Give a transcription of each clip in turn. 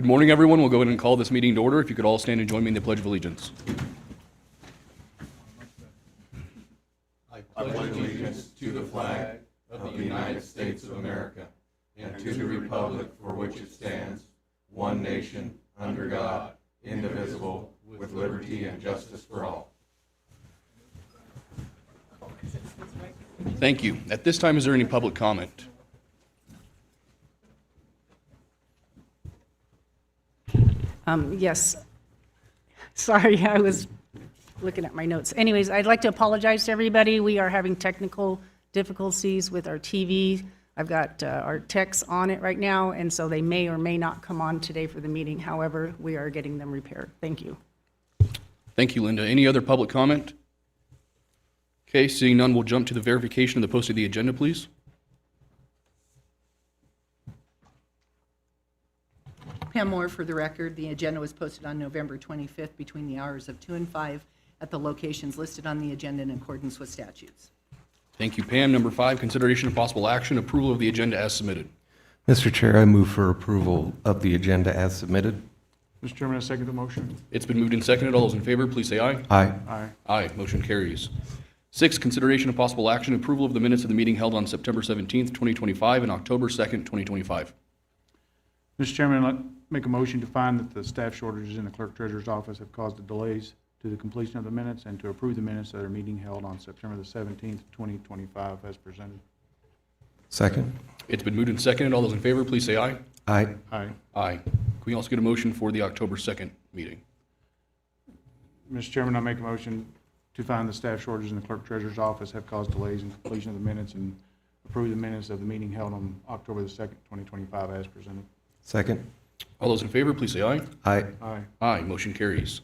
Good morning, everyone. We'll go ahead and call this meeting to order. If you could all stand and join me in the Pledge of Allegiance. I pledge allegiance to the flag of the United States of America and to the republic for which it stands, one nation, under God, indivisible, with liberty and justice for all. Thank you. At this time, is there any public comment? Yes. Sorry, I was looking at my notes. Anyways, I'd like to apologize to everybody. We are having technical difficulties with our TV. I've got our techs on it right now, and so they may or may not come on today for the meeting. However, we are getting them repaired. Thank you. Thank you, Linda. Any other public comment? Okay, seeing none, we'll jump to the verification of the post of the agenda, please. Pam Moore, for the record. The agenda was posted on November 25th between the hours of 2 and 5 at the locations listed on the agenda in accordance with statutes. Thank you, Pam. Number 5, consideration of possible action, approval of the agenda as submitted. Mr. Chair, I move for approval of the agenda as submitted. Mr. Chairman, I second the motion. It's been moved and seconded. All those in favor, please say aye. Aye. Aye. Aye. Motion carries. 6, consideration of possible action, approval of the minutes of the meeting held on September 17th, 2025 and October 2nd, 2025. Mr. Chairman, I'd like to make a motion to find that the staff shortages in the clerk treasurer's office have caused the delays to the completion of the minutes and to approve the minutes of their meeting held on September the 17th, 2025 as presented. Second. It's been moved and seconded. All those in favor, please say aye. Aye. Aye. Aye. Can we also get a motion for the October 2nd meeting? Mr. Chairman, I make a motion to find the staff shortages in the clerk treasurer's office have caused delays in completion of the minutes and approve the minutes of the meeting held on October the 2nd, 2025 as presented. Second. All those in favor, please say aye. Aye. Aye. Aye. Motion carries.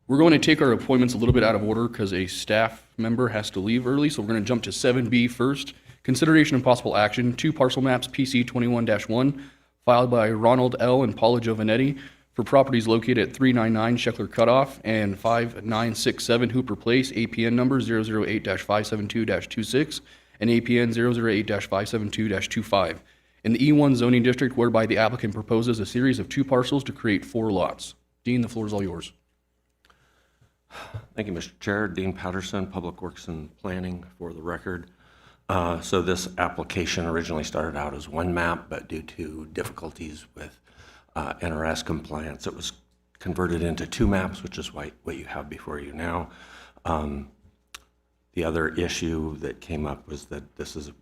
We're going to take our appointments a little bit out of order because a staff member has to leave early, so we're going to jump to 7B first. Consideration and possible action, 2 parcel maps PC 21-1 filed by Ronald L. and Paula Giovanetti for properties located at 399 Sheckler Cutoff and 5967 Hooper Place, APN number 008-572-26 and APN 008-572-25 in the E1 zoning district, whereby the applicant proposes a series of 2 parcels to create 4 lots. Dean, the floor is all yours. Thank you, Mr. Chair. Dean Patterson, Public Works and Planning, for the record. So this application originally started out as 1 map, but due to difficulties with NRS compliance, it was converted into 2 maps, which is what you have before you now. The other issue that came up was that this is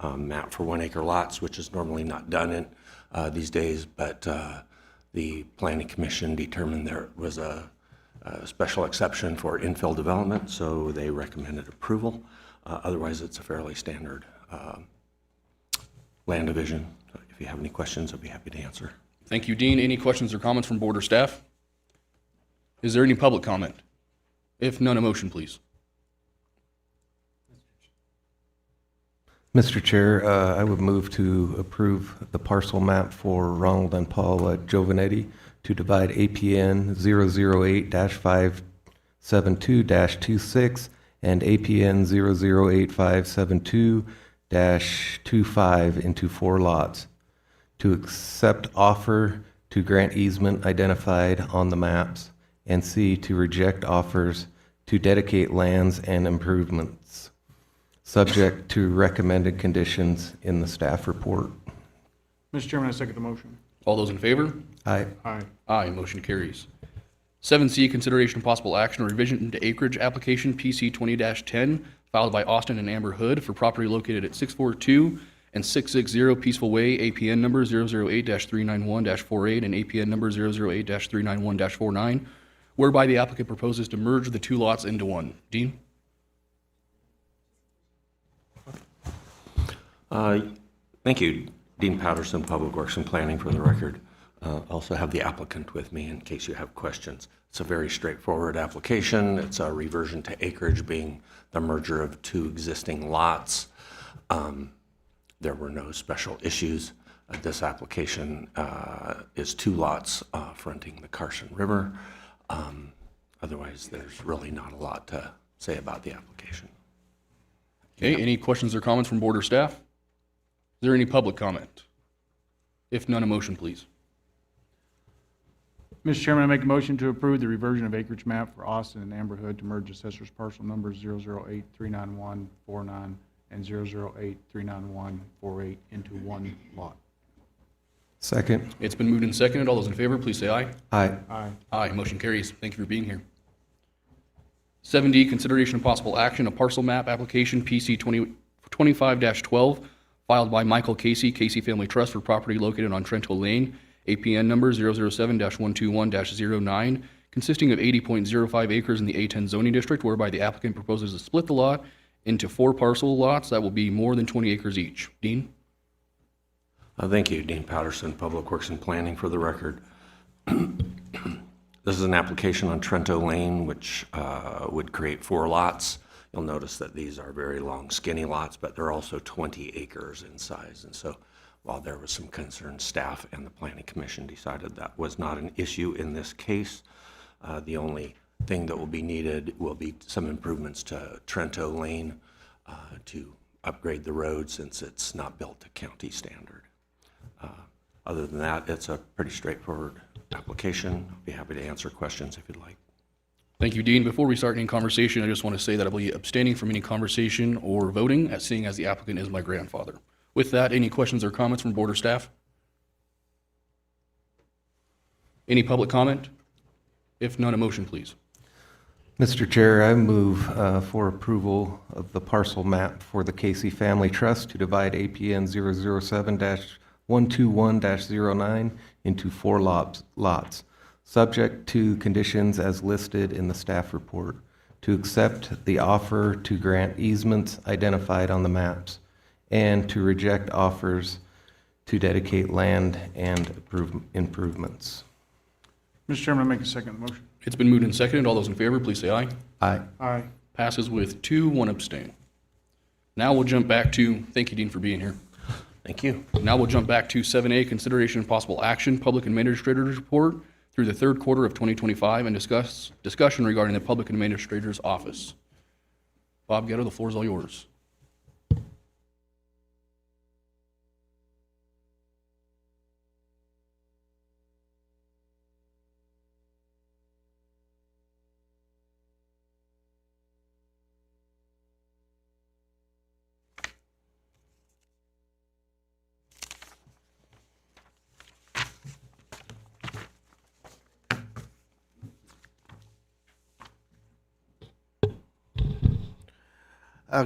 a map for 1-acre lots, which is normally not done in these days, but the Planning Commission determined there was a special exception for infill development, so they recommended approval. Otherwise, it's a fairly standard land division. So if you have any questions, I'd be happy to answer. Thank you, Dean. Any questions or comments from board or staff? Is there any public comment? If none, a motion, please. Mr. Chair, I would move to approve the parcel map for Ronald and Paula Giovanetti to divide APN 008-572-26 and APN 008-572-25 into 4 lots. To accept offer to grant easement identified on the maps, and C, to reject offers to dedicate lands and improvements, subject to recommended conditions in the staff report. Mr. Chairman, I second the motion. All those in favor? Aye. Aye. Aye, motion carries. 7C, consideration of possible action or revision to acreage application PC 20-10 filed by Austin and Amber Hood for property located at 642 and 660 Peaceful Way, APN number 008-391-48 and APN number 008-391-49, whereby the applicant proposes to merge the 2 lots into 1. Dean? Thank you, Dean Patterson, Public Works and Planning, for the record. Also have the applicant with me in case you have questions. It's a very straightforward application. It's a reversion to acreage, being the merger of 2 existing lots. There were no special issues. This application is 2 lots fronting the Carson River. Otherwise, there's really not a lot to say about the application. Okay, any questions or comments from board or staff? Is there any public comment? If none, a motion, please. Mr. Chairman, I make a motion to approve the reversion of acreage map for Austin and Amber Hood to merge assessors parcel numbers 008-391-49 and 008-391-48 into one lot. Second. It's been moved and seconded. All those in favor, please say aye. Aye. Aye. Aye, motion carries. Thank you for being here. 7D, consideration of possible action, a parcel map application PC 25-12, filed by Michael Casey, Casey Family Trust for property located on Trento Lane, APN number 007-121-09, consisting of 80.05 acres in the A10 zoning district, whereby the applicant proposes to split the lot into 4 parcel lots that will be more than 20 acres each. Dean? Thank you, Dean Patterson, Public Works and Planning for the record. This is an application on Trento Lane, which would create 4 lots. You'll notice that these are very long, skinny lots, but they're also 20 acres in size. And so while there was some concern, staff and the Planning Commission decided that was not an issue in this case. The only thing that will be needed will be some improvements to Trento Lane to upgrade the road since it's not built to county standard. Other than that, it's a pretty straightforward application. I'll be happy to answer questions if you'd like. Thank you, Dean. Before we start any conversation, I just want to say that I'll be abstaining from any conversation or voting, as seeing as the applicant is my grandfather. With that, any questions or comments from board or staff? Any public comment? If none, a motion, please. Mr. Chair, I move for approval of the parcel map for the Casey Family Trust to divide APN 007-121-09 into 4 lots, subject to conditions as listed in the staff report, to accept the offer to grant easements identified on the maps, and to reject offers to dedicate land and improvements. Mr. Chairman, I make a second motion. It's been moved and seconded. All those in favor, please say aye. Aye. Aye. Passes with 2, 1 abstain. Now we'll jump back to, thank you, Dean, for being here. Thank you. Now we'll jump back to 7A, consideration and possible action, Public Administrator's Report through the 3rd quarter of 2025, and discussion regarding the Public Administrator's Office. Bob Getto, the floor is all yours.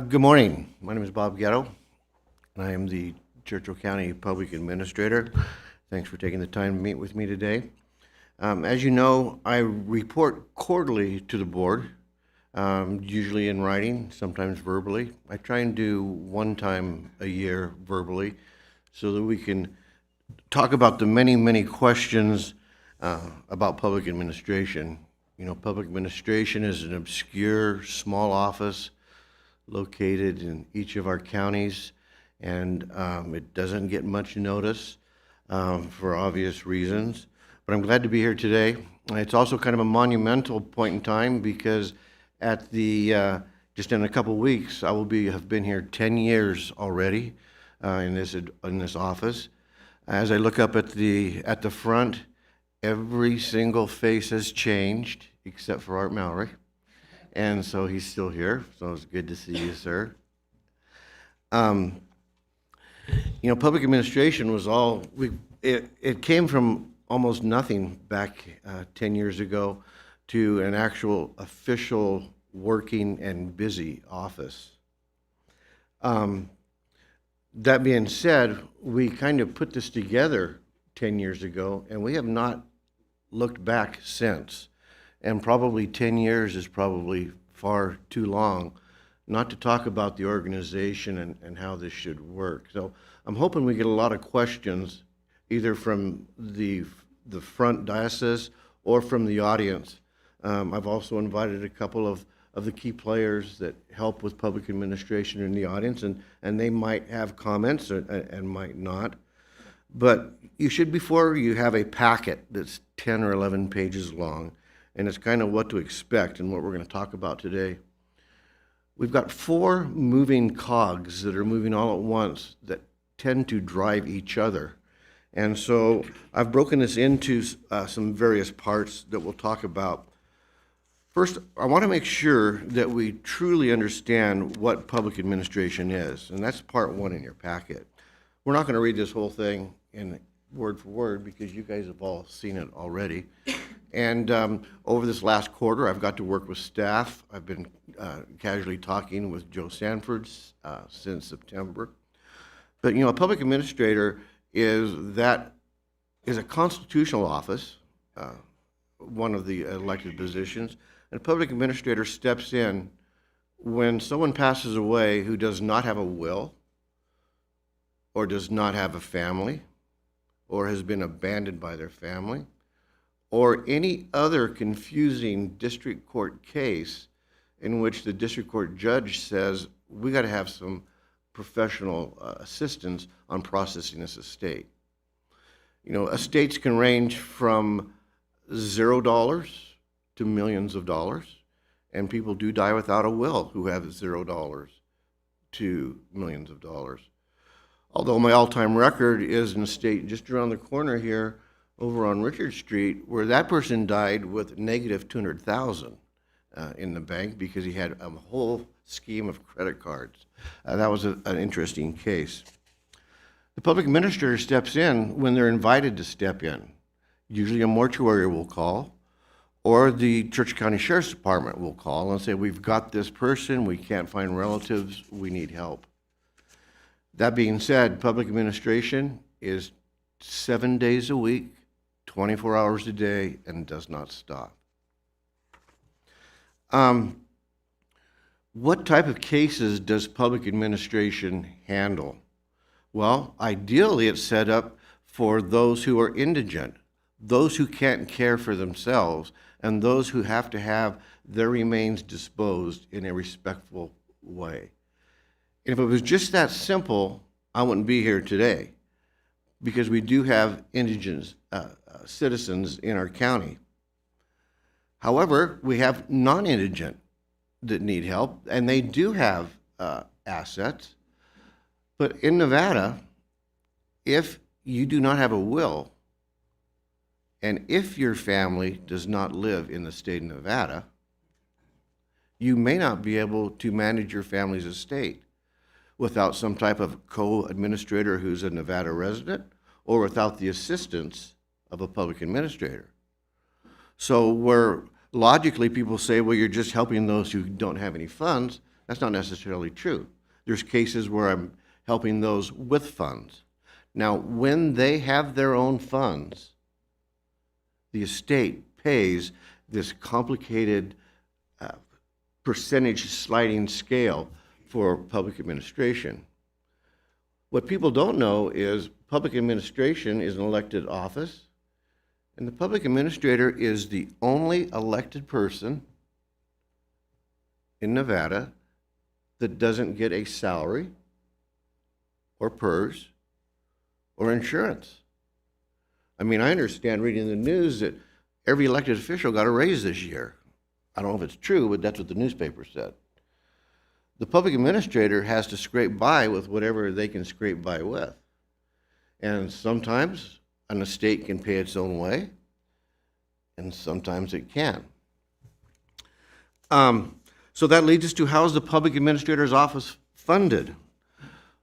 Good morning. My name is Bob Getto, and I am the Churchill County Public Administrator. Thanks for taking the time to meet with me today. As you know, I report quarterly to the board, usually in writing, sometimes verbally. I try and do 1 time a year verbally so that we can talk about the many, many questions about public administration. You know, public administration is an obscure, small office located in each of our counties, and it doesn't get much notice for obvious reasons. But I'm glad to be here today. It's also kind of a monumental point in time because at the just in a couple weeks, I will have been here 10 years already in this office. As I look up at the front, every single face has changed except for Art Mallory. And so he's still here, so it's good to see you, sir. You know, public administration was it came from almost nothing back 10 years ago to an actual official working and busy office. That being said, we kind of put this together 10 years ago, and we have not looked back since. And probably 10 years is probably far too long not to talk about the organization and how this should work. So I'm hoping we get a lot of questions either from the front diocese or from the audience. I've also invited a couple of the key players that help with public administration in the audience, and they might have comments and might not. But you should, before you have a packet that's 10 or 11 pages long, and it's kind of what to expect and what we're going to talk about today. We've got 4 moving cogs that are moving all at once that tend to drive each other. And so I've broken this into some various parts that we'll talk about. First, I want to make sure that we truly understand what public administration is, and that's part one in your packet. We're not going to read this whole thing in word for word because you guys have all seen it already. And over this last quarter, I've got to work with staff. I've been casually talking with Joe Sanford since September. But, you know, a public administrator is a constitutional office, one of the elected positions. And a public administrator steps in when someone passes away who does not have a will, or does not have a family, or has been abandoned by their family, or any other confusing district court case in which the district court judge says, we got to have some professional assistance on processing this estate. You know, estates can range from $0 to millions of dollars, and people do die without a will who have $0 to millions of dollars. Although my all-time record is an estate just around the corner here over on Richard Street, where that person died with negative $200,000 in the bank because he had a whole scheme of credit cards. That was an interesting case. The public administrator steps in when they're invited to step in. Usually a mortuary will call, or the Churchill County Sheriff's Department will call and say, we've got this person, we can't find relatives, we need help. That being said, public administration is 7 days a week, 24 hours a day, and does not stop. What type of cases does public administration handle? Well, ideally it's set up for those who are indigent, those who can't care for themselves, and those who have to have their remains disposed in a respectful way. If it was just that simple, I wouldn't be here today, because we do have indigent citizens in our county. However, we have non-indigent that need help, and they do have assets. But in Nevada, if you do not have a will, and if your family does not live in the state of Nevada, you may not be able to manage your family's estate without some type of co-administrator who's a Nevada resident, or without the assistance of a public administrator. So where logically people say, well, you're just helping those who don't have any funds, that's not necessarily true. There's cases where I'm helping those with funds. Now, when they have their own funds, the estate pays this complicated percentage sliding scale for public administration. What people don't know is public administration is an elected office, and the public administrator is the only elected person in Nevada that doesn't get a salary or PERS or insurance. I mean, I understand reading the news that every elected official got a raise this year. I don't know if it's true, but that's what the newspaper said. The public administrator has to scrape by with whatever they can scrape by with. And sometimes an estate can pay its own way, and sometimes it can. So that leads us to, how is the public administrator's office funded?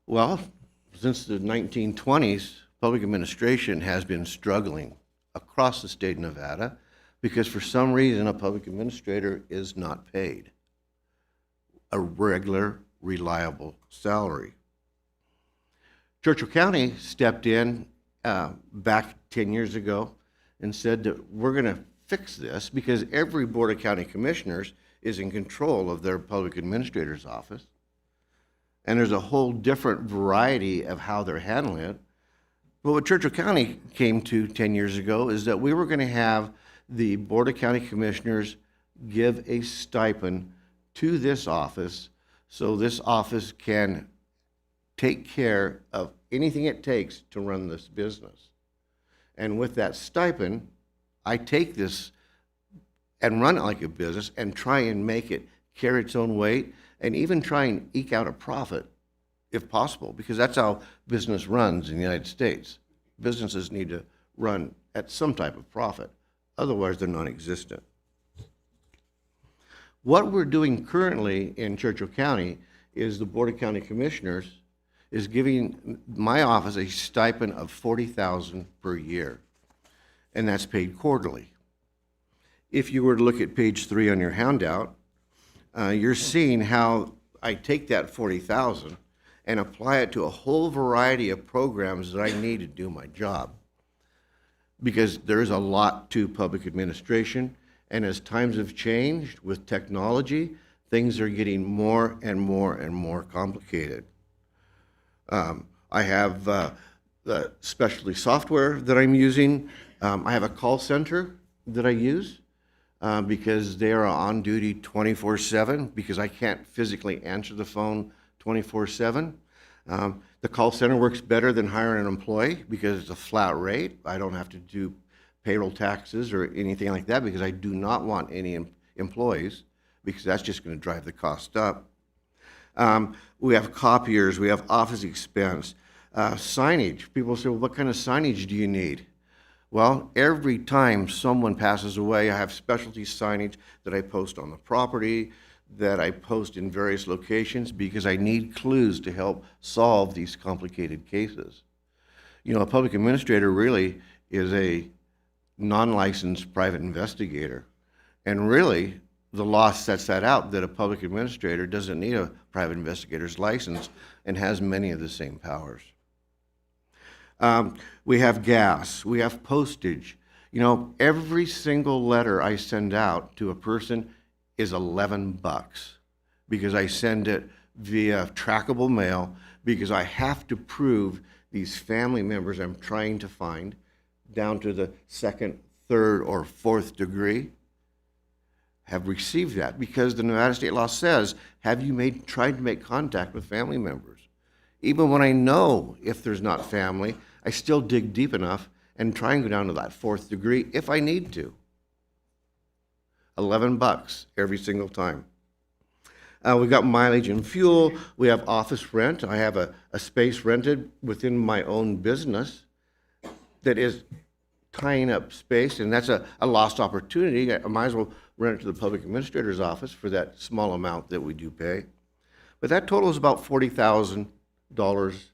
Well, since the 1920s, public administration has been struggling across the state of Nevada because for some reason a public administrator is not paid a regular, reliable salary. Churchill County stepped in back 10 years ago and said that we're going to fix this because every Board of County Commissioners is in control of their public administrator's office. And there's a whole different variety of how they're handling it. But what Churchill County came to 10 years ago is that we were going to have the Board of County Commissioners give a stipend to this office so this office can take care of anything it takes to run this business. And with that stipend, I take this and run it like a business and try and make it carry its own weight and even try and eke out a profit if possible, because that's how business runs in the United States. businesses need to run at some type of profit. Otherwise, they're non-existent. What we're doing currently in Churchill County is the Board of County Commissioners is giving my office a stipend of $40,000 per year, and that's paid quarterly. If you were to look at page 3 on your handout, you're seeing how I take that $40,000 and apply it to a whole variety of programs that I need to do my job. Because there is a lot to public administration, and as times have changed with technology, things are getting more and more and more complicated. I have the specialty software that I'm using. I have a call center that I use because they are on duty 24/7 because I can't physically answer the phone 24/7. The call center works better than hiring an employee because it's a flat rate. I don't have to do payroll taxes or anything like that because I do not want any employees because that's just going to drive the cost up. We have copiers, we have office expense, signage. People say, well, what kind of signage do you need? Well, every time someone passes away, I have specialty signage that I post on the property, that I post in various locations because I need clues to help solve these complicated cases. You know, a public administrator really is a non-licensed private investigator. And really, the law sets that out, that a public administrator doesn't need a private investigator's license and has many of the same powers. We have gas, we have postage. You know, every single letter I send out to a person is $11 because I send it via trackable mail because I have to prove these family members I'm trying to find down to the second, third, or fourth degree have received that because the Nevada state law says, have you tried to make contact with family members? Even when I know if there's not family, I still dig deep enough and try and go down to that fourth degree if I need to. $11 every single time. We've got mileage and fuel. We have office rent. I have a space rented within my own business that is tying up space, and that's a lost opportunity. I might as well rent it to the public administrator's office for that small amount that we do pay. But that total is about $40,000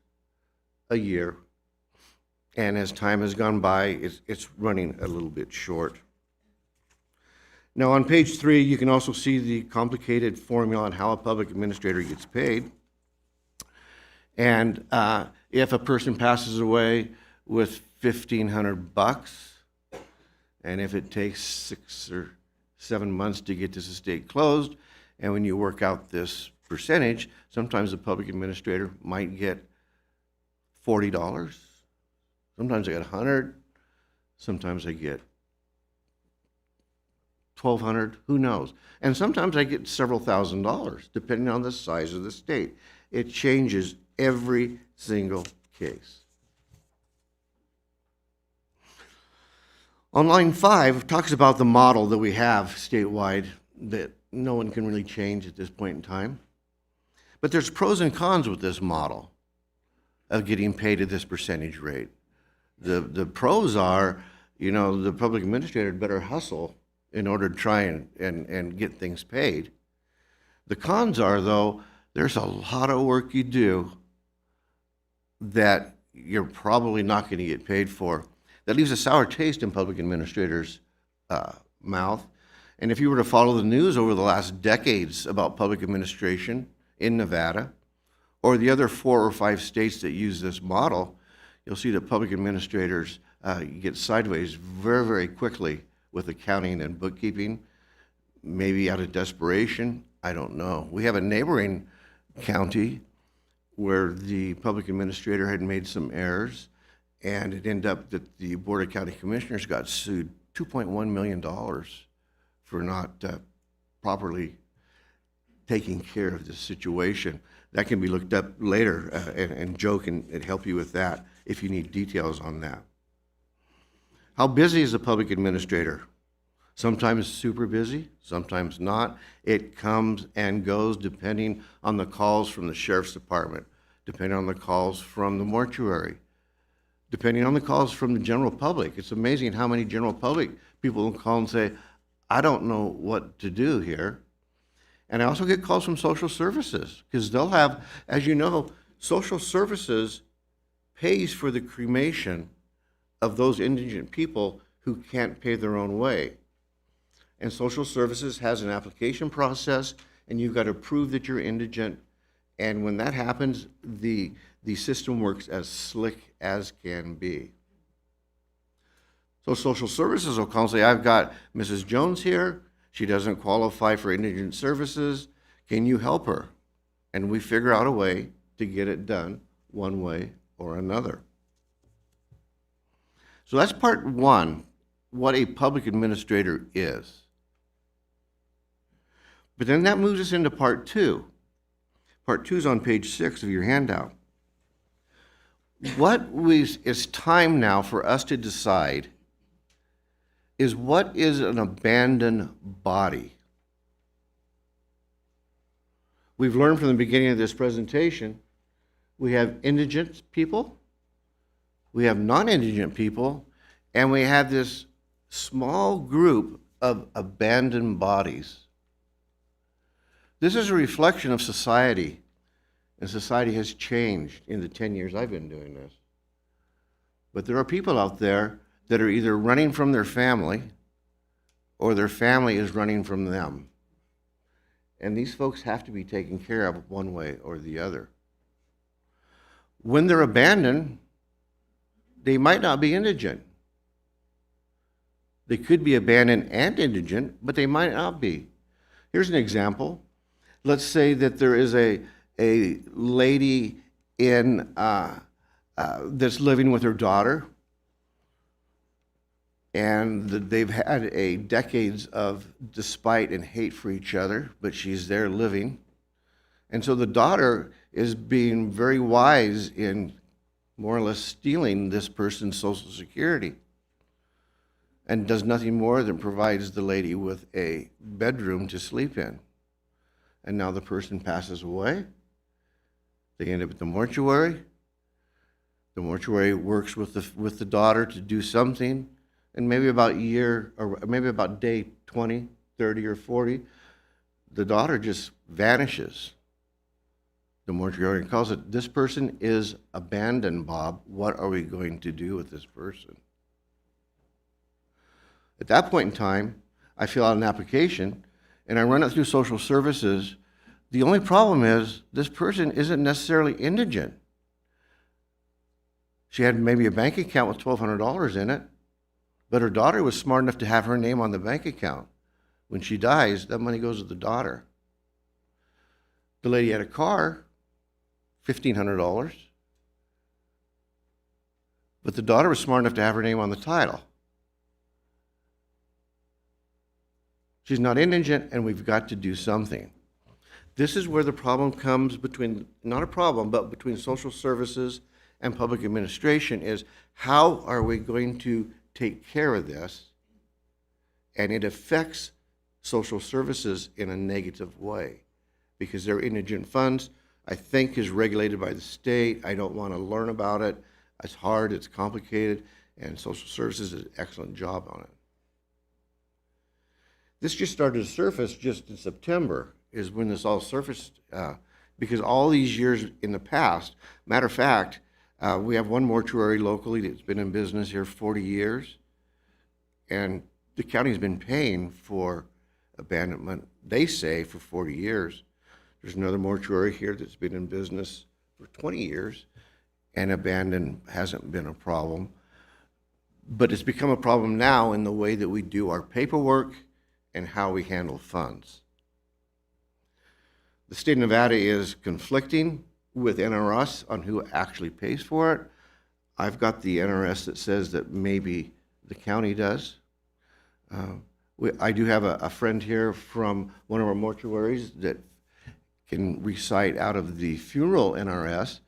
a year. And as time has gone by, it's running a little bit short. Now, on page 3, you can also see the complicated formula on how a public administrator gets paid. And if a person passes away with $1,500, and if it takes 6 or 7 months to get this estate closed, and when you work out this percentage, sometimes the public administrator might get $40. Sometimes I get $100. Sometimes I get $1,200, who knows? And sometimes I get several $1,000s, depending on the size of the state. It changes every single case. On line 5, it talks about the model that we have statewide that no one can really change at this point in time. But there's pros and cons with this model of getting paid at this percentage rate. The pros are, you know, the public administrator better hustle in order to try and get things paid. The cons are, though, there's a lot of work you do that you're probably not going to get paid for. That leaves a sour taste in public administrators' mouth. And if you were to follow the news over the last decades about public administration in Nevada, or the other 4 or 5 states that use this model, you'll see that public administrators get sideways very, very quickly with accounting and bookkeeping, maybe out of desperation. I don't know. We have a neighboring county where the public administrator had made some errors, and it ended up that the Board of County Commissioners got sued $2.1 million for not properly taking care of this situation. That can be looked up later, and Joe can help you with that if you need details on that. How busy is a public administrator? Sometimes super busy, sometimes not. It comes and goes depending on the calls from the sheriff's department, depending on the calls from the mortuary, depending on the calls from the general public. It's amazing how many general public people will call and say, I don't know what to do here. And I also get calls from social services, because they'll have, as you know, social services pays for the cremation of those indigent people who can't pay their own way. And social services has an application process, and you've got to prove that you're indigent. And when that happens, the system works as slick as can be. So social services will call and say, I've got Mrs. Jones here. She doesn't qualify for indigent services. Can you help her? And we figure out a way to get it done one way or another. So that's part one, what a public administrator is. But then that moves us into part two. Part two is on page 6 of your handout. It's time now for us to decide is what is an abandoned body? We've learned from the beginning of this presentation, we have indigent people, we have non-indigent people, and we have this small group of abandoned bodies. This is a reflection of society, and society has changed in the 10 years I've been doing this. But there are people out there that are either running from their family or their family is running from them. And these folks have to be taken care of one way or the other. When they're abandoned, they might not be indigent. They could be abandoned and indigent, but they might not be. Here's an example. Let's say that there is a lady in that's living with her daughter, and they've had a decades of despite and hate for each other, but she's there living. And so the daughter is being very wise in more or less stealing this person's Social Security, and does nothing more than provides the lady with a bedroom to sleep in. And now the person passes away. They end up at the mortuary. The mortuary works with the daughter to do something, and maybe about a year, or maybe about day 20, 30, or 40, the daughter just vanishes. The mortuary calls it, this person is abandoned, Bob. What are we going to do with this person? At that point in time, I fill out an application, and I run it through social services. The only problem is this person isn't necessarily indigent. She had maybe a bank account with $1,200 in it, but her daughter was smart enough to have her name on the bank account. When she dies, that money goes to the daughter. The lady had a car, $1,500, but the daughter was smart enough to have her name on the title. She's not indigent, and we've got to do something. This is where the problem comes between, not a problem, but between social services and public administration is how are we going to take care of this? And it affects social services in a negative way because their indigent funds, I think, is regulated by the state. I don't want to learn about it. It's hard, it's complicated, and social services does an excellent job on it. This just started to surface just in September is when this all surfaced, because all these years in the past, matter of fact, we have one mortuary locally that's been in business here 40 years, and the county's been paying for abandonment, they say, for 40 years. There's another mortuary here that's been in business for 20 years, and abandon hasn't been a problem. But it's become a problem now in the way that we do our paperwork and how we handle funds. The state of Nevada is conflicting with NRS on who actually pays for it. I've got the NRS that says that maybe the county does. I do have a friend here from one of our mortuaries that can recite out of the funeral NRS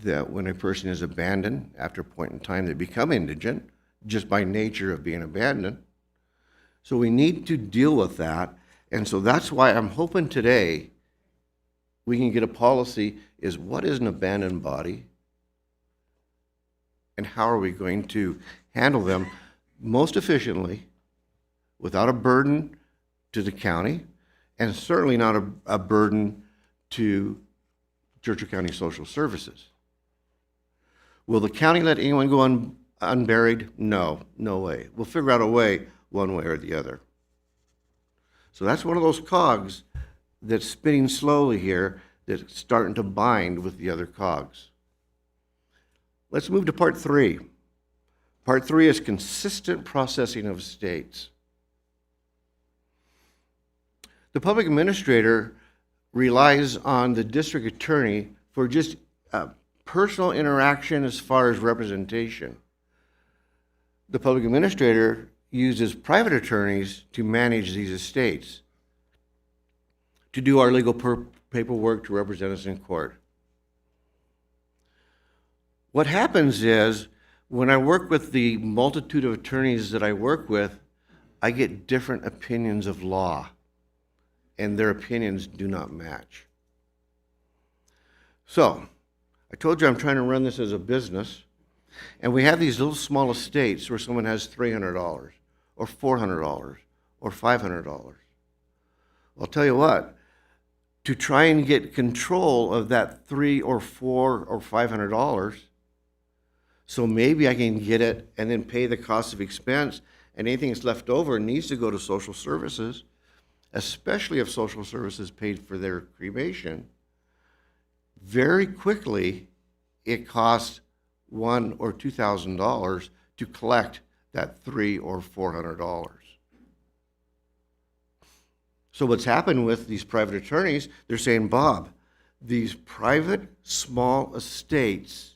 that when a person is abandoned, after a point in time they become indigent, just by nature of being abandoned. So we need to deal with that. And so that's why I'm hoping today we can get a policy is what is an abandoned body? and how are we going to handle them most efficiently without a burden to the county and certainly not a burden to Churchill County Social Services. Will the county let anyone go unburied? No, no way. We'll figure out a way, one way or the other. So that's one of those cogs that's spinning slowly here, that's starting to bind with the other cogs. Let's move to part 3. Part 3 is consistent processing of estates. The public administrator relies on the district attorney for just personal interaction as far as representation. The public administrator uses private attorneys to manage these estates, to do our legal paperwork, to represent us in court. What happens is, when I work with the multitude of attorneys that I work with, I get different opinions of law, and their opinions do not match. So, I told you I'm trying to run this as a business, and we have these little small estates where someone has $300 or $400 or $500. I'll tell you what, to try and get control of that $300 or $400 or $500, so maybe I can get it and then pay the cost of expense, and anything that's left over needs to go to social services, especially if social services paid for their cremation. Very quickly, it costs $1,000 or $2,000 to collect that $300 or $400. So what's happened with these private attorneys, they're saying, Bob, these private small estates,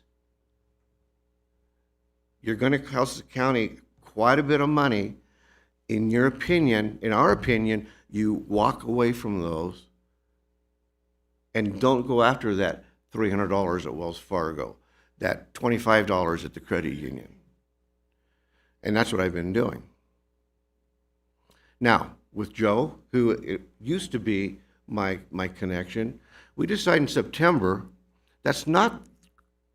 you're going to cost the county quite a bit of money. In your opinion, in our opinion, you walk away from those and don't go after that $300 at Wells Fargo, that $25 at the credit union. And that's what I've been doing. Now, with Joe, who it used to be my connection, we decided in September, that's not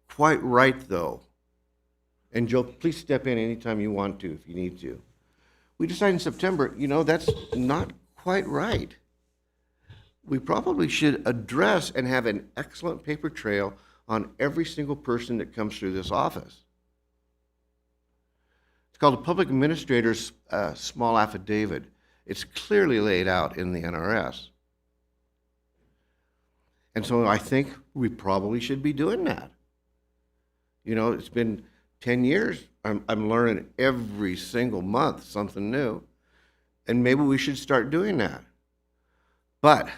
quite right though. And Joe, please step in anytime you want to, if you need to. We decided in September, that's not quite right. We probably should address and have an excellent paper trail on every single person that comes through this office. It's called a public administrator's small affidavit. It's clearly laid out in the NRS. And so I think we probably should be doing that. It's been 10 years. I'm learning every single month something new. And maybe we should start doing that. But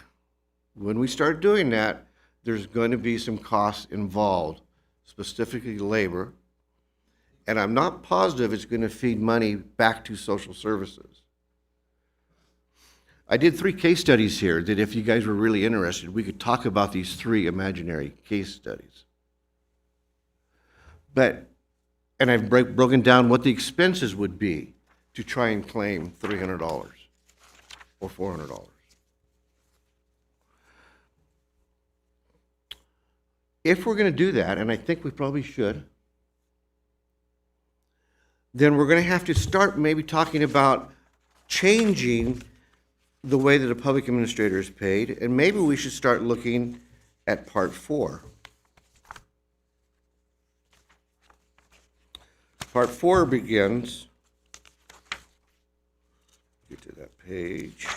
when we start doing that, there's going to be some costs involved, specifically labor. And I'm not positive it's going to feed money back to social services. I did 3 case studies here that if you guys were really interested, we could talk about these 3 imaginary case studies. And I've broken down what the expenses would be to try and claim $300 or $400. If we're going to do that, and I think we probably should, then we're going to have to start maybe talking about changing the way that a public administrator is paid, and maybe we should start looking at Part 4. Part 4 begins, get to that page.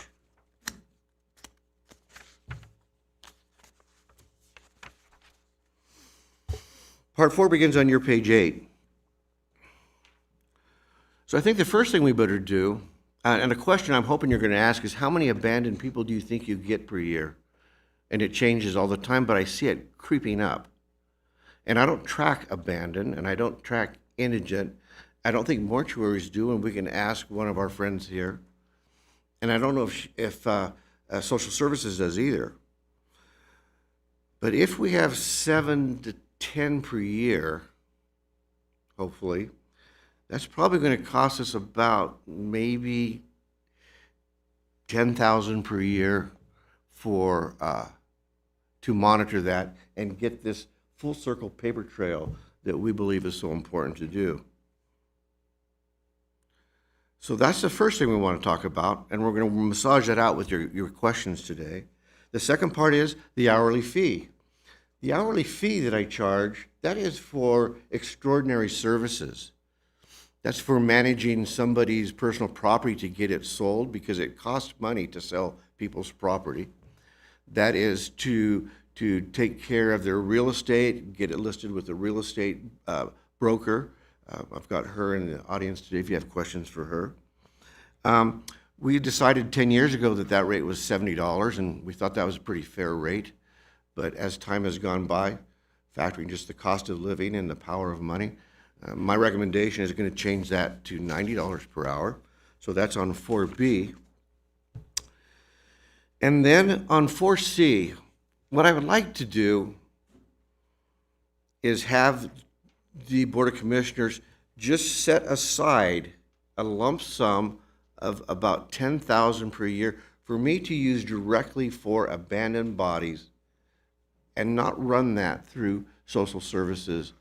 Part 4 begins on your page 8. So I think the first thing we better do, and a question I'm hoping you're going to ask is, how many abandoned people do you think you get per year? And it changes all the time, but I see it creeping up. And I don't track abandoned, and I don't track indigent. I don't think mortuaries do, and we can ask one of our friends here. And I don't know if social services does either. But if we have 7 to 10 per year, hopefully, that's probably going to cost us about maybe $10,000 per year to monitor that and get this full circle paper trail that we believe is so important to do. So that's the first thing we want to talk about, and we're going to massage that out with your questions today. The second part is the hourly fee. The hourly fee that I charge, that is for extraordinary services. That's for managing somebody's personal property to get it sold, because it costs money to sell people's property. That is to take care of their real estate, get it listed with a real estate broker. I've got her in the audience today if you have questions for her. We decided 10 years ago that that rate was $70, and we thought that was a pretty fair rate. But as time has gone by, factoring just the cost of living and the power of money, my recommendation is going to change that to $90 per hour. So that's on 4B. And then on 4C, what I would like to do is have the Board of Commissioners just set aside a lump sum of about $10,000 per year for me to use directly for abandoned bodies and not run that through social services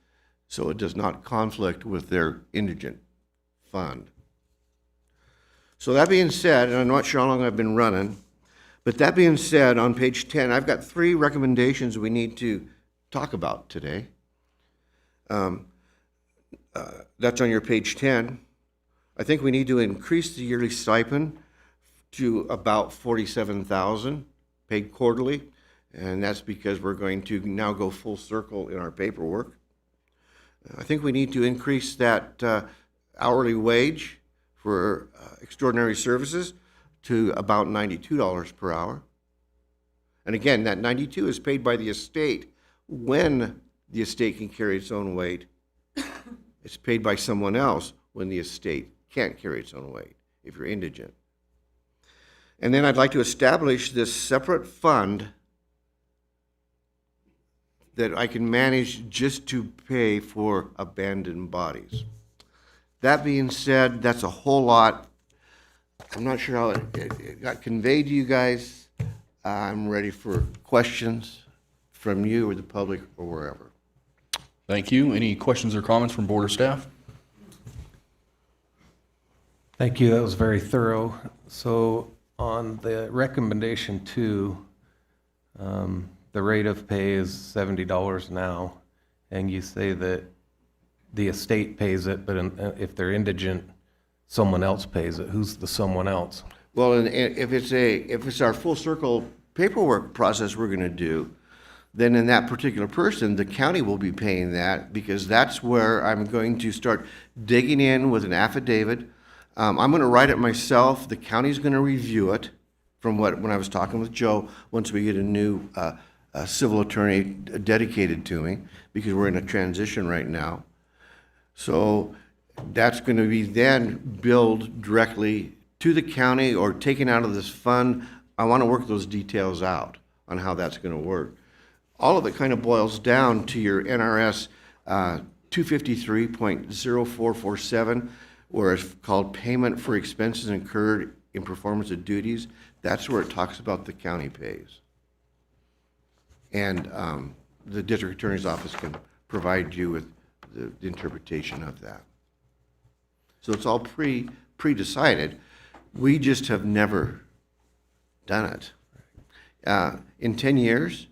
so it does not conflict with their indigent fund. So that being said, and I'm not sure how long I've been running, but that being said, on page 10, I've got 3 recommendations we need to talk about today. That's on your page 10. I think we need to increase the yearly stipend to about $47,000 paid quarterly, and that's because we're going to now go full circle in our paperwork. I think we need to increase that hourly wage for extraordinary services to about $92 per hour. And again, that $92 is paid by the estate when the estate can carry its own weight. It's paid by someone else when the estate can't carry its own weight, if you're indigent. And then I'd like to establish this separate fund that I can manage just to pay for abandoned bodies. That being said, that's a whole lot. I'm not sure how it got conveyed to you guys. I'm ready for questions from you or the public or wherever. Thank you. Any questions or comments from board or staff? Thank you, that was very thorough. So on the recommendation 2, the rate of pay is $70 now, and you say that the estate pays it, but if they're indigent, someone else pays it. Who's the someone else? Well, and if it's our full circle paperwork process we're going to do, then in that particular person, the county will be paying that, because that's where I'm going to start digging in with an affidavit. I'm going to write it myself. The county's going to review it from when I was talking with Joe, once we get a new civil attorney dedicated to me, because we're in a transition right now. So that's going to be then billed directly to the county or taken out of this fund. I want to work those details out on how that's going to work. All of it kind of boils down to your NRS 253.0447, where it's called payment for expenses incurred in performance of duties. That's where it talks about the county pays. And the district attorney's office can provide you with the interpretation of that. So it's all pre-decided. We just have never done it. In 10 years,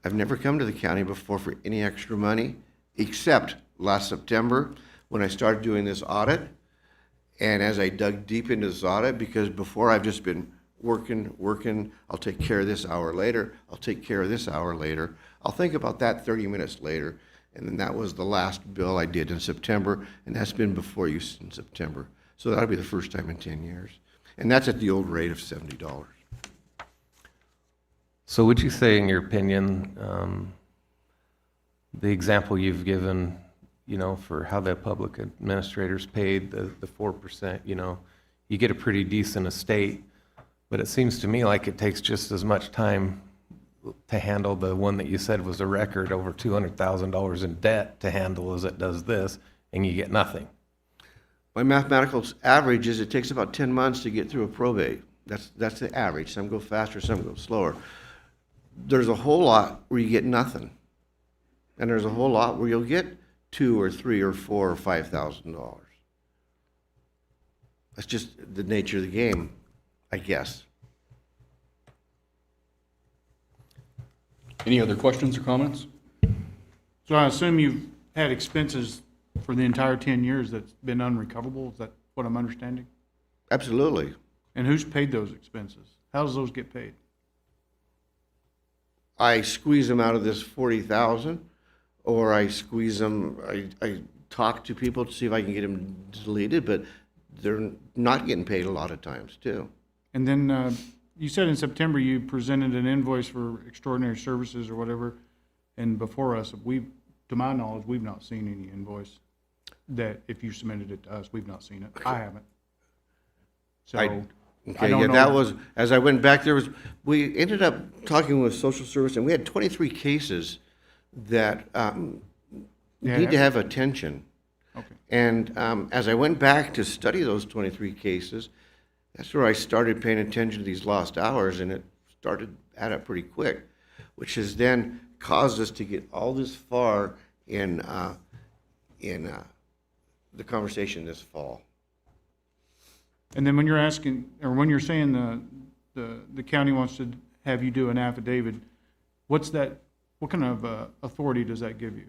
I've never come to the county before for any extra money, except last September when I started doing this audit. And as I dug deep into this audit, because before I've just been working, I'll take care of this hour later, I'll take care of this hour later, I'll think about that 30 minutes later, and then that was the last bill I did in September, and that's been before you in September. So that'll be the first time in 10 years. And that's at the old rate of $70. So would you say, in your opinion, the example you've given, for how the public administrators paid the 4%, you get a pretty decent estate, but it seems to me like it takes just as much time to handle the one that you said was a record, over $200,000 in debt, to handle as it does this, and you get nothing. My mathematical average is it takes about 10 months to get through a probate. That's the average. Some go faster, some go slower. There's a whole lot where you get nothing. And there's a whole lot where you'll get $2 or $3 or $4 or $5,000. That's just the nature of the game, I guess. Any other questions or comments? So I assume you've had expenses for the entire 10 years that's been unrecoverable? Is that what I'm understanding? Absolutely. And who's paid those expenses? How does those get paid? I squeeze them out of this 40,000, or I squeeze them, I talk to people to see if I can get them deleted, but they're not getting paid a lot of times, too. And then you said in September you presented an invoice for extraordinary services or whatever, and before us, to my knowledge, we've not seen any invoice that if you submitted it to us, we've not seen it. I haven't. So I Okay, don't yeah, know. that was, as I went back, we ended up talking with social service, and we had 23 cases that need to have attention. Okay. And as I went back to study those 23 cases, that's where I started paying attention to these lost hours, and it started to add up pretty quick, which has then caused us to get all this far in the conversation this fall. And then when you're asking, or when you're saying the county wants to have you do an affidavit, what kind of authority does that give you?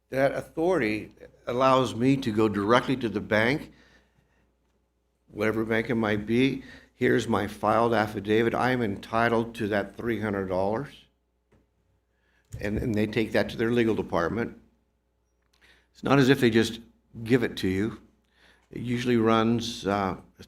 That authority allows me to go directly to the bank, whatever bank it might be. Here's my filed affidavit. I am entitled to that $300. And they take that to their legal department. It's not as if they just give it to you. It usually runs,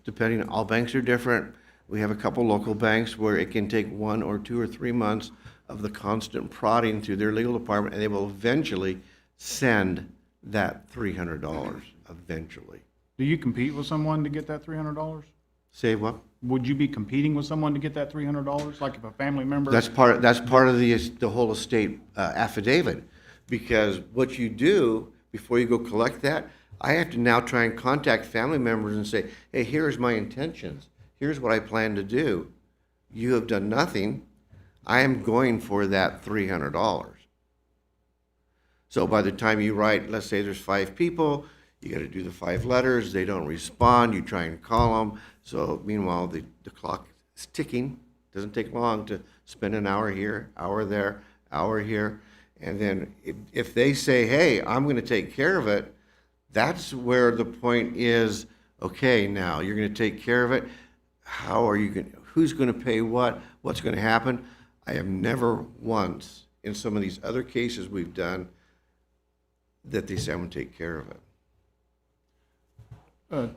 depending, all banks are different. We have a couple local banks where it can take 1 or 2 or 3 months of the constant prodding through their legal department, and they will eventually send that $300 eventually. Do you compete with someone to get that $300? Say what? Would you be competing with someone to get that $300? Like if a family member? That's part of the whole estate affidavit, because what you do before you go collect that, I have to now try and contact family members and say, hey, here's my intentions. Here's what I plan to do. You have done nothing. I am going for that $300. So by the time you write, let's say there's 5 people, you got to do the 5 letters. They don't respond. You try and call them. So meanwhile, the clock is ticking. Doesn't take long to spend an hour here, hour there, hour here. And then if they say, hey, I'm going to take care of it, that's where the point is, okay, now you're going to take care of it. How are you going? Who's going to pay what? What's going to happen? I have never once, in some of these other cases we've done, that they say I'm going to take care of it.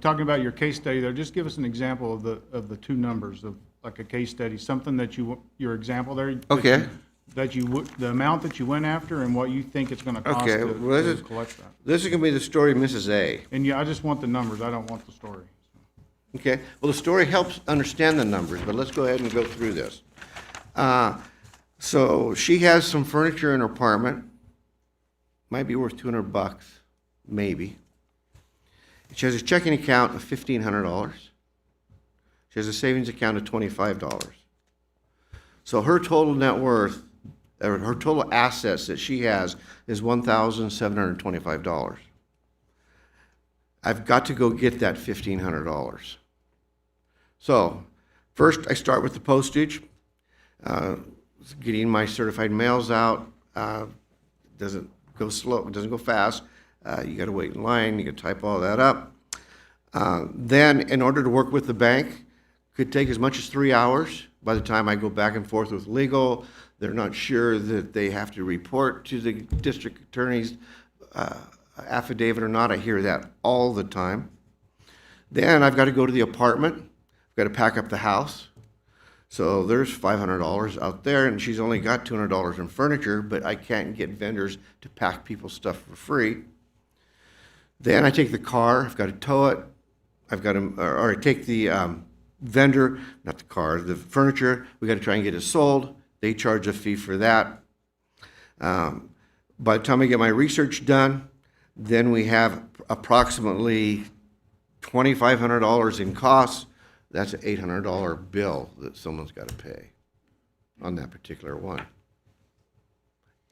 Talking about your case study there, just give us an example of the 2 numbers of like a case study, something that your example there. Okay. The amount that you went after and what you think it's going to cost Okay, well, to collect that. This is going to be the story of Mrs. A. And yeah, I just want the numbers. I don't want the story. Okay, well, the story helps understand the numbers, but let's go ahead and go through this. So she has some furniture in her apartment, might be worth $200, maybe. She has a checking account of $1,500. She has a savings account of $25. So her total net worth, or her total assets that she has is $1,725. I've got to go get that $1,500. So first I start with the postage, getting my certified mails out. Doesn't go slow, it doesn't go fast. You got to wait in line, you got to type all that up. Then in order to work with the bank, could take as much as 3 hours. By the time I go back and forth with legal, they're not sure that they have to report to the district attorney's affidavit or not. I hear that all the time. Then I've got to go to the apartment. I've got to pack up the house. So there's $500 out there, and she's only got $200 in furniture, but I can't get vendors to pack people's stuff for free. Then I take the car. I've got to tow it. I've got to, or I take the vendor, not the car, the furniture. We got to try and get it sold. They charge a fee for that. By the time I get my research done, then we have approximately $2,500 in costs. That's an $800 bill that someone's got to pay on that particular one.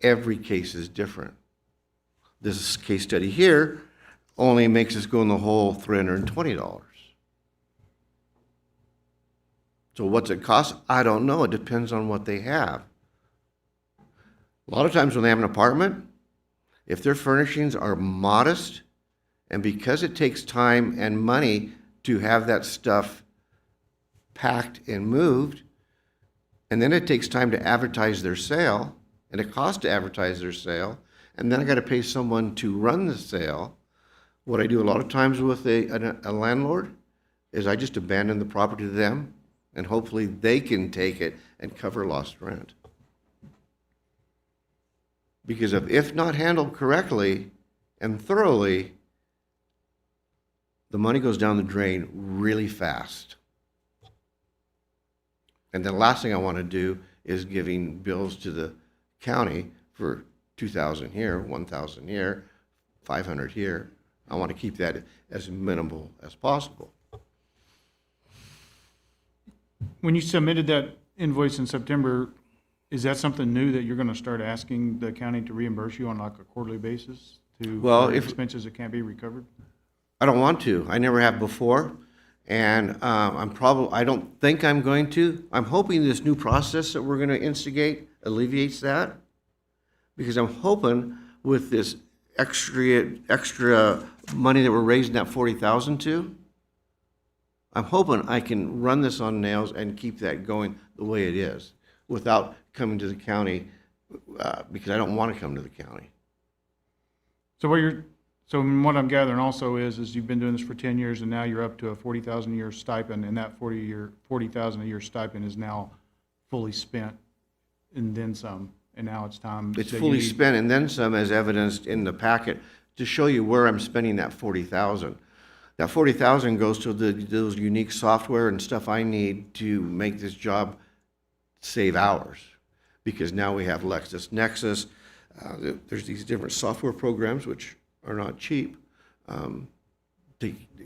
Every case is different. This case study here only makes us go in the hole $320. So what's it cost? I don't know. It depends on what they have. A lot of times when they have an apartment, if their furnishings are modest, and because it takes time and money to have that stuff packed and moved, and then it takes time to advertise their sale, and it costs to advertise their sale, and then I got to pay someone to run the sale. What I do a lot of times with a landlord is I just abandon the property to them, and hopefully they can take it and cover lost rent. Because if not handled correctly and thoroughly, the money goes down the drain really fast. And the last thing I want to do is giving bills to the county for $2,000 here, $1,000 here, $500 here. I want to keep that as minimal as possible. When you submitted that invoice in September, is that something new that you're going to start asking the county to reimburse you on like a quarterly basis to Well, for if- expenses that can't be recovered? I don't want to. I never have before. And I don't think I'm going to. I'm hoping this new process that we're going to instigate alleviates that. Because I'm hoping with this extra money that we're raising that 40,000 to, I'm hoping I can run this on nails and keep that going the way it is without coming to the county, because I don't want to come to the county. So what I'm gathering also is you've been doing this for 10 years and now you're up to a 40,000 a year stipend, and that 40,000 a year stipend is now fully spent and then some, and now it's time. It's that you fully need- spent and then some, as evidenced in the packet, to show you where I'm spending that 40,000. That 40,000 goes to those unique software and stuff I need to make this job save hours. Because now we have LexisNexis, there's these different software programs which are not cheap,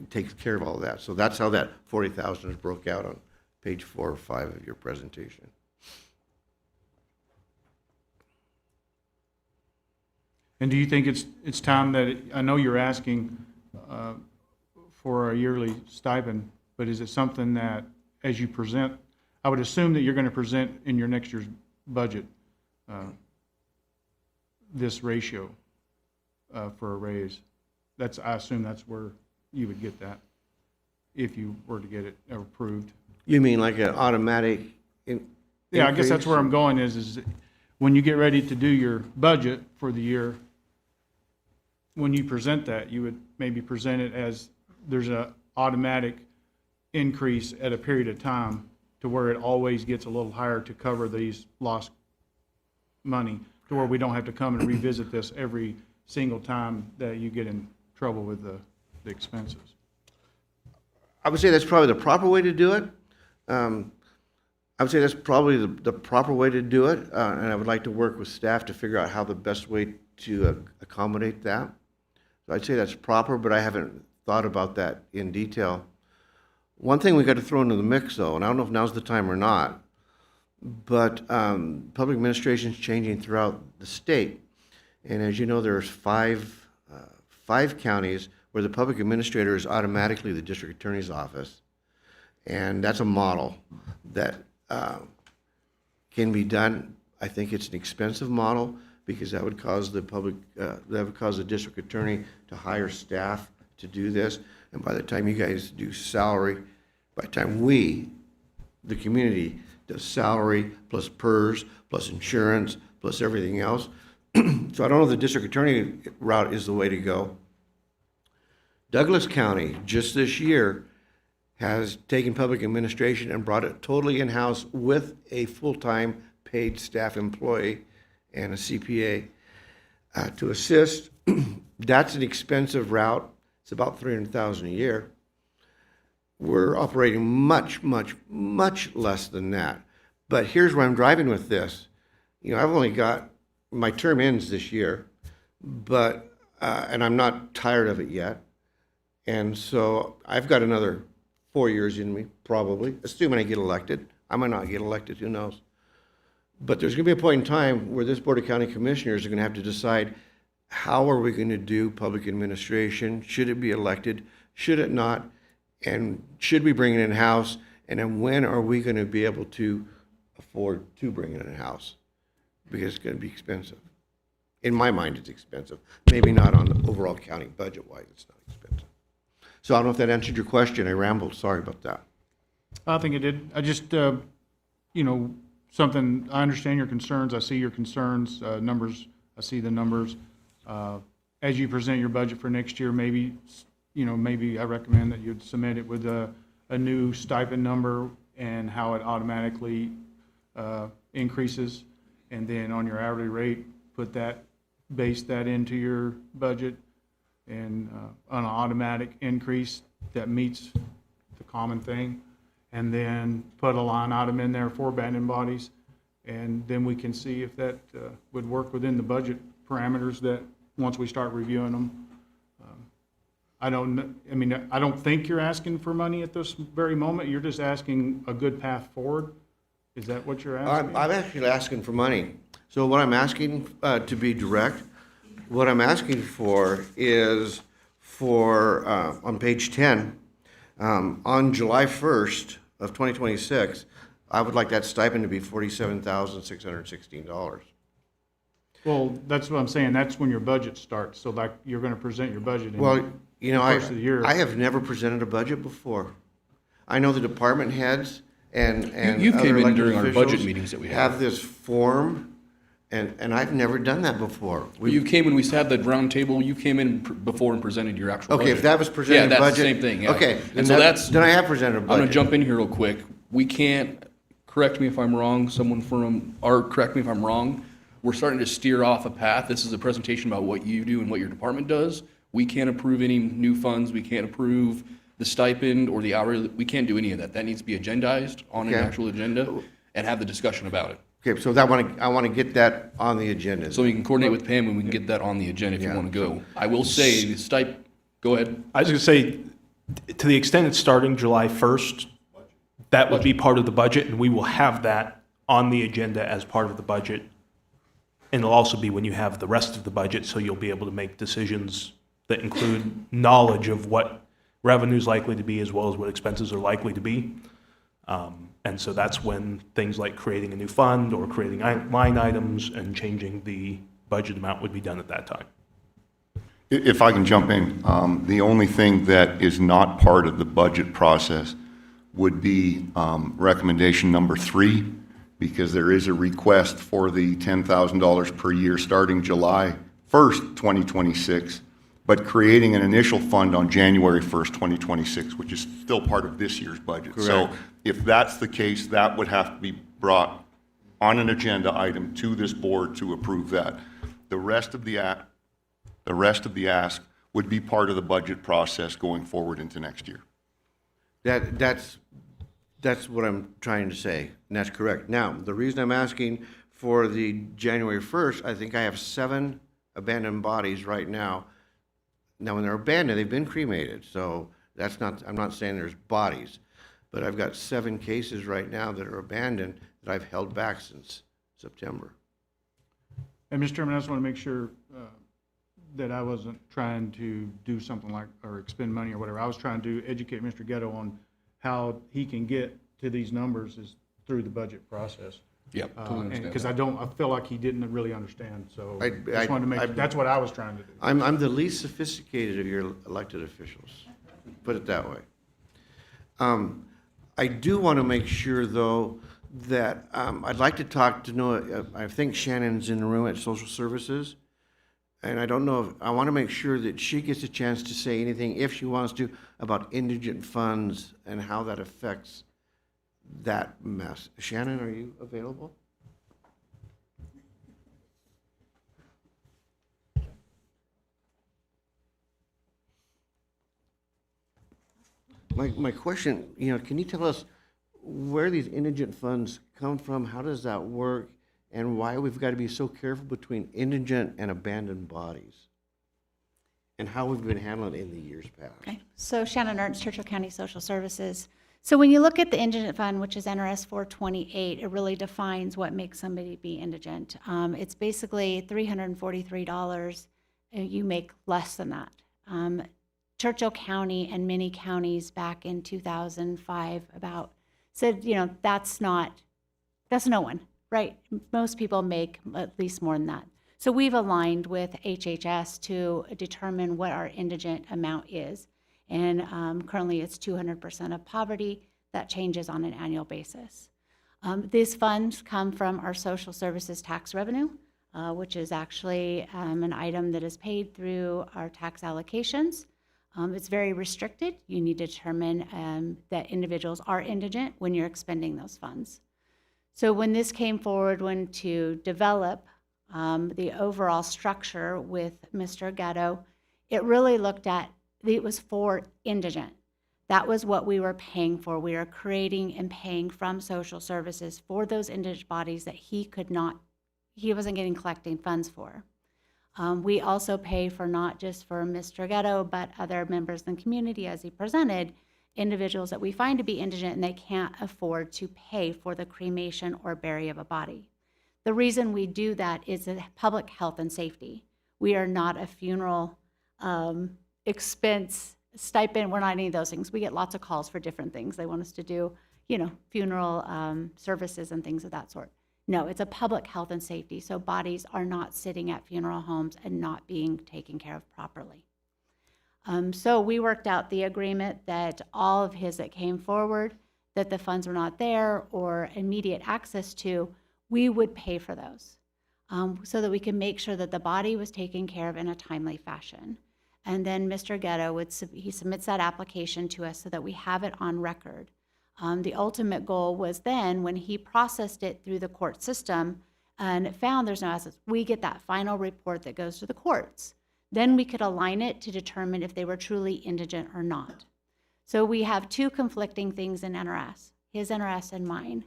takes care of all of that. So that's how that 40,000 is broke out on page 4 or 5 of your presentation. And do you think it's time that, I know you're asking for a yearly stipend, but is it something that, as you present, I would assume that you're going to present in your next year's budget this ratio for a raise? I assume that's where you would get that, if you were to get it approved. You mean like an automatic Yeah, I guess that's increase? where I'm going is when you get ready to do your budget for the year, when you present that, you would maybe present it as there's a automatic increase at a period of time to where it always gets a little higher to cover these lost money, to where we don't have to come and revisit this every single time that you get in trouble with the expenses. I would say that's probably the proper way to do it. I would say that's probably the proper way to do it, and I would like to work with staff to figure out how the best way to accommodate that. So I'd say that's proper, but I haven't thought about that in detail. One thing we got to throw into the mix, though, and I don't know if now's the time or not, but public administration is changing throughout the state. And as you know, there's five counties where the public administrator is automatically the district attorney's office. And that's a model that can be done. I think it's an expensive model because that would cause the district attorney to hire staff to do this. And by the time you guys do salary, by the time we, the community, does salary plus PERS plus insurance plus everything else. So I don't know if the district attorney route is the way to go. Douglas County, just this year, has taken public administration and brought it totally in-house with a full-time paid staff employee and a CPA to assist. That's an expensive route. It's about $300,000 a year. We're operating much, much, much less than that. But here's where I'm driving with this. You know, I've only got, my term ends this year, but, and I'm not tired of it yet. And so I've got another 4 years in me, probably, assuming I get elected. I might not get elected, who knows? But there's going to be a point in time where this Board of County Commissioners are going to have to decide, how are we going to do public administration? Should it be elected? Should it not? And should we bring it in-house? And then when are we going to be able to afford to bring it in-house? Because it's going to be expensive. In my mind, it's expensive. Maybe not on the overall county budget-wise, it's not expensive. So I don't know if that answered your question. I rambled, sorry about that. I think it did. I just, you know, something, I understand your concerns, I see your concerns, numbers, I see the numbers. As you present your budget for next year, maybe, you know, maybe I recommend that you'd submit it with a new stipend number and how it automatically increases. And then on your hourly rate, base that into your budget and on an automatic increase that meets the common thing. And then put a line item in there for abandoned bodies. And then we can see if that would work within the budget parameters that, once we start reviewing them. I don't think you're asking for money at this very moment. You're just asking a good path forward. Is that what you're asking? I'm actually asking for money. So what I'm asking, to be direct, what I'm asking for is for, on page 10, on July 1st of 2026, I would like that stipend to be $47,616. Well, that's what I'm saying. That's when your budget starts. So like, you're going to present your budget in Well, you know, the first of the year. I have never presented a budget before. I know the department heads and You came other in elected during our budget officials meetings that we have this form, and I've never done that before. You came when we had the round table, you came in before and presented your actual budget. Okay, if that was presented Yeah, budget. that's the same thing, yeah. Okay, And so that's, then I have presented a I'm budget. gonna jump in here real quick. We can't, correct me if I'm wrong, someone from, or correct me if I'm wrong, we're starting to steer off a path. This is a presentation about what you do and what your department does. We can't approve any new funds, we can't approve the stipend or the hourly, we can't do any of that. That needs to be agendized on an Okay. actual agenda and have the discussion about it. Okay, so I want to get that on the agenda. So we can coordinate with Pam and we can get that on the agenda if you Yeah, wanna go. I will say, the go ahead. I was going to say, to the extent it's starting July 1st, that would be part of the budget, and we will have that on the agenda as part of the budget. And it'll also be when you have the rest of the budget, so you'll be able to make decisions that include knowledge of what revenue is likely to be as well as what expenses are likely to be. And so that's when things like creating a new fund or creating line items and changing the budget amount would be done at that time. If I can jump in, the only thing that is not part of the budget process would be recommendation number 3, because there is a request for the $10,000 per year starting July 1st, 2026, but creating an initial fund on January 1st, 2026, which is still part of this year's budget. So Correct. if that's the case, that would have to be brought on an agenda item to this board to approve that. The rest of the ask would be part of the budget process going forward into next year. That's what I'm trying to say, and that's correct. Now, the reason I'm asking for the January 1st, I think I have 7 abandoned bodies right now. Now, when they're abandoned, they've been cremated, so that's not, I'm not saying there's bodies, but I've got 7 cases right now that are abandoned that I've held back since September. And Mr. Chairman, I just want to make sure that I wasn't trying to do something like, or expend money or whatever. I was trying to educate Mr. Ghetto on how he can get to these numbers is through the budget process. Yep, totally understand Because that. I feel like he didn't really understand, so I- just wanted to make, that's what I was trying to do. I'm the least sophisticated of your elected officials, put it that way. I do want to make sure, though, that I'd like to talk to Noah. I think Shannon's in the room at Social Services, and I don't know if, I want to make sure that she gets a chance to say anything, if she wants to, about indigent funds and how that affects that mess. Shannon, are you available? My question, can you tell us where these indigent funds come from? How does that work? And why we've got to be so careful between indigent and abandoned bodies? And how we've been handling it in the years past? Okay, so Shannon Ernst, Churchill County Social Services. So when you look at the indigent fund, which is NRS 428, it really defines what makes somebody be indigent. It's basically $343 you make less than that. Churchill County and many counties back in 2005 about said, that's no one, right? Most people make at least more than that. So we've aligned with HHS to determine what our indigent amount is. And currently it's 200% of poverty. That changes on an annual basis. These funds come from our social services tax revenue, which is actually an item that is paid through our tax allocations. It's very restricted. You need to determine that individuals are indigent when you're expending those funds. So when this came forward, when to develop the overall structure with Mr. Gatto, it really looked at, it was for indigent. That was what we were paying for. We were creating and paying from social services for those indigent bodies that he wasn't getting collecting funds for. We also pay for not just for Mr. Gatto, but other members in the community, as he presented, individuals that we find to be indigent and they can't afford to pay for the cremation or bury of a body. The reason we do that is public health and safety. We are not a funeral expense stipend. We're not any of those things. We get lots of calls for different things. They want us to do, funeral services and things of that sort. No, it's a public health and safety. So bodies are not sitting at funeral homes and not being taken care of properly. So we worked out the agreement that all of his that came forward, that the funds were not there or immediate access to, we would pay for those so that we can make sure that the body was taken care of in a timely fashion. And then Mr. Gatto he submits that application to us so that we have it on record. The ultimate goal was then when he processed it through the court system and found there's no assets, we get that final report that goes to the courts. Then we could align it to determine if they were truly indigent or not. So we have two conflicting things in NRS, his NRS and mine.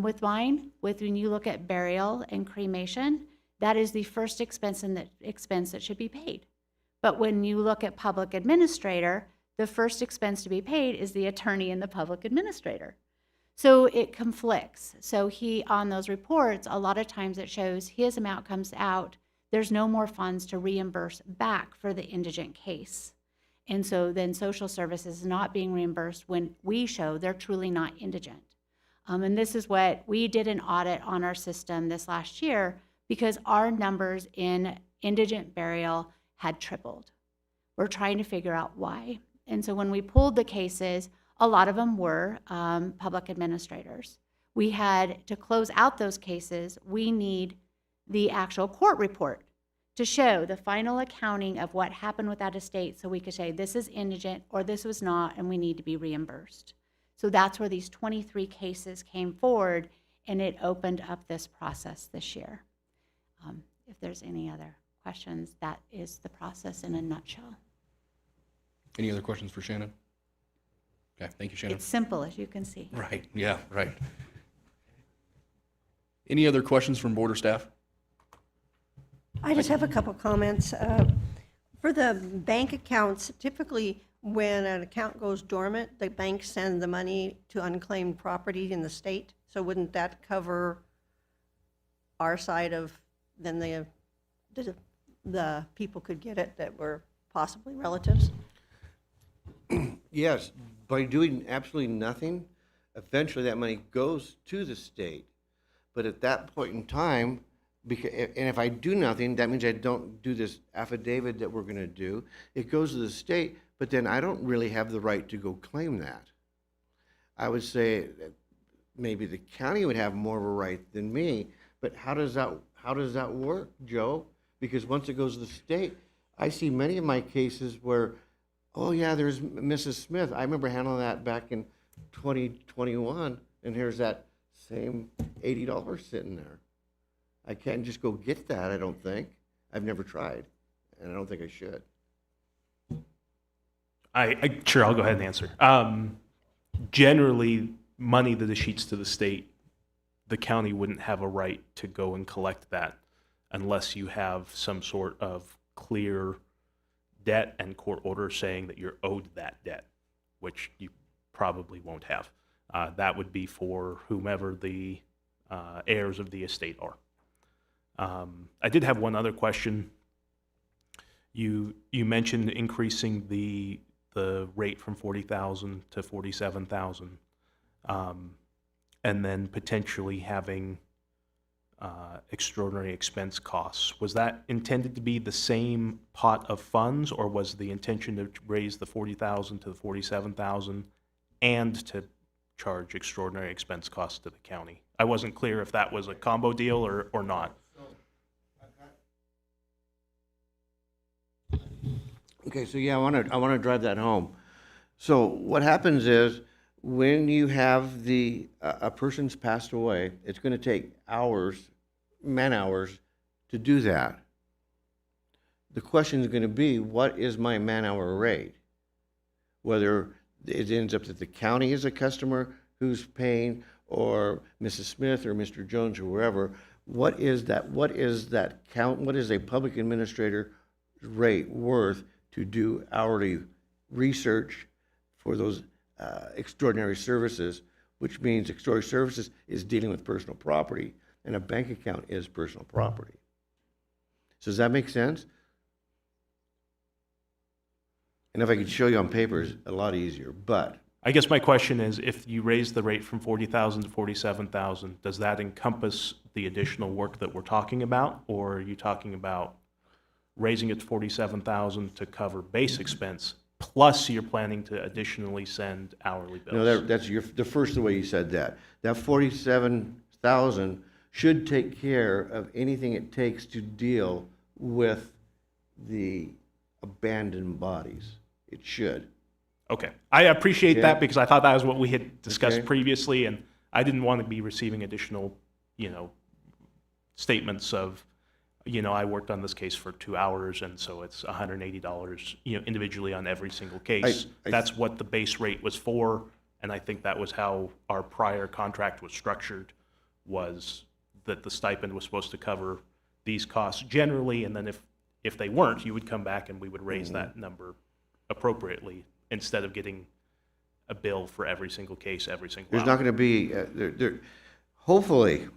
With mine, when you look at burial and cremation, that is the first expense that should be paid. But when you look at public administrator, the first expense to be paid is the attorney and the public administrator. So it conflicts. So on those reports, a lot of times it shows his amount comes out, there's no more funds to reimburse back for the indigent case. And so then social services is not being reimbursed when we show they're truly not indigent. And this is what we did an audit on our system this last year because our numbers in indigent burial had tripled. We're trying to figure out why. And so when we pulled the cases, a lot of them were public administrators. We had to close out those cases. We need the actual court report to show the final accounting of what happened with that estate so we could say this is indigent or this was not and we need to be reimbursed. So that's where these 23 cases came forward and it opened up this process this year. If there's any other questions, that is the process in a nutshell. Any other questions for Shannon? Okay, thank you, Shannon. It's simple, as you can see. Right, yeah, right. Any other questions from board or staff? I just have a couple comments. For the bank accounts, typically when an account goes dormant, the bank sends the money to unclaimed property in the state. So wouldn't that cover our side of, then the people could get it that were possibly relatives? Yes, by doing absolutely nothing, eventually that money goes to the state. But at that point in time, and if I do nothing, that means I don't do this affidavit that we're going to do. It goes to the state, but then I don't really have the right to go claim that. I would say that maybe the county would have more of a right than me, but how does that work, Joe? Because once it goes to the state, I see many of my cases where, oh yeah, there's Mrs. Smith. I remember handling that back in 2021, and here's that same $80 sitting there. I can't just go get that, I don't think. I've never tried, and I don't think I should. Sure, I'll go ahead and answer. Generally, money that is sheets to the state, the county wouldn't have a right to go and collect that unless you have some sort of clear debt and court order saying that you're owed that debt, which you probably won't have. That would be for whomever the heirs of the estate are. I did have one other question. You mentioned increasing the rate from 40,000 to 47,000, and then potentially having extraordinary expense costs. Was that intended to be the same pot of funds, or was the intention to raise the 40,000 to the 47,000 and to charge extraordinary expense costs to the county? I wasn't clear if that was a combo deal or not. Okay, so yeah, I want to drive that home. So what happens is, when you have a person's passed away, it's going to take hours, man-hours, to do that. The question is going to be, what is my man-hour rate? Whether it ends up that the county is a customer who's paying, or Mrs. Smith or Mr. Jones or wherever, what is that count? What is a public administrator rate worth to do hourly research for those extraordinary services, which means extraordinary services is dealing with personal property, and a bank account is personal property. So does that make sense? And if I could show you on paper, it's a lot easier, but I guess my question is, if you raise the rate from 40,000 to 47,000, does that encompass the additional work that we're talking about? Or are you talking about raising it to 47,000 to cover base expense, plus you're planning to additionally send hourly bills? no, that's the first way you said that. That 47,000 should take care of anything it takes to deal with the abandoned bodies. It should. Okay, I appreciate Okay. that because I thought that was what we had discussed Okay. previously, and I didn't want to be receiving additional, statements of, I worked on this case for 2 hours, and so it's $180, individually on every single case. I- That's what the base rate was for, and I think that was how our prior contract was structured, was that the stipend was supposed to cover these costs generally, and then if they weren't, you would come back and we would raise that number appropriately, instead of getting a bill for every single case, every single There's hour. not going to be, hopefully,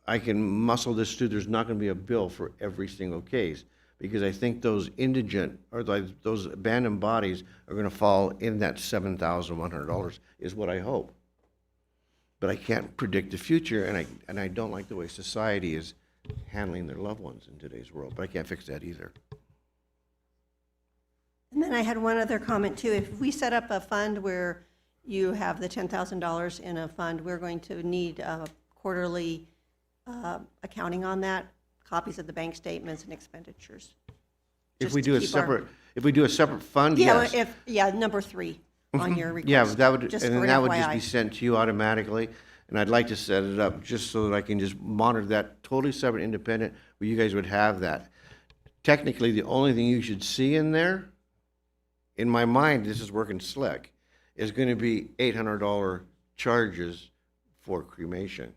I can muscle this through, there's not going to be a bill for every single case, because I think those indigent, or those abandoned bodies are going to fall in that $7,100, is what I hope. But I can't predict the future, and I don't like the way society is handling their loved ones in today's world, but I can't fix that either. And then I had one other comment too. If we set up a fund where you have the $10,000 in a fund, we're going to need quarterly accounting on that, copies of the bank statements and expenditures. If Just we to do a keep our- separate, if we do a separate fund, Yeah, yes. number 3 on your request. Yeah, that would, just and for then an that would just FYI. be sent to you automatically, and I'd like to set it up just so that I can just monitor that totally separate, independent, where you guys would have that. Technically, the only thing you should see in there, in my mind, this is working slick, is gonna be $800 charges for cremation.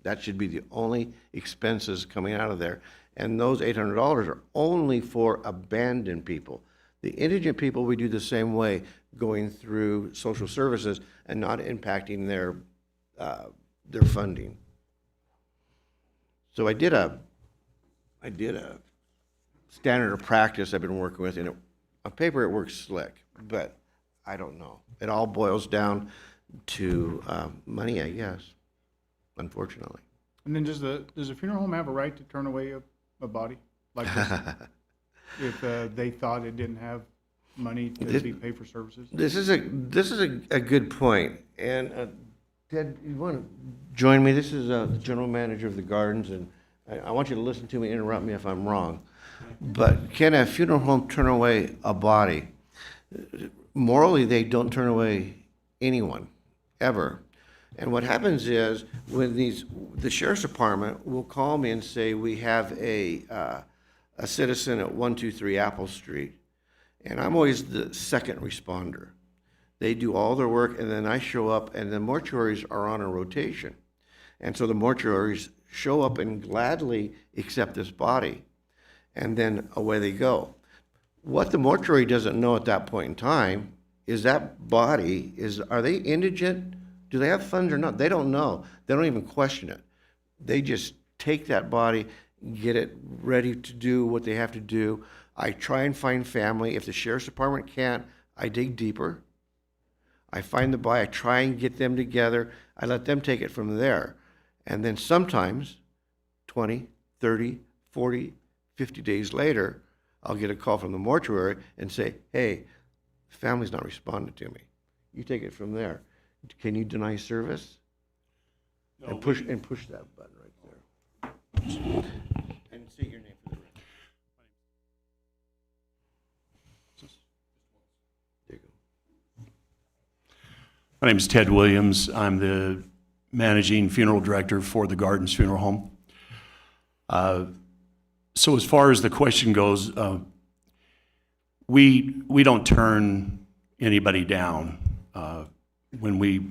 That should be the only expenses coming out of there. And those $800 are only for abandoned people. The indigent people, we do the same way, going through social services and not impacting their funding. So I did a standard of practice I've been working with, and on paper it works slick, but I don't know. It all boils down to money, I guess, unfortunately. And then does the funeral home have a right to turn away a body? Like if they thought it didn't have money to be paid for services? This is a good point. And Ted, you want to join me? This is the general manager of the Gardens, and I want you to listen to me, interrupt me if I'm wrong. But can a funeral home turn away a body? Morally, they don't turn away anyone, ever. And what happens is, when the sheriff's department will call me and say, we have a citizen at 123 Apple Street, and I'm always the second responder. They do all their work, and then I show up, and the mortuaries are on a rotation. And so the mortuaries show up and gladly accept this body, and then away they go. What the mortuary doesn't know at that point in time is that body are they indigent? Do they have funds or not? They don't know. They don't even question it. They just take that body get it ready to do what they have to do. I try and find family. If the sheriff's department can't, I dig deeper. I find the body, I try and get them together. I let them take it from there. And then sometimes, 20, 30, 40, 50 days later, I'll get a call from the mortuary and say, hey, the family's not responding to me. You take it from there. Can you deny service? And push that button right there. And say your name for the record. There you go. My name is Ted Williams. I'm the managing funeral director for the Gardens Funeral Home. So as far as the question goes, we don't turn anybody down. When we,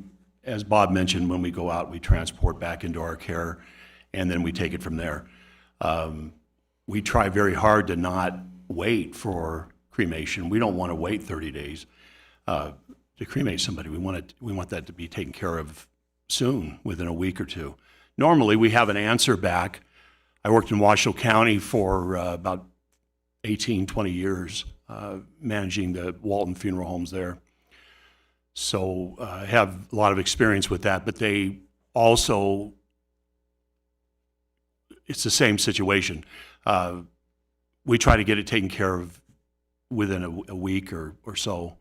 as Bob mentioned, when we go out, we transport back into our care, and then we take it from there. We try very hard to not wait for cremation. We don't want to wait 30 days to cremate somebody. We want that to be taken care of soon, within a week or two. Normally, we have an answer back. I worked in Washoe County for about 18, 20 years, managing the Walton Funeral Homes there. So I have a lot of experience with that, but they also, it's the same situation. We try to get it taken care of within a week or so.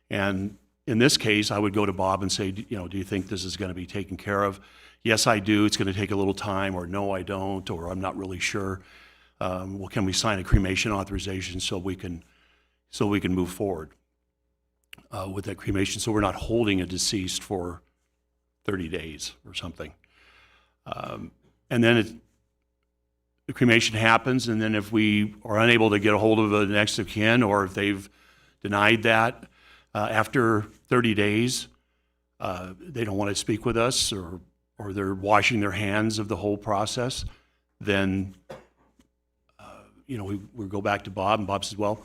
And in this case, I would go to Bob and say, do you think this is going to be taken care of? Yes, I do. It's going to take a little time, or no, I don't, or I'm not really sure. Well, can we sign a cremation authorization so we can move forward with that cremation, so we're not holding a deceased for 30 days or something. And then the cremation happens, and then if we are unable to get a hold of the next of kin, or if they've denied that, after 30 days, they don't want to speak with us, or they're washing their hands of the whole process, then we go back to Bob, and Bob says, well,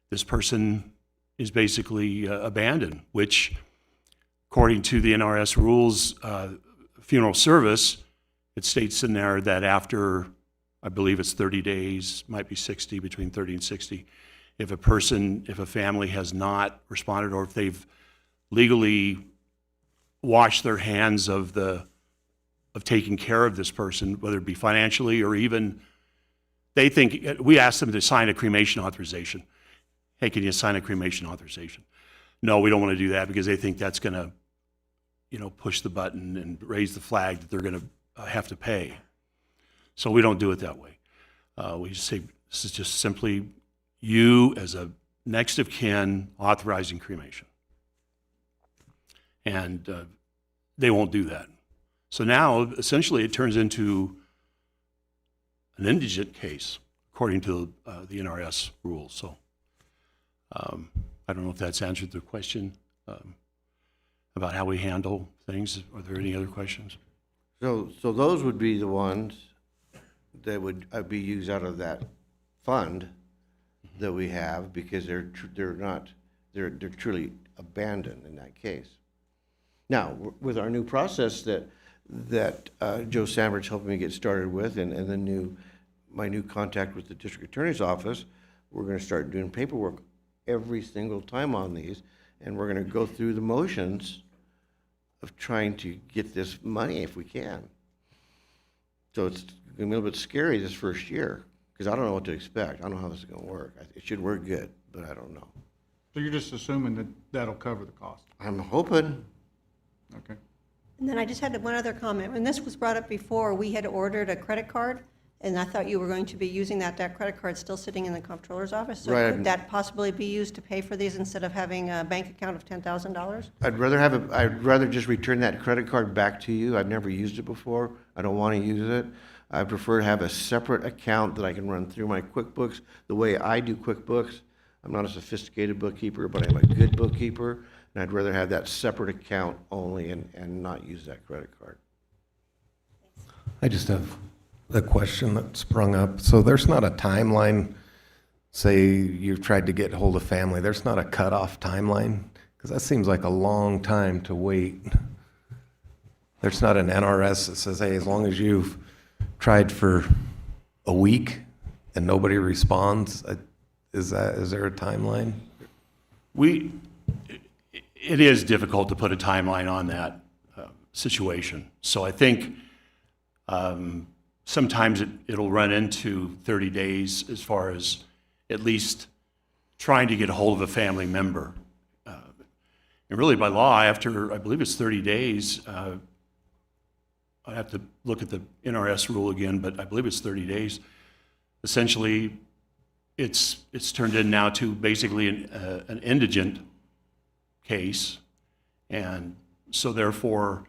this person is basically abandoned, which, according to the NRS rules, funeral service, it states in there that after, I believe it's 30 days, might be 60, between 30 and 60, if a family has not responded, or if they've legally washed their hands of taking care of this person, whether it be financially or even, we ask them to sign a cremation authorization. Hey, can you sign a cremation authorization? No, we don't want to do that, because they think that's going to, push the button and raise the flag that they're going to have to pay. So we don't do it that way. We just say, this is just simply you as a next of kin authorizing cremation. And they won't do that. So now, essentially, it turns into an indigent case, according to the NRS rules. So I don't know if that's answered the question about how we handle things. Are there any other questions? So those would be the ones that would be used out of that fund that we have, because they're truly abandoned in that case. Now, with our new process that Joe Sandberg's helping me get started with, and my new contact with the district attorney's office, we're going to start doing paperwork every single time on these, and we're going to go through the motions of trying to get this money if we can. So it's going to be a little bit scary this first year, because I don't know what to expect. I don't know how this is going to work. It should work good, but I don't know. So you're just assuming that that'll cover the cost? I'm hoping. Okay. And then I just had one other comment. When this was brought up before, we had ordered a credit card, and I thought you were going to be using that credit card still sitting in the comptroller's office. So Right. could that possibly be used to pay for these instead of having a bank account of $10,000? I'd rather just return that credit card back to you. I've never used it before. I don't want to use it. I prefer to have a separate account that I can run through my QuickBooks the way I do QuickBooks. I'm not a sophisticated bookkeeper, but I'm a good bookkeeper, and I'd rather have that separate account only and not use that credit card. I just have a question that sprung up. So there's not a timeline, say you've tried to get hold of family, there's not a cutoff timeline? Because that seems like a long time to wait. There's not an NRS that says, hey, as long as you've tried for a week and nobody responds? Is there a timeline? It is difficult to put a timeline on that situation. So I think sometimes it'll run into 30 days as far as at least trying to get a hold of a family member. And really by law, after, I believe it's 30 days, I have to look at the NRS rule again, but I believe it's 30 days. Essentially, it's turned in now to basically an indigent case, and so therefore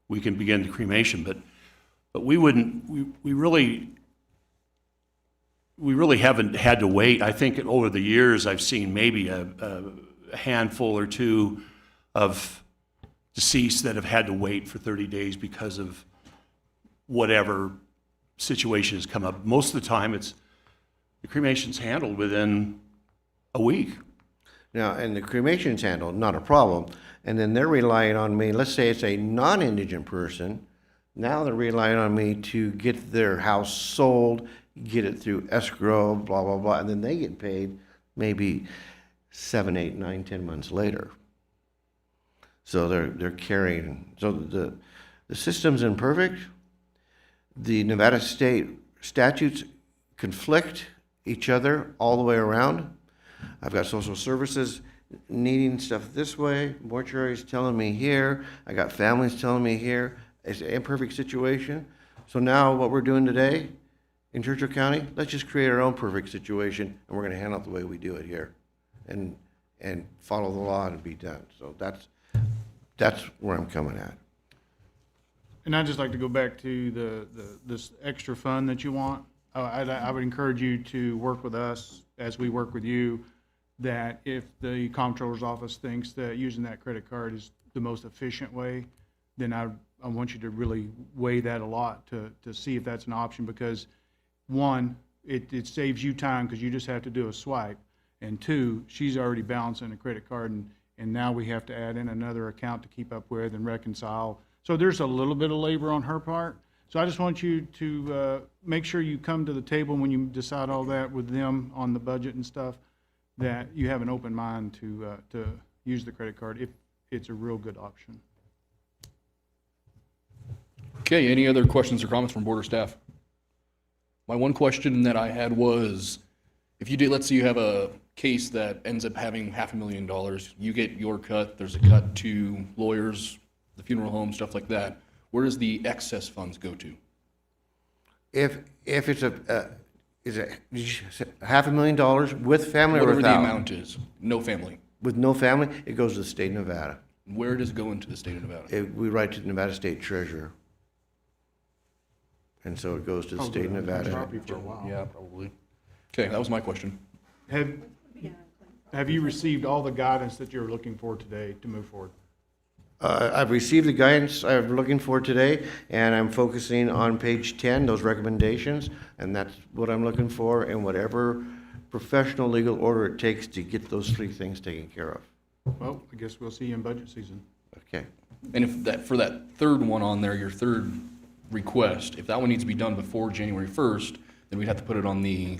we can begin the cremation. But we really haven't had to wait. I think over the years I've seen maybe a handful or two of deceased that have had to wait for 30 days because of whatever situation has come up. Most of the time, the cremation's handled within a week. Now, and the cremation's handled, not a problem, and then they're relying on me, let's say it's a non-indigent person, now they're relying on me to get their house sold, get it through escrow, blah, blah, blah, and then they get paid maybe 7, 8, 9, 10 months later. So they're carrying, so the system's imperfect. The Nevada state statutes conflict each other all the way around. I've got social services needing stuff this way, mortuaries telling me here, I got families telling me here. It's an imperfect situation. So now what we're doing today in Churchill County, let's just create our own perfect situation, and we're gonna handle it the way we do it here, and follow the law and be done. So that's where I'm coming at. And I'd just like to go back to this extra fund that you want. I would encourage you to work with us as we work with you, that if the comptroller's office thinks that using that credit card is the most efficient way, then I want you to really weigh that a lot to see if that's an option, because one, it saves you time because you just have to do a swipe, and two, she's already balancing a credit card, and now we have to add in another account to keep up with and reconcile. So there's a little bit of labor on her part. So I just want you to make sure you come to the table when you decide all that with them on the budget and stuff, that you have an open mind to use the credit card if it's a real good option. Okay, any other questions or comments from board or staff? My one question that I had was, if you did, let's say you have a case that ends up having $500,000, you get your cut, there's a cut to lawyers, the funeral home, stuff like that. Where does the excess funds go to? If it's is it $500,000 with family or Whatever without? the amount is, no family. With no family, it goes to the state of Nevada. Where does it go into the state of Nevada? We write to the Nevada State Treasurer. And so it goes to the state of Nevada. Yeah, probably. Okay, that was my question. Have you received all the guidance that you're looking for today to move forward? I've received the guidance I'm looking for today, and I'm focusing on page 10, those recommendations, and that's what I'm looking for, and whatever professional legal order it takes to get those 3 things taken care of. Well, I guess we'll see you in budget season. Okay. And if that, for that third one on there, your third request, if that one needs to be done before January 1st, then we'd have to put it on the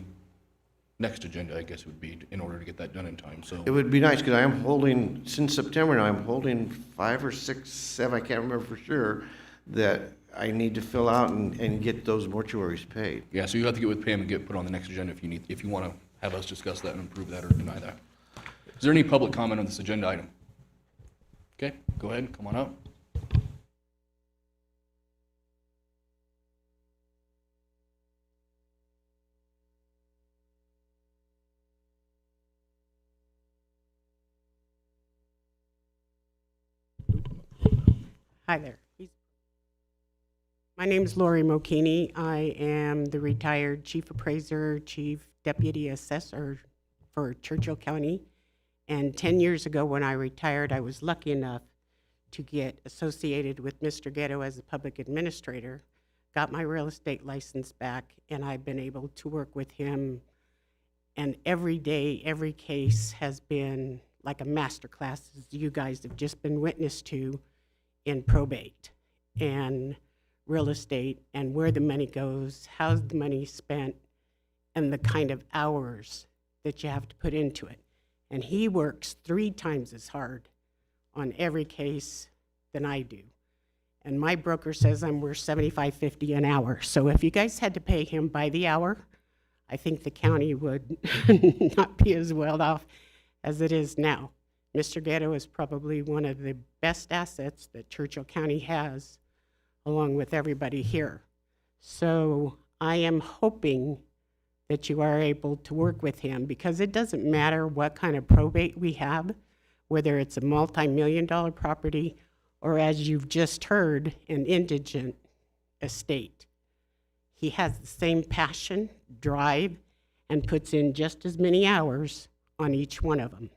next agenda, I guess it would be, in order to get that done in time, so. It would be nice, because I am holding, since September now, I'm holding 5 or 6, 7, I can't remember for sure, that I need to fill out and get those mortuaries paid. Yeah, so you have to get with Pam and get put on the next agenda if you want to have us discuss that and approve that or deny that. Is there any public comment on this agenda item? Okay, go ahead, come on up. Hi there. My name is Lori Mokini. I am the retired chief appraiser, chief deputy assessor for Churchill County. And 10 years ago when I retired, I was lucky enough to get associated with Mr. Ghetto as a public administrator, got my real estate license back, and I've been able to work with him. And every day, every case has been like a master class, as you guys have just been witness to, in probate and real estate and where the money goes, how's the money spent, and the kind of hours that you have to put into it. And he works 3 times as hard on every case than I do. And my broker says I'm worth $75.50 an hour. So if you guys had to pay him by the hour, I think the county would not be as well off as it is now. Mr. Ghetto is probably one of the best assets that Churchill County has, along with everybody here. So I am hoping that you are able to work with him, because it doesn't matter what kind of probate we have, whether it's a multi-million-dollar property or, as you've just heard, an indigent estate. He has the same passion, drive, and puts in just as many hours on each one of them.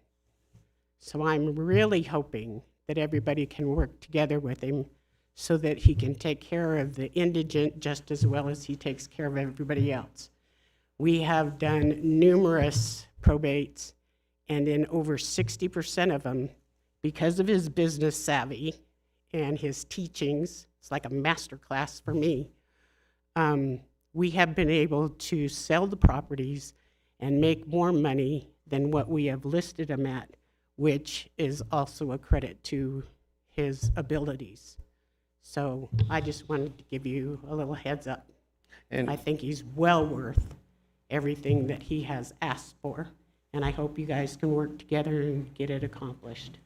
So I'm really hoping that everybody can work together with him so that he can take care of the indigent just as well as he takes care of everybody else. We have done numerous probates, and in over 60% of them, because of his business savvy and his teachings, it's like a master class for me, we have been able to sell the properties and make more money than what we have listed them at, which is also a credit to his abilities. So I just wanted to give you a little heads up. And I think he's well worth everything that he has asked for, and I hope you guys can work together and get it accomplished.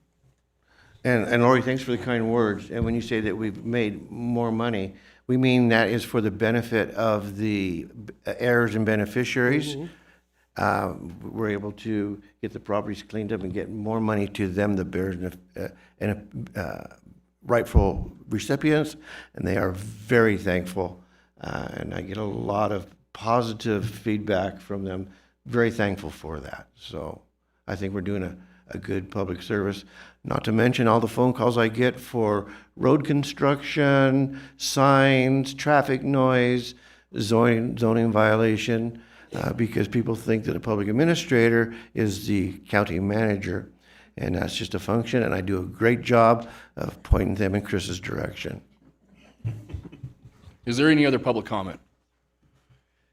And Lori, thanks for the kind words. And when you say that we've made more money, we mean that is for the benefit of the heirs and beneficiaries. We're able to get the properties cleaned up and get more money to them, the heirs and rightful recipients, and they are very thankful. And I get a lot of positive feedback from them. Very thankful for that. So I think we're doing a good public service. Not to mention all the phone calls I get for road construction, signs, traffic noise, zoning violation, because people think that a public administrator is the county manager, and that's just a function, and I do a great job of pointing them in Chris's direction. Is there any other public comment?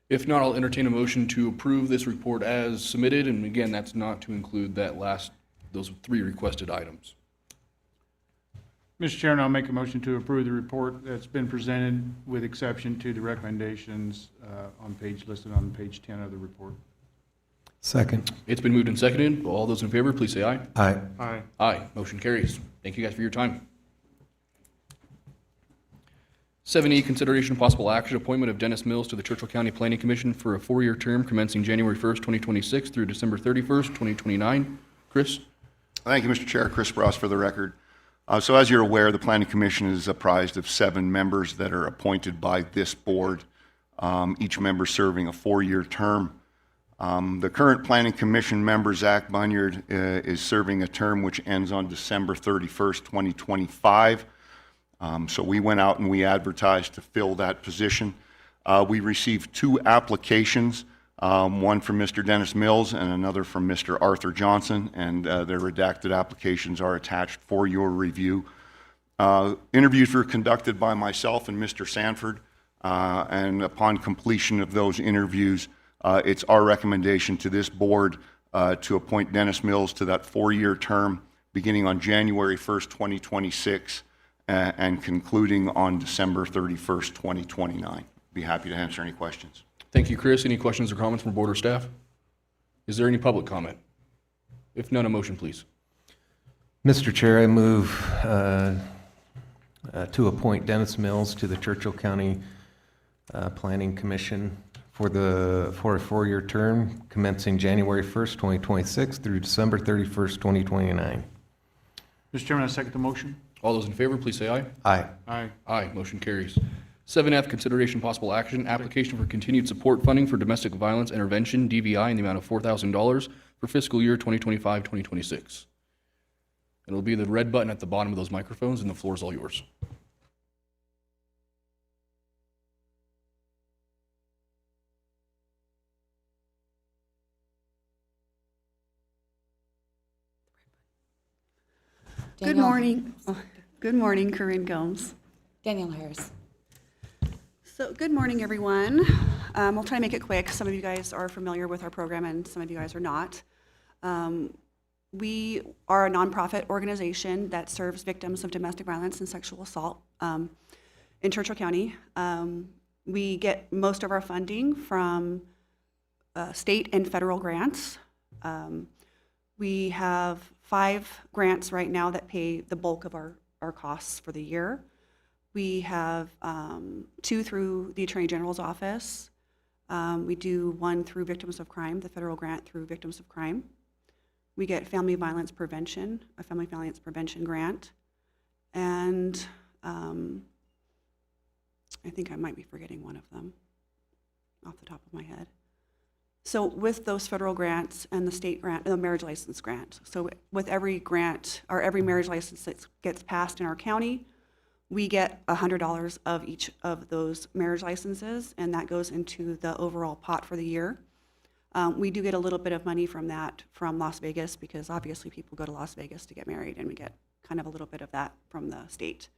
If not, I'll entertain a motion to approve this report as submitted, and again, that's not to include those 3 requested items. Mr. Chairman, I'll make a motion to approve the report that's been presented with exception to the recommendations listed on page 10 of the report. Second. It's been moved and seconded. All those in favor, please say aye. Aye. Aye. Aye. Motion carries. Thank you guys for your time. 7E, consideration of possible action, appointment of Dennis Mills to the Churchill County Planning Commission for a 4-year term commencing January 1st, 2026 through December 31st, 2029. Chris? Thank you, Mr. Chair. Chris Ross for the record. So as you're aware, the Planning Commission is apprised of 7 members that are appointed by this board, each member serving a 4-year term. The current Planning Commission member, Zach Bunyard, is serving a term which ends on December 31st, 2025. So we went out and we advertised to fill that position. We received 2 applications, one from Mr. Dennis Mills and another from Mr. Arthur Johnson, and their redacted applications are attached for your review. Interviews were conducted by myself and Mr. Sanford, and upon completion of those interviews, it's our recommendation to this board to appoint Dennis Mills to that 4-year term beginning on January 1st, 2026, and concluding on December 31st, 2029. Be happy to answer any questions. Thank you, Chris. Any questions or comments from board or staff? Is there any public comment? If none, a motion, please. Mr. Chair, I move to appoint Dennis Mills to the Churchill County Planning Commission for a 4-year term commencing January 1st, 2026 through December 31st, 2029. Mr. Chairman, I second the motion. All those in favor, please say aye. Aye. Aye. Aye. Motion carries. 7F, consideration possible action, application for continued support funding for domestic violence intervention, DVI, in the amount of $4,000 for fiscal year 2025-2026. It'll be the red button at the bottom of those microphones, and the floor is all yours. Good morning. Good morning, Corinne Gomes. Danielle Harris. So, good morning, everyone. We'll try to make it quick. Some of you guys are familiar with our program and some of you guys are not. We are a nonprofit organization that serves victims of domestic violence and sexual assault in Churchill County. We get most of our funding from state and federal grants. We have 5 grants right now that pay the bulk of our costs for the year. We have 2 through the Attorney General's office. We do 1 through Victims of Crime, the federal grant through Victims of Crime. We get family violence prevention, a family violence prevention grant. And I think I might be forgetting one of them off the top of my head. So with those federal grants and the state grant, the marriage license grant, so with every grant or every marriage license that gets passed in our county, we get $100 of each of those marriage licenses, and that goes into the overall pot for the year. We do get a little bit of money from that from Las Vegas, because obviously people go to Las Vegas to get married, and we get kind of a little bit of that from the state.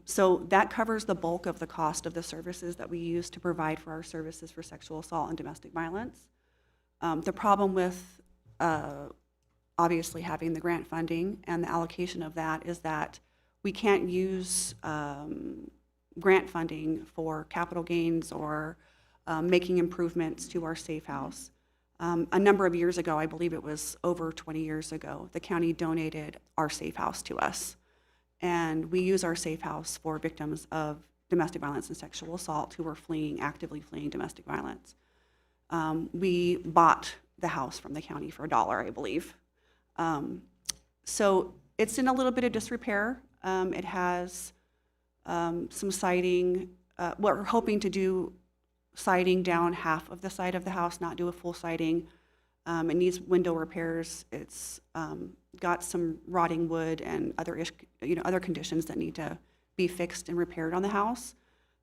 So that covers the bulk of the cost of the services that we use to provide for our services for sexual assault and domestic violence. The problem with obviously having the grant funding and the allocation of that is that we can't use grant funding for capital gains or making improvements to our safe house. A number of years ago, I believe it was over 20 years ago, the county donated our safe house to us. And we use our safe house for victims of domestic violence and sexual assault who were actively fleeing domestic violence. We bought the house from the county for $1, I believe. So it's in a little bit of disrepair. It has some siding. We're hoping to do siding down half of the side of the house, not do a full siding. It needs window repairs. It's got some rotting wood and other conditions that need to be fixed and repaired on the house.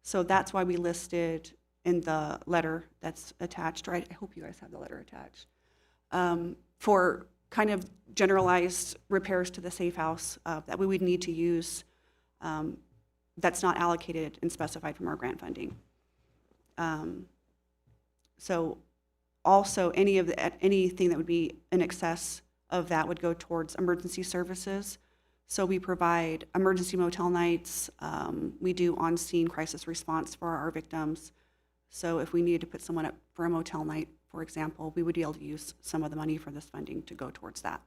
So that's why we listed in the letter that's attached, right? I hope you guys have the letter attached, for kind of generalized repairs to the safe house that we would need to use that's not allocated and specified from our grant funding. So also anything that would be in excess of that would go towards emergency services. So we provide emergency motel nights. We do on-scene crisis response for our victims. So if we needed to put someone up for a motel night, for example, we would be able to use some of the money for this funding to go towards that.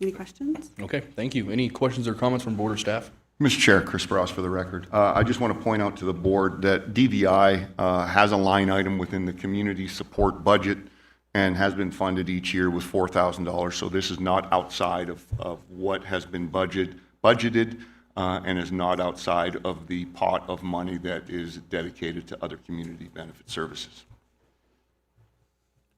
Any questions? Okay, thank you. Any questions or comments from board or staff? Mr. Chair, Chris Ross for the record. I just want to point out to the board that DVI has a line item within the community support budget and has been funded each year with $4,000. So this is not outside of what has been budgeted and is not outside of the pot of money that is dedicated to other community benefit services.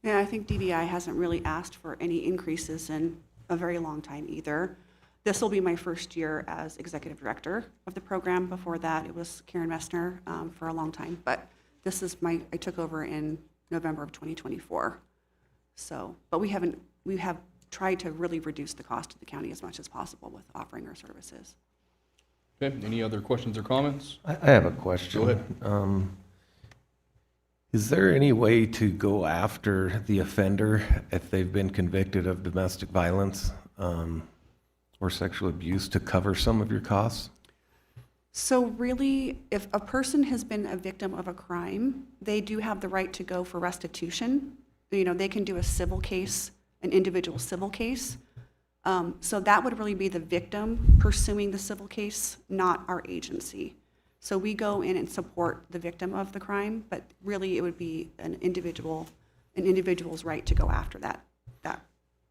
Yeah, I think DVI hasn't really asked for any increases in a very long time either. This will be my first year as executive director of the program. Before that, it was Karen Messner for a long time, but this is I took over in November of 2024. So, but we have tried to really reduce the cost to the county as much as possible with offering our services. Okay, any other questions or comments? I have a question. Go ahead. Is there any way to go after the offender if they've been convicted of domestic violence or sexual abuse to cover some of your costs? So really, if a person has been a victim of a crime, they do have the right to go for restitution. You know, they can do a civil case, an individual civil case. So that would really be the victim pursuing the civil case, not our agency. So we go in and support the victim of the crime, but really it would be an individual's right to go after that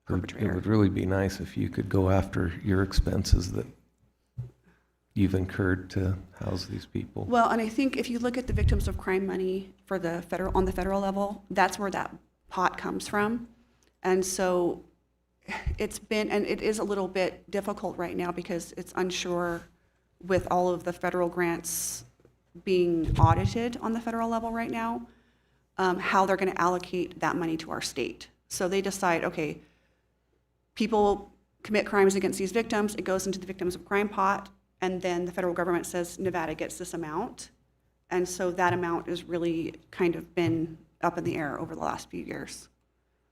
perpetrator. It would really be nice if you could go after your expenses that you've incurred to house these people. Well, and I think if you look at the victims of crime money for on the federal level, that's where that pot comes from. And so it is a little bit difficult right now because it's unsure with all of the federal grants being audited on the federal level right now, how they're going to allocate that money to our state. So they decide, okay, people commit crimes against these victims, it goes into the victims of crime pot, and then the federal government says Nevada gets this amount. And so that amount has really kind of been up in the air over the last few years.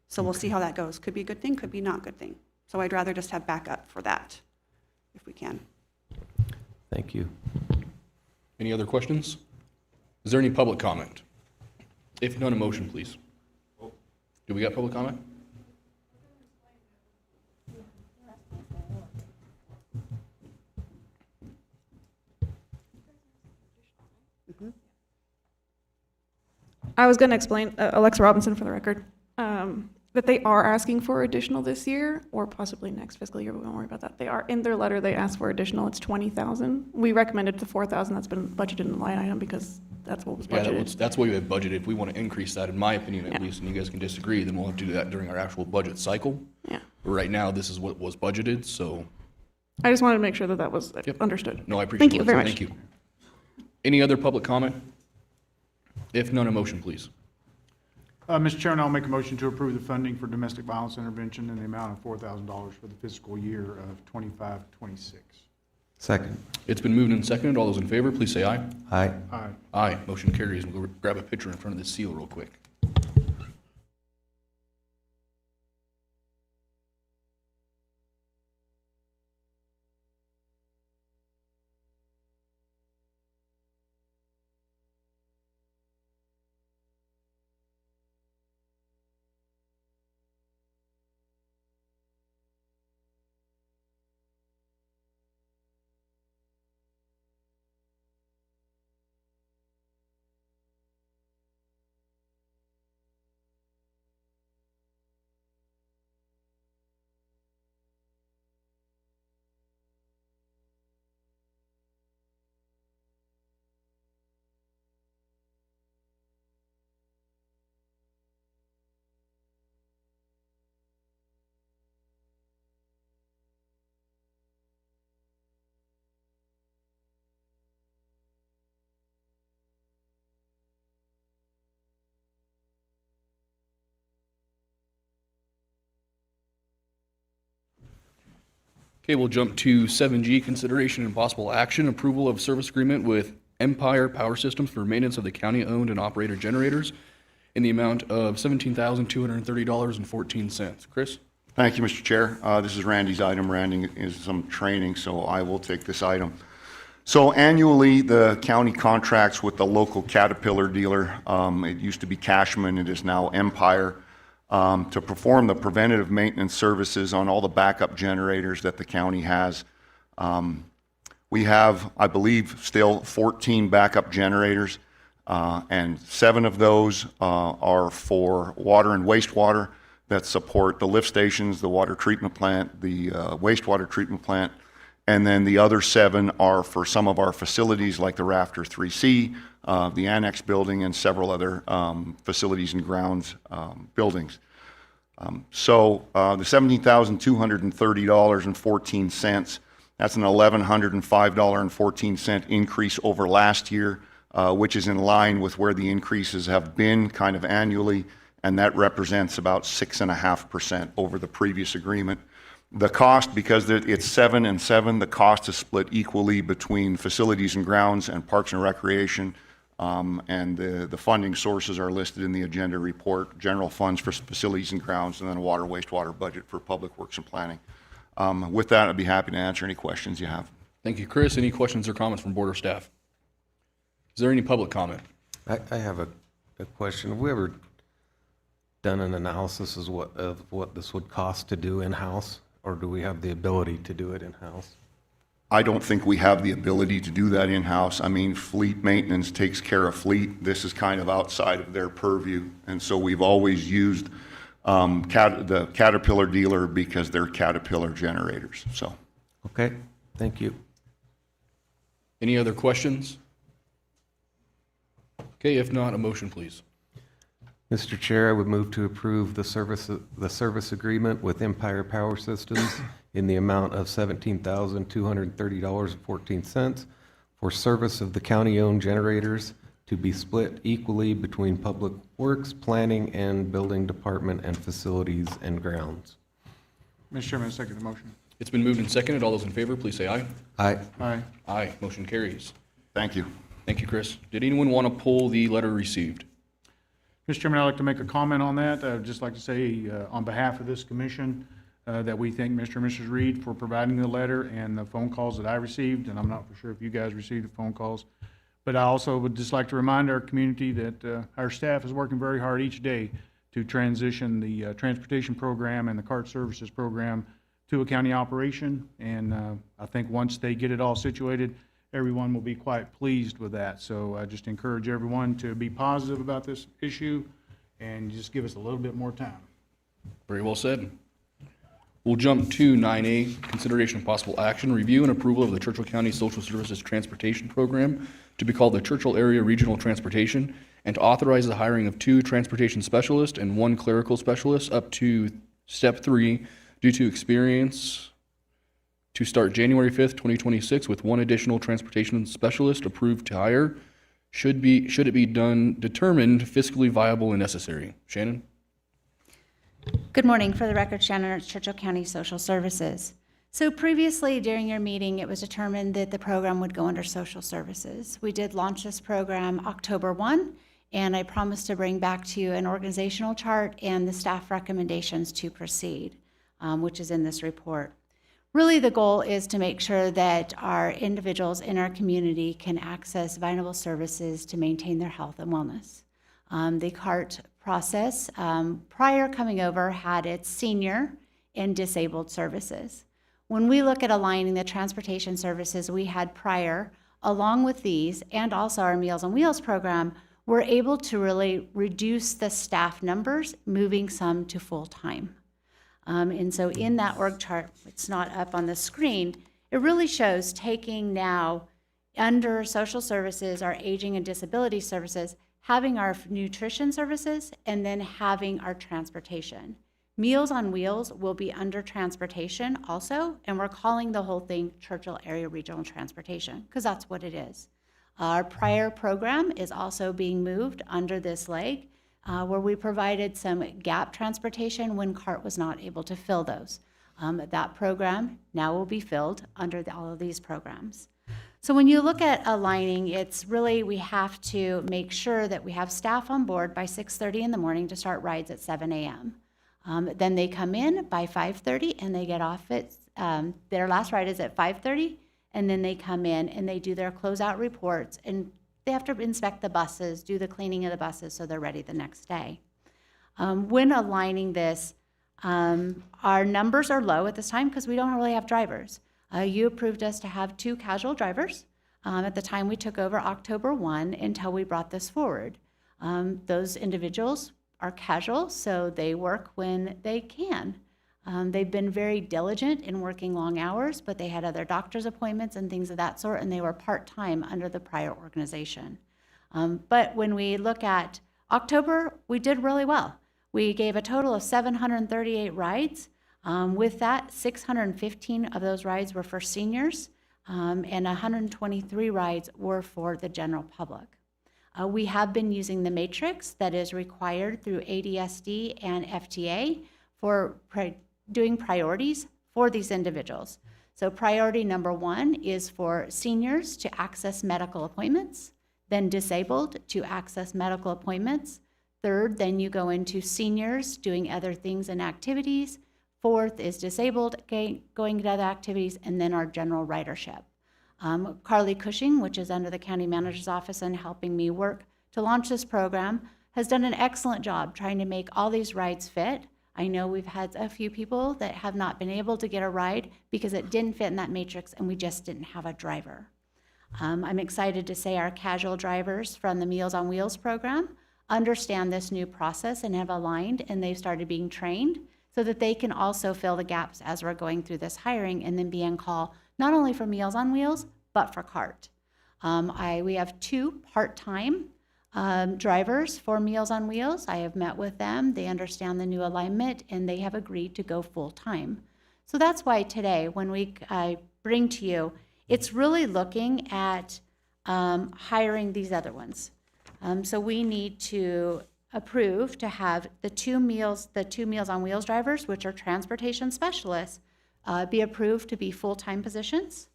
So we'll see how that goes. Could be a good thing, could be not a good thing. So I'd rather just have backup for that, if we can. Thank you. Any other questions? Is there any public comment? If none, a motion, please. Do we got public comment? I was going to explain, Alexa Robinson for the record, that they are asking for additional this year or possibly next fiscal year, but we won't worry about that. They are, in their letter, they asked for additional, it's 20,000. We recommended the 4,000 that's been budgeted in the line item because that's what was Yeah, budgeted. that's what we had budgeted. If we want to increase that, in my opinion at Yeah. least, and you guys can disagree, then we'll have to do that during our actual budget cycle. Yeah. But right now, this is what was budgeted, so, I just wanted to make sure that that was Yep. understood. no, I appreciate it. Thank you very much. Thank you. Any other public comment? If none, a motion, please. Mr. Chairman, I'll make a motion to approve the funding for domestic violence intervention in the amount of $4,000 for the fiscal year of 25-26. Second. It's been moved and seconded. All those in favor, please say aye. Aye. Aye. Aye. Motion carries. We'll go grab a picture in front of the seal real quick. Okay, we'll jump to 7G, consideration and possible action, approval of service agreement with Empire Power Systems for maintenance of the county-owned and operated generators in the amount of $17,230.14. Chris? Thank you, Mr. Chair. This is Randy's item. Randy is some training, so I will take this item. So annually, the county contracts with the local Caterpillar dealer. It used to be Cashman, it is now Empire, to perform the preventative maintenance services on all the backup generators that the county has. We have, I believe, still 14 backup generators, and 7 of those are for water and wastewater that support the lift stations, the water treatment plant, the wastewater treatment plant, and then the other 7 are for some of our facilities like the Rafter 3C, the Annex building, and several other facilities and grounds buildings. So the $17,230.14, that's an $1,105.14 increase over last year, which is in line with where the increases have been kind of annually, and that represents about 6.5% over the previous agreement. The cost, because it's 7 and 7, the cost is split equally between facilities and grounds and parks and recreation, and the funding sources are listed in the agenda report: general funds for facilities and grounds, and then a water wastewater budget for public works and planning. With that, I'd be happy to answer any questions you have. Thank you, Chris. Any questions or comments from board or staff? Is there any public comment? I have a question. Have we ever done an analysis of what this would cost to do in-house, or do we have the ability to do it in-house? I don't think we have the ability to do that in-house. I mean, fleet maintenance takes care of fleet. This is kind of outside of their purview, and so we've always used the Caterpillar dealer because they're Caterpillar generators, so. Okay, thank you. Any other questions? Okay, if not, a motion, please. Mr. Chair, I would move to approve the service agreement with Empire Power Systems in the amount of $17,230.14 for service of the county-owned generators to be split equally between Public Works, Planning, and Building Department, and Facilities and Grounds. Mr. Chairman, I second the motion. It's been moved and seconded. All those in favor, please say aye. Aye. Aye. Aye. Motion carries. Thank you. Thank you, Chris. Did anyone want to pull the letter received? Mr. Chairman, I'd like to make a comment on that. I'd just like to say, on behalf of this commission, that we thank Mr. and Mrs. Reed for providing the letter and the phone calls that I received, and I'm not for sure if you guys received the phone calls. But I also would just like to remind our community that our staff is working very hard each day to transition the transportation program and the cart services program to a county operation. And I think once they get it all situated, everyone will be quite pleased with that. So I just encourage everyone to be positive about this issue and just give us a little bit more time. Very well said. We'll jump to 9A, consideration of possible action, review and approval of the Churchill County Social Services Transportation Program to be called the Churchill Area Regional Transportation, and to authorize the hiring of 2 transportation specialists and 1 clerical specialist up to step 3 due to experience to start January 5th, 2026, with 1 additional transportation specialist approved to hire. Should it be determined fiscally viable and necessary. Shannon? Good morning. For the record, Shannon Ernst, Churchill County Social Services. So previously during your meeting, it was determined that the program would go under social services. We did launch this program October 1, and I promised to bring back to you an organizational chart and the staff recommendations to proceed, which is in this report. Really, the goal is to make sure that our individuals in our community can access vital services to maintain their health and wellness. The CART process, prior coming over, had its senior and disabled services. When we look at aligning the transportation services we had prior, along with these, and also our Meals on Wheels program, we're able to really reduce the staff numbers, moving some to full-time. And so in that org chart, it's not up on the screen, it really shows taking now under social services, our aging and disability services, having our nutrition services, and then having our transportation. Meals on Wheels will be under transportation also, and we're calling the whole thing Churchill Area Regional Transportation, because that's what it is. Our prior program is also being moved under this leg, where we provided some gap transportation when CART was not able to fill those. That program now will be filled under all of these programs. So when you look at aligning, it's really, we have to make sure that we have staff on board by 6:30 in the morning to start rides at 7 a.m. Then they come in by 5:30 and they get off at, their last ride is at 5:30, and then they come in and they do their closeout reports, and they have to inspect the buses, do the cleaning of the buses so they're ready the next day. When aligning this, our numbers are low at this time because we don't really have drivers. You approved us to have 2 casual drivers at the time we took over October 1 until we brought this forward. Those individuals are casual, so they work when they can. They've been very diligent in working long hours, but they had other doctor's appointments and things of that sort, and they were part-time under the prior organization. But when we look at October, we did really well. We gave a total of 738 rides. With that, 615 of those rides were for seniors, and 123 rides were for the general public. We have been using the matrix that is required through ADSD and FTA for doing priorities for these individuals. So priority number 1 is for seniors to access medical appointments, then disabled to access medical appointments. 3rd, then you go into seniors doing other things and activities. 4th is disabled going to other activities, and then our general ridership. Carly Cushing, which is under the county manager's office and helping me work to launch this program, has done an excellent job trying to make all these rides fit. I know we've had a few people that have not been able to get a ride because it didn't fit in that matrix and we just didn't have a driver. I'm excited to say our casual drivers from the Meals on Wheels program understand this new process and have aligned, and they've started being trained so that they can also fill the gaps as we're going through this hiring and then be on call not only for Meals on Wheels, but for CART. We have 2 part-time drivers for Meals on Wheels. I have met with them. They understand the new alignment, and they have agreed to go full-time. So that's why today, when we bring to you, it's really looking at hiring these other ones. So we need to approve to have the two Meals on Wheels drivers, which are transportation specialists, be approved to be full-time positions.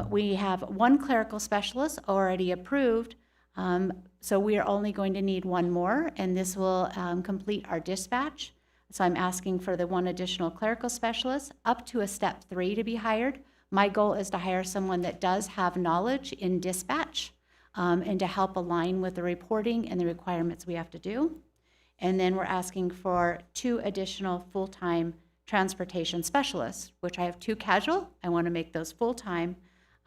We have one clerical specialist already approved, so we are only going to need one more, and this will complete our dispatch. So I'm asking for the one additional clerical specialist up to a step 3 to be hired. My goal is to hire someone that does have knowledge in dispatch and to help align with the reporting and the requirements we have to do. And then we're asking for 2 additional full-time transportation specialists, which I have 2 casual. I want to make those full-time.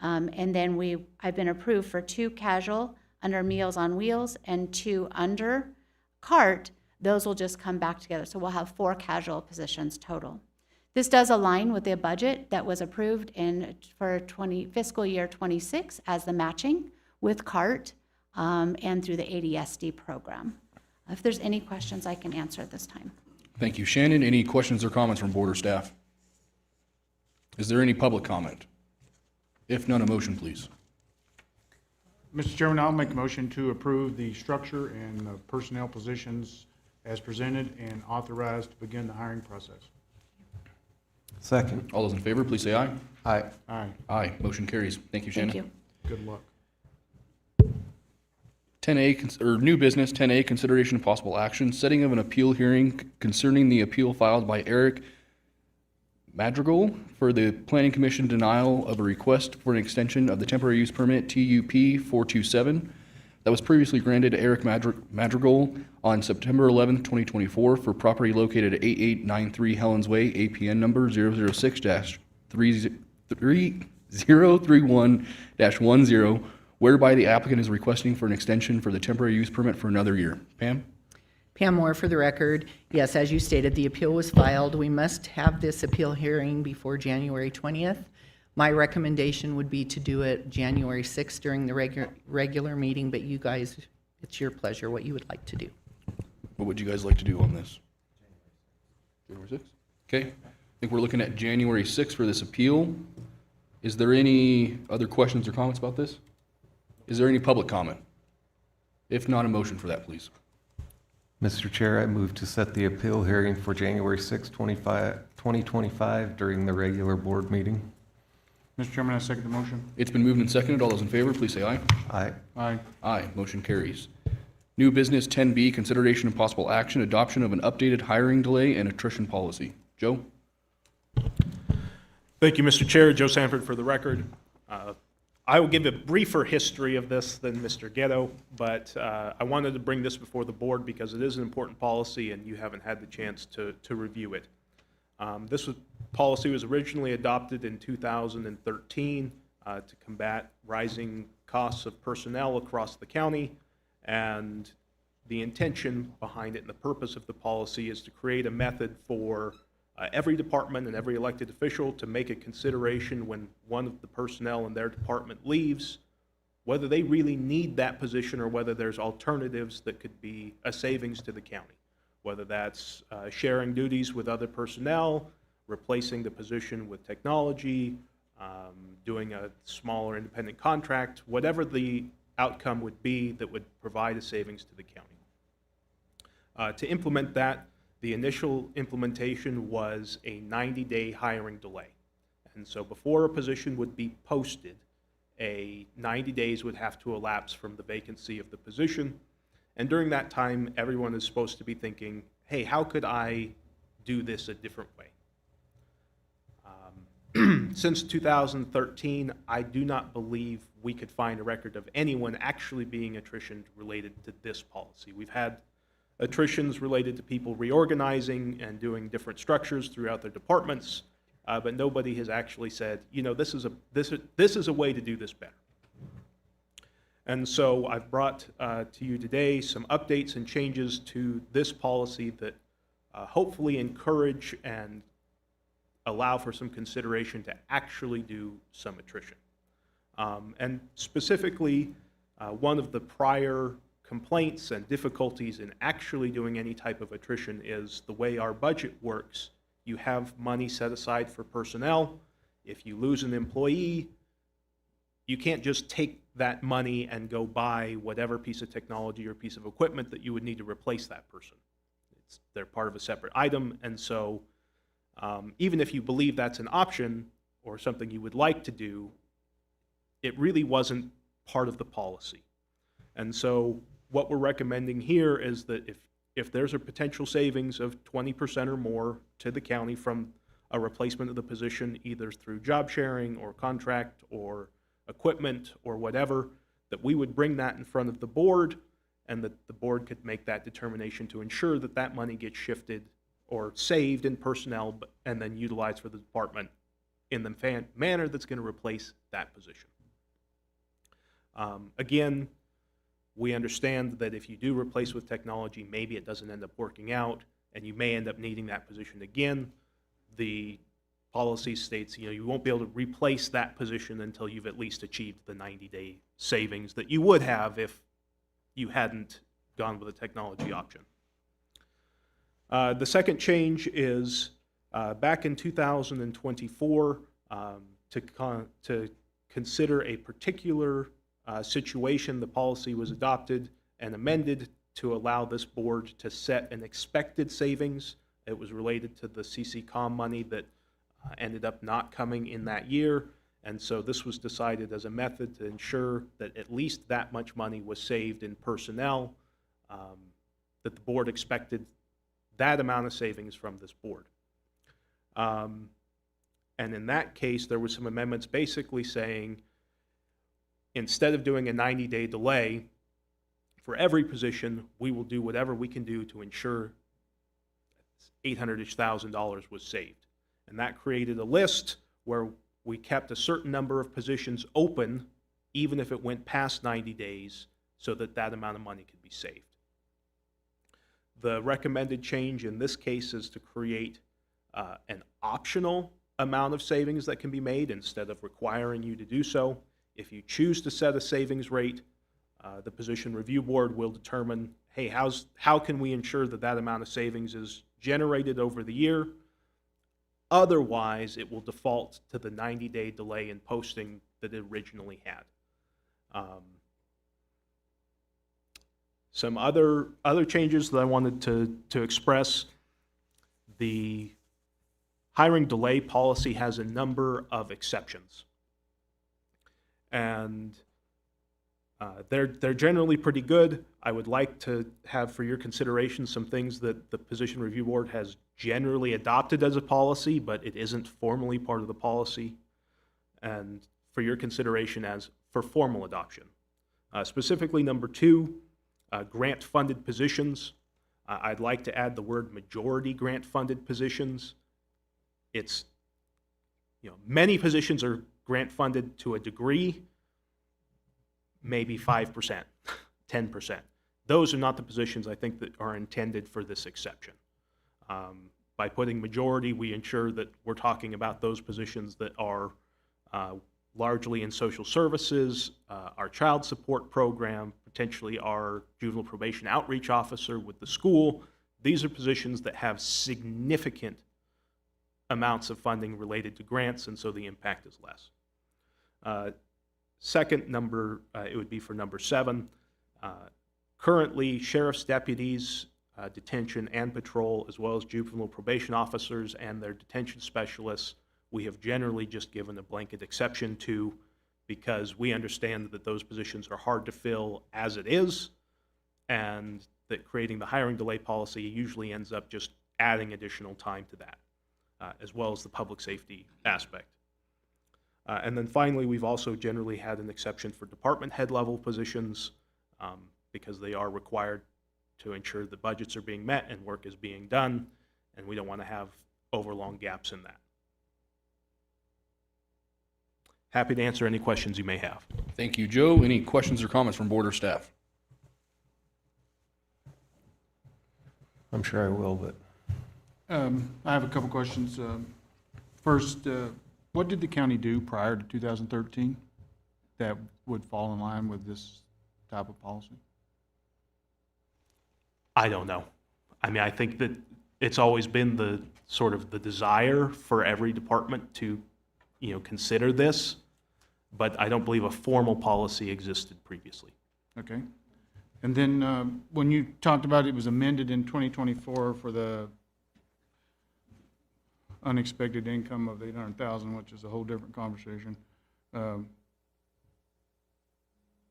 And then I've been approved for 2 casual under Meals on Wheels and 2 under CART. Those will just come back together. So we'll have 4 casual positions total. This does align with the budget that was approved for fiscal year 26 as the matching with CART and through the ADSD program. If there's any questions, I can answer at this time. Thank you. Shannon, any questions or comments from board or staff? Is there any public comment? If none, a motion, please. Mr. Chairman, I'll make a motion to approve the structure and the personnel positions as presented and authorize to begin the hiring process. Second. All those in favor, please say aye. Aye. Aye. Aye. Motion carries. Thank you, Shannon. Thank you. Good luck. 10A, or new business, 10A, consideration of possible action, setting of an appeal hearing concerning the appeal filed by Eric Madrigal for the Planning Commission denial of a request for an extension of the temporary use permit TUP 427 that was previously granted to Eric Madrigal on September 11, 2024 for property located at 8893 Helens Way, APN number 006-3031-10, whereby the applicant is requesting for an extension for the temporary use permit for another year. Pam? Pam Moore for the record. Yes, as you stated, the appeal was filed. We must have this appeal hearing before January 20th. My recommendation would be to do it January 6th during the regular meeting, but you guys, it's your pleasure what you would like to do. What would you guys like to do on this? January 6th? Okay. I think we're looking at January 6th for this appeal. Is there any other questions or comments about this? Is there any public comment? If not, a motion for that, please. Mr. Chair, I move to set the appeal hearing for January 6, 2025 during the regular board meeting. Mr. Chairman, I second the motion. It's been moved and seconded. All those in favor, please say aye. Aye. Aye. Aye. Motion carries. New business 10B, consideration and possible action, adoption of an updated hiring delay and attrition policy. Joe? Thank you, Mr. Chair. Joe Sanford for the record. I will give a briefer history of this than Mr. Ghetto, but I wanted to bring this before the board because it is an important policy and you haven't had the chance to review it. Policy was originally adopted in 2013 to combat rising costs of personnel across the county, and the intention behind it and the purpose of the policy is to create a method for every department and every elected official to make a consideration when one of the personnel in their department leaves, whether they really need that position or whether there's alternatives that could be a savings to the county, whether that's sharing duties with other personnel, replacing the position with technology, doing a smaller independent contract, whatever the outcome would be that would provide a savings to the county. To implement that, the initial implementation was a 90-day hiring delay. And so before a position would be posted, 90 days would have to elapse from the vacancy of the position. And during that time, everyone is supposed to be thinking, hey, how could I do this a different way? Since 2013, I do not believe we could find a record of anyone actually being attritioned related to this policy. We've had attritions related to people reorganizing and doing different structures throughout their departments, but nobody has actually said, you know, this is a way to do this better. And so I've brought to you today some updates and changes to this policy that hopefully encourage and allow for some consideration to actually do some attrition. And specifically, one of the prior complaints and difficulties in actually doing any type of attrition is the way our budget works. You have money set aside for personnel. If you lose an employee, you can't just take that money and go buy whatever piece of technology or piece of equipment that you would need to replace that person. They're part of a separate item, and so even if you believe that's an option or something you would like to do, it really wasn't part of the policy. And so what we're recommending here is that if there's a potential savings of 20% or more to the county from a replacement of the position, either through job sharing or contract or equipment or whatever, that we would bring that in front of the board, and that the board could make that determination to ensure that that money gets shifted or saved in personnel and then utilized for the department in the manner that's going to replace that position. Again, we understand that if you do replace with technology, maybe it doesn't end up working out, and you may end up needing that position again. The policy states, you won't be able to replace that position until you've at least achieved the 90-day savings that you would have if you hadn't gone with a technology option. The second change is back in 2024 to consider a particular situation, the policy was adopted and amended to allow this board to set an expected savings. It was related to the CCCOM money that ended up not coming in that year, and so this was decided as a method to ensure that at least that much money was saved in personnel, that the board expected that amount of savings from this board. And in that case, there were some amendments basically saying, instead of doing a 90-day delay for every position, we will do whatever we can do to ensure $800,000 was saved. And that created a list where we kept a certain number of positions open, even if it went past 90 days, so that that amount of money could be saved. The recommended change in this case is to create an optional amount of savings that can be made instead of requiring you to do so. If you choose to set a savings rate, the Position Review Board will determine, hey, how can we ensure that that amount of savings is generated over the year? Otherwise, it will default to the 90-day delay in posting that it originally had. Some other changes that I wanted to express. The hiring delay policy has a number of exceptions. And they're generally pretty good. I would like to have for your consideration some things that the Position Review Board has generally adopted as a policy, but it isn't formally part of the policy, and for your consideration as for formal adoption. Specifically, number 2, grant-funded positions. I'd like to add the word majority grant-funded positions. It's, many positions are grant-funded to a degree, maybe 5%, 10%. Those are not the positions I think that are intended for this exception. By putting majority, we ensure that we're talking about those positions that are largely in social services, our child support program, potentially our juvenile probation outreach officer with the school. These are positions that have significant amounts of funding related to grants, and so the impact is less. Second number, it would be for number 7. Currently, sheriff's deputies, detention and patrol, as well as juvenile probation officers and their detention specialists, we have generally just given a blanket exception to, because we understand that those positions are hard to fill as it is, and that creating the hiring delay policy usually ends up just adding additional time to that, as well as the public safety aspect. And then finally, we've also generally had an exception for department head level positions, because they are required to ensure that budgets are being met and work is being done, and we don't want to have overlong gaps in that. Happy to answer any questions you may have. Thank you, Joe. Any questions or comments from board or staff? I'm sure I will, but I have a couple questions. First, what did the county do prior to 2013 that would fall in line with this type of policy? I don't know. I mean, I think that it's always been the sort of the desire for every department to, consider this, but I don't believe a formal policy existed previously. Okay. And then when you talked about it was amended in 2024 for the unexpected income of $800,000, which is a whole different conversation.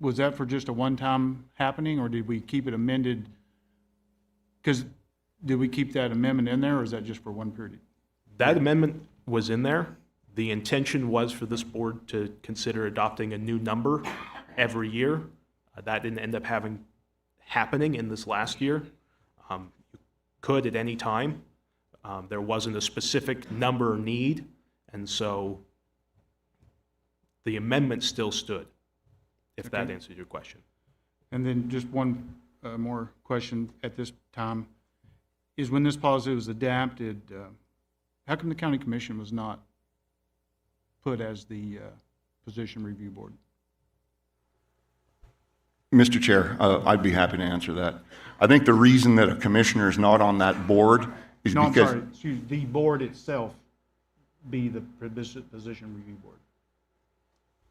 was that for just a one-time happening, or did we keep it amended? Because did we keep that amendment in there, or is that just for one period? That amendment was in there. The intention was for this board to consider adopting a new number every year. That didn't end up happening in this last year. You could at any time. There wasn't a specific number or need, and so the amendment still stood, if that Okay. answers your question. And then just one more question at this time, is when this policy was adapted, how come the county commission was not put as the position review board? Mr. Chair, I'd be happy to answer that. I think the reason that a commissioner is not on that board is No, I'm because... sorry, excuse, the board itself be the position review board.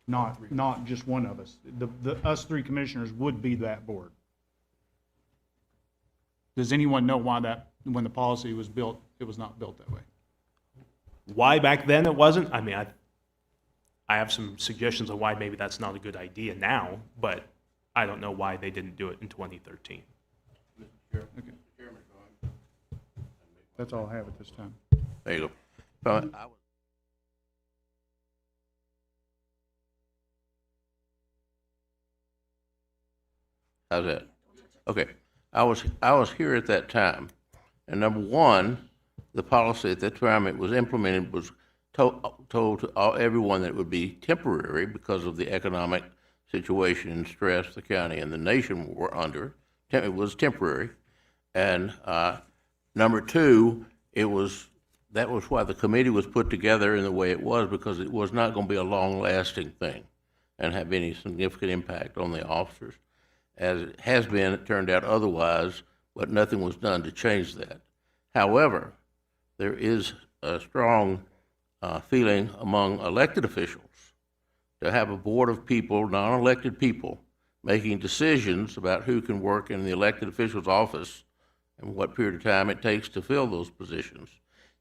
Not just one of us. Us three commissioners would be that board. Does anyone know why when the policy was built, it was not built that way? Why back then it wasn't? I mean, I have some suggestions on why maybe that's not a good idea now, but I don't know why they didn't do it in 2013. Okay. That's all I have at this time. There you go. How's that? Okay. I was here at that time, and number one, the policy at that time it was implemented was told to everyone that it would be temporary because of the economic situation and stress the county and the nation were under. It was temporary. And number two, that was why the committee was put together in the way it was, because it was not going to be a long-lasting thing and have any significant impact on the officers. As it has been, it turned out otherwise, but nothing was done to change that. However, there is a strong feeling among elected officials to have a board of people, non-elected people, making decisions about who can work in the elected official's office and what period of time it takes to fill those positions,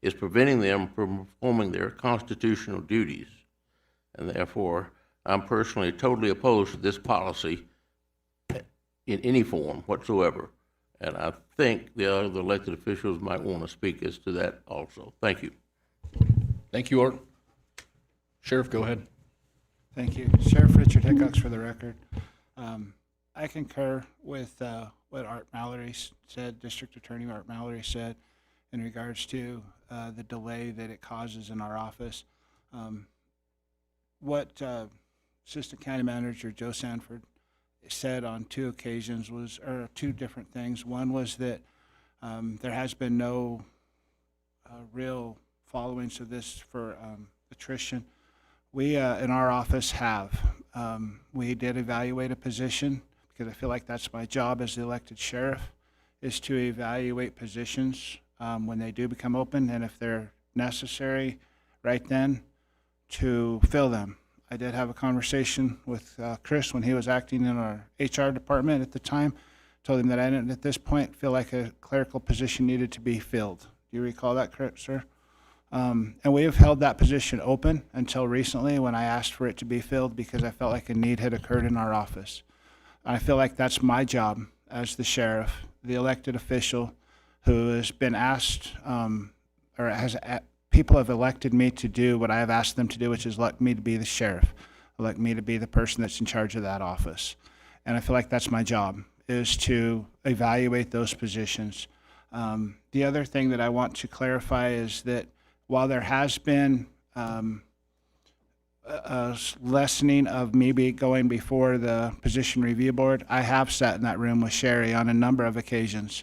is preventing them from performing their constitutional duties. And therefore, I'm personally totally opposed to this policy in any form whatsoever. And I think the other elected officials might want to speak as to that also. Thank you. Thank you, Art. Sheriff, go ahead. Thank you. Sheriff Richard Hickox for the record. I concur with what Art Mallory said, District Attorney Art Mallory said, in regards to the delay that it causes in our office. What Assistant County Manager Joe Sanford said on two occasions or two different things. One was that there has been no real followings of this for attrition. We, in our office, have. We did evaluate a position, because I feel like that's my job as the elected sheriff, is to evaluate positions when they do become open, and if they're necessary right then, to fill them. I did have a conversation with Chris when he was acting in our HR department at the time. Told him that I didn't, at this point, feel like a clerical position needed to be filled. Do you recall that, correct, sir? And we have held that position open until recently when I asked for it to be filled because I felt like a need had occurred in our office. I feel like that's my job as the sheriff, the elected official who has been asked, people have elected me to do what I have asked them to do, which is elect me to be the sheriff, elect me to be the person that's in charge of that office. And I feel like that's my job, is to evaluate those positions. The other thing that I want to clarify is that while there has been a lessening of me going before the position review board, I have sat in that room with Sherry on a number of occasions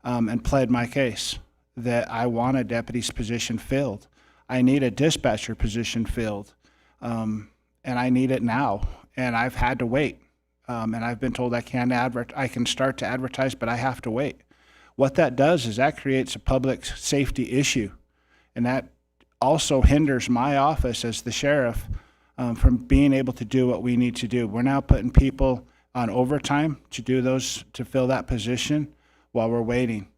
and pled my case that I want a deputy's position filled. I need a dispatcher position filled, and I need it now. And I've had to wait, and I've been told I can start to advertise, but I have to wait. What that does is that creates a public safety issue, and that also hinders my office as the sheriff from being able to do what we need to do. We're now putting people on overtime to fill that position while we're waiting.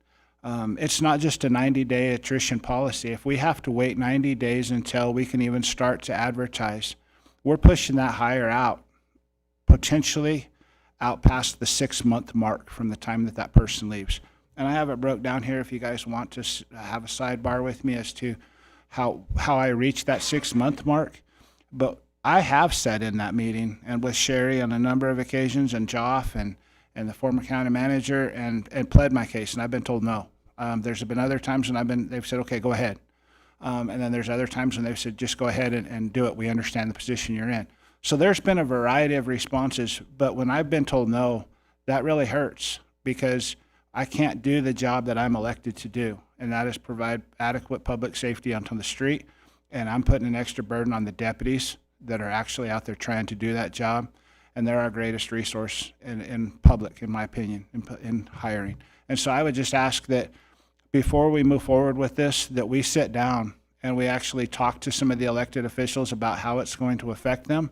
It's not just a 90-day attrition policy. If we have to wait 90 days until we can even start to advertise, we're pushing that hire out potentially out past the 6-month mark from the time that that person leaves. And I have it broke down here if you guys want to have a sidebar with me as to how I reached that 6-month mark. But I have said in that meeting and with Sherry on a number of occasions and Joff and the former county manager and pled my case, and I've been told no. There's been other times when they've said, okay, go ahead. And then there's other times when they've said, just go ahead and do it. We understand the position you're in. So there's been a variety of responses, but when I've been told no, that really hurts because I can't do the job that I'm elected to do, and that is provide adequate public safety onto the street. And I'm putting an extra burden on the deputies that are actually out there trying to do that job. And they're our greatest resource in public, in my opinion, in hiring. And so I would just ask that before we move forward with this, that we sit down and we actually talk to some of the elected officials about how it's going to affect them.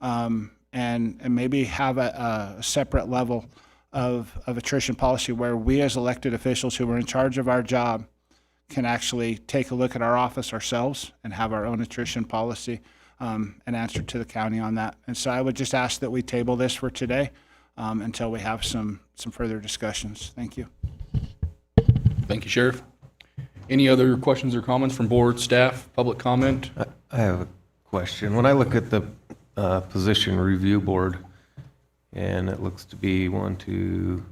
And maybe have a separate level of attrition policy where we as elected officials who are in charge of our job can actually take a look at our office ourselves and have our own attrition policy and answer to the county on that. And so I would just ask that we table this for today until we have some further discussions. Thank you. Thank you, Sheriff. Any other questions or comments from board, staff, public comment? I have a question. When I look at the position review board, and it looks to be 1, 2,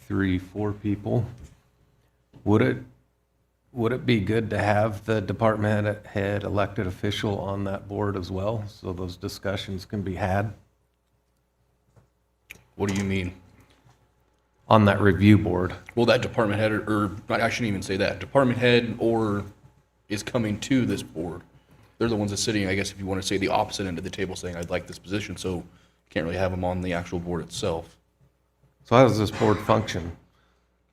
3, 4 people, would it be good to have the department head elected official on that board as well, so those discussions can be had? What do you mean? On that review board. Well, that department head, or I shouldn't even say that, department head or is coming to this board. They're the ones that's sitting, I guess, if you want to say the opposite end of the table saying, I'd like this position, so can't really have them on the actual board itself. So how does this board function?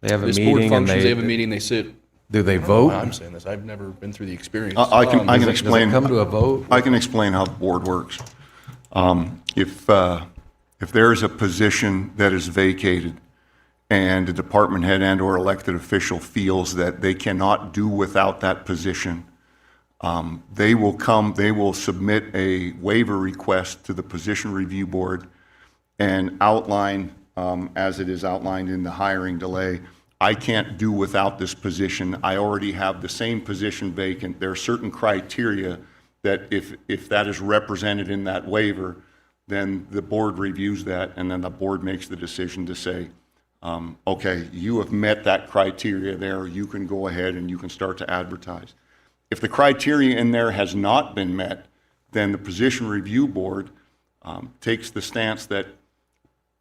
They have a This meeting board and functions, they have a meeting, they sit. Do they I don't know why vote? I'm saying this, I've never been through the experience. I can Does it explain. come to a vote? I can explain how the board works. If there is a position that is vacated and the department head and/or elected official feels that they cannot do without that position, they will submit a waiver request to the position review board and outline, as it is outlined in the hiring delay, I can't do without this position. I already have the same position vacant. There are certain criteria that if that is represented in that waiver, then the board reviews that, and then the board makes the decision to say, okay, you have met that criteria there, you can go ahead and you can start to advertise. If the criteria in there has not been met, then the position review board takes the stance that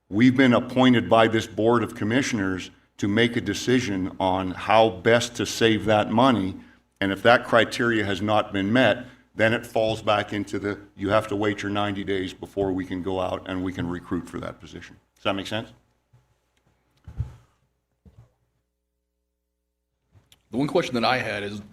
we've been appointed by this board of commissioners to make a decision on how best to save that money, and if that criteria has not been met, then it falls back into you have to wait your 90 days before we can go out and we can recruit for that position. Does that make sense? The one question that I had is,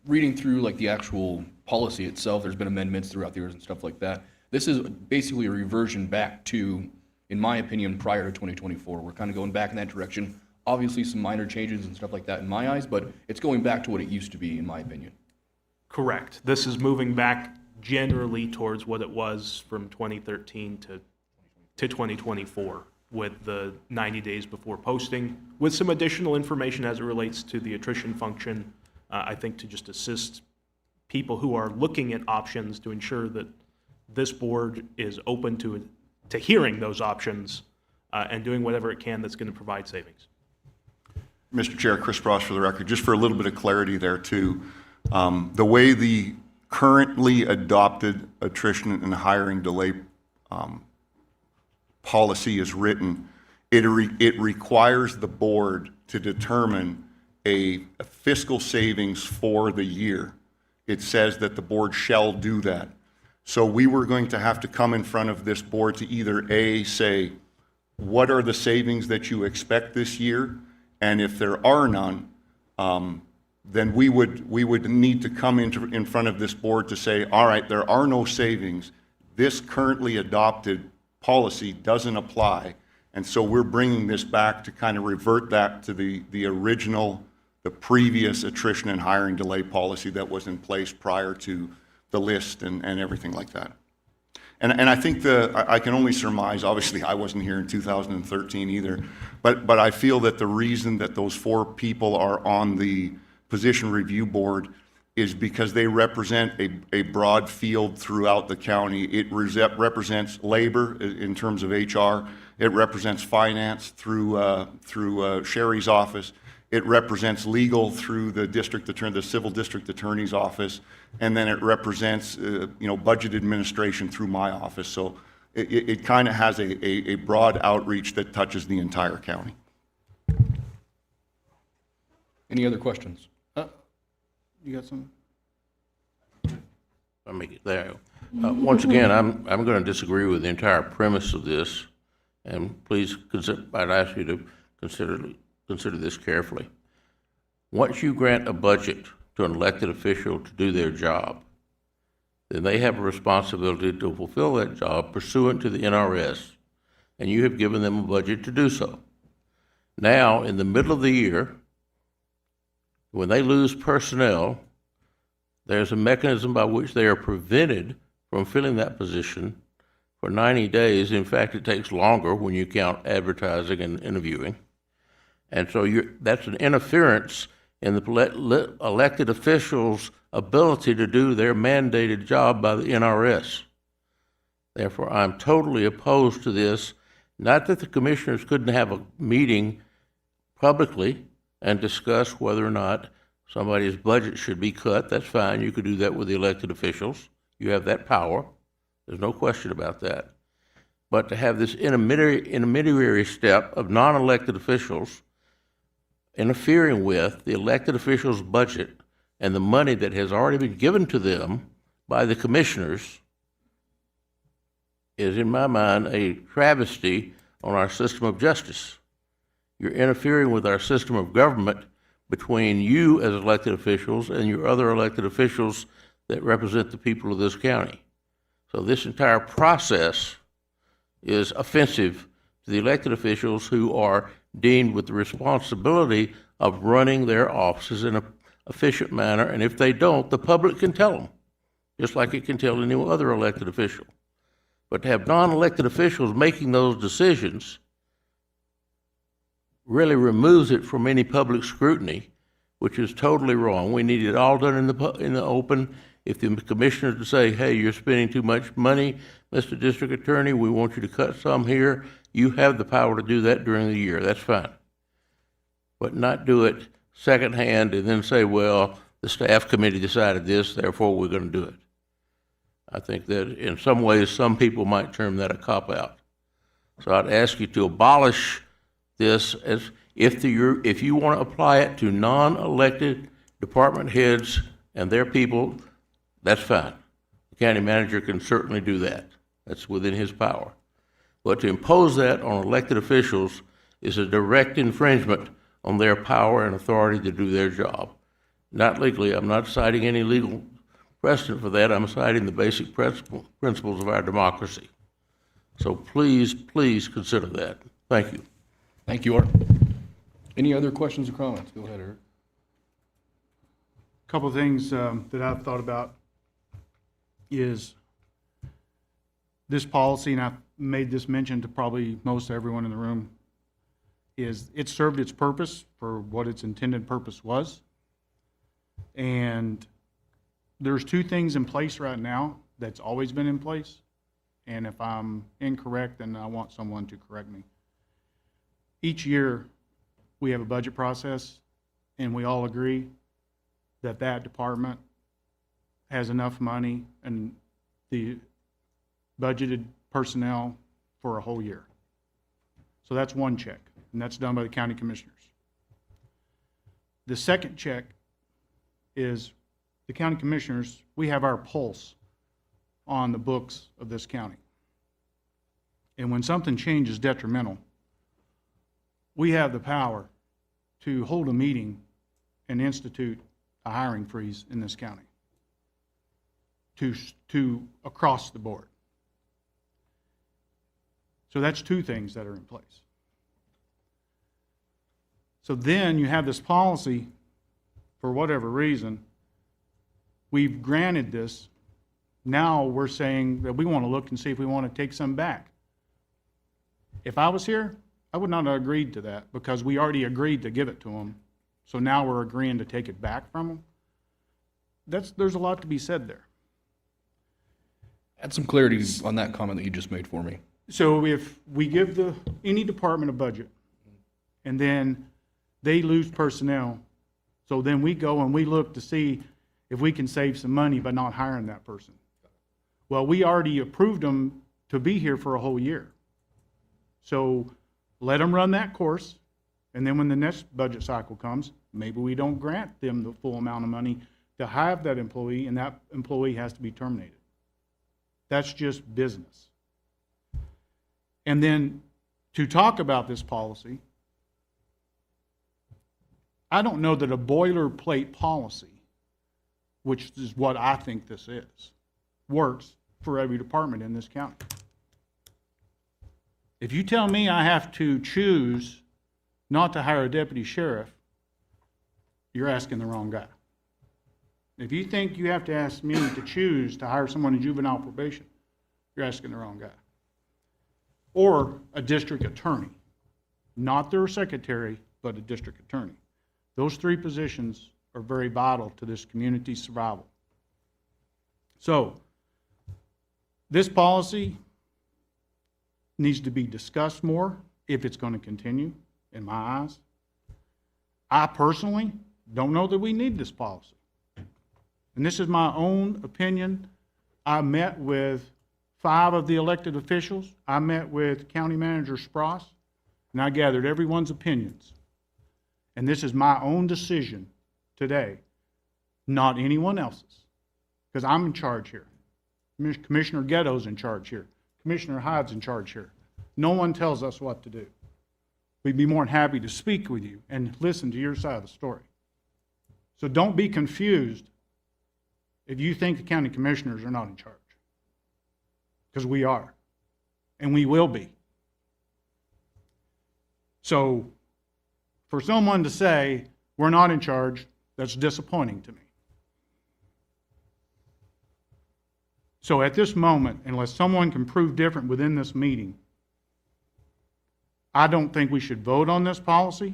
reading through like the actual policy itself, there's been amendments throughout the years and stuff like that. This is basically a reversion back to, in my opinion, prior to 2024. We're kind of going back in that direction. Obviously, some minor changes and stuff like that in my eyes, but it's going back to what it used to be, in my opinion. Correct. This is moving back generally towards what it was from 2013 to 2024 with the 90 days before posting, with some additional information as it relates to the attrition function, I think to just assist people who are looking at options to ensure that this board is open to hearing those options and doing whatever it can that's going to provide savings. Mr. Chair, Chris Frost for the record, just for a little bit of clarity there too. The way the currently adopted attrition and hiring delay policy is written, it requires the board to determine a fiscal savings for the year. It says that the board shall do that. So we were going to have to come in front of this board to either A, say, what are the savings that you expect this year? And if there are none, then we would need to come in front of this board to say, all right, there are no savings. This currently adopted policy doesn't apply. And so we're bringing this back to kind of revert that to the original, the previous attrition and hiring delay policy that was in place prior to the list and everything like that. And I think I can only surmise, obviously, I wasn't here in 2013 either, but I feel that the reason that those 4 people are on the position review board is because they represent a broad field throughout the county. It represents labor in terms of HR. It represents finance through Sherry's office. It represents legal through the district attorney, the civil district attorney's office, and then it represents budget administration through my office. So it kind of has a broad outreach that touches the entire county. Any other questions? You got something? I'll make it there. Once again, I'm going to disagree with the entire premise of this, and please consider, I'd ask you to consider this carefully. Once you grant a budget to an elected official to do their job, then they have a responsibility to fulfill that job pursuant to the NRS, and you have given them a budget to do so. Now, in the middle of the year, when they lose personnel, there's a mechanism by which they are prevented from filling that position for 90 days. In fact, it takes longer when you count advertising and interviewing. And so that's an interference in the elected officials' ability to do their mandated job by the NRS. Therefore, I'm totally opposed to this. Not that the commissioners couldn't have a meeting publicly and discuss whether or not somebody's budget should be cut. That's fine. You could do that with the elected officials. You have that power. There's no question about that. But to have this intermediary step of non-elected officials interfering with the elected officials' budget and the money that has already been given to them by the commissioners is, in my mind, a travesty on our system of justice. You're interfering with our system of government between you as elected officials and your other elected officials that represent the people of this county. So this entire process is offensive to the elected officials who are deemed with the responsibility of running their offices in an efficient manner, and if they don't, the public can tell them, just like it can tell any other elected official. But to have non-elected officials making those decisions really removes it from any public scrutiny, which is totally wrong. We need it all done in the open. If the commissioners say, hey, you're spending too much money, Mr. District Attorney, we want you to cut some here, you have the power to do that during the year. That's fine. But not do it secondhand and then say, well, the staff committee decided this, therefore we're going to do it. I think that in some ways, some people might term that a cop-out. So I'd ask you to abolish this as if you want to apply it to non-elected department heads and their people, that's fine. The county manager can certainly do that. That's within his power. But to impose that on elected officials is a direct infringement on their power and authority to do their job. Not legally. I'm not citing any legal precedent for that. I'm citing the basic principles of our democracy. So please, please consider that. Thank you. Thank you, Art. Any other questions or comments? Go ahead, Eric. A couple of things that I've thought about is this policy, and I've made this mention to probably most everyone in the room, is it served its purpose for what its intended purpose was. And there's 2 things in place right now that's always been in place. And if I'm incorrect, then I want someone to correct me. Each year, we have a budget process, and we all agree that that department has enough money and the budgeted personnel for a whole year. So that's one check, and that's done by the county commissioners. The second check is the county commissioners, we have our pulse on the books of this county. And when something changes detrimental, we have the power to hold a meeting and institute a hiring freeze in this county to across the board. So that's 2 things that are in place. So then you have this policy, for whatever reason, we've granted this Now we're saying that we want to look and see if we want to take some back. If I was here, I would not have agreed to that because we already agreed to give it to them. So now we're agreeing to take it back from them. There's a lot to be said there. Add some clarity on that comment that you just made for me. So if we give any department a budget and then they lose personnel, so then we go and we look to see if we can save some money by not hiring that person. Well, we already approved them to be here for a whole year. So let them run that course, and then when the next budget cycle comes, maybe we don't grant them the full amount of money to have that employee, and that employee has to be terminated. That's just business. And then to talk about this policy, I don't know that a boilerplate policy, which is what I think this is, works for every department in this county. If you tell me I have to choose not to hire a deputy sheriff, you're asking the wrong guy. If you think you have to ask me to choose to hire someone in juvenile probation, you're asking the wrong guy. Or a district attorney, not their secretary, but a district attorney. Those three positions are very vital to this community's survival. So, this policy needs to be discussed more if it's going to continue, in my eyes. I personally don't know that we need this policy. And this is my own opinion. I met with 5 of the elected officials. I met with County Manager Spross, and I gathered everyone's opinions. And this is my own decision today, not anyone else's, because I'm in charge here. Commissioner Ghetto's in charge here. Commissioner Hyde's in charge here. No one tells us what to do. We'd be more than happy to speak with you and listen to your side of the story. So don't be confused if you think the county commissioners are not in charge, because we are, and we will be. So for someone to say we're not in charge, that's disappointing to me. So at this moment, unless someone can prove different within this meeting, I don't think we should vote on this policy,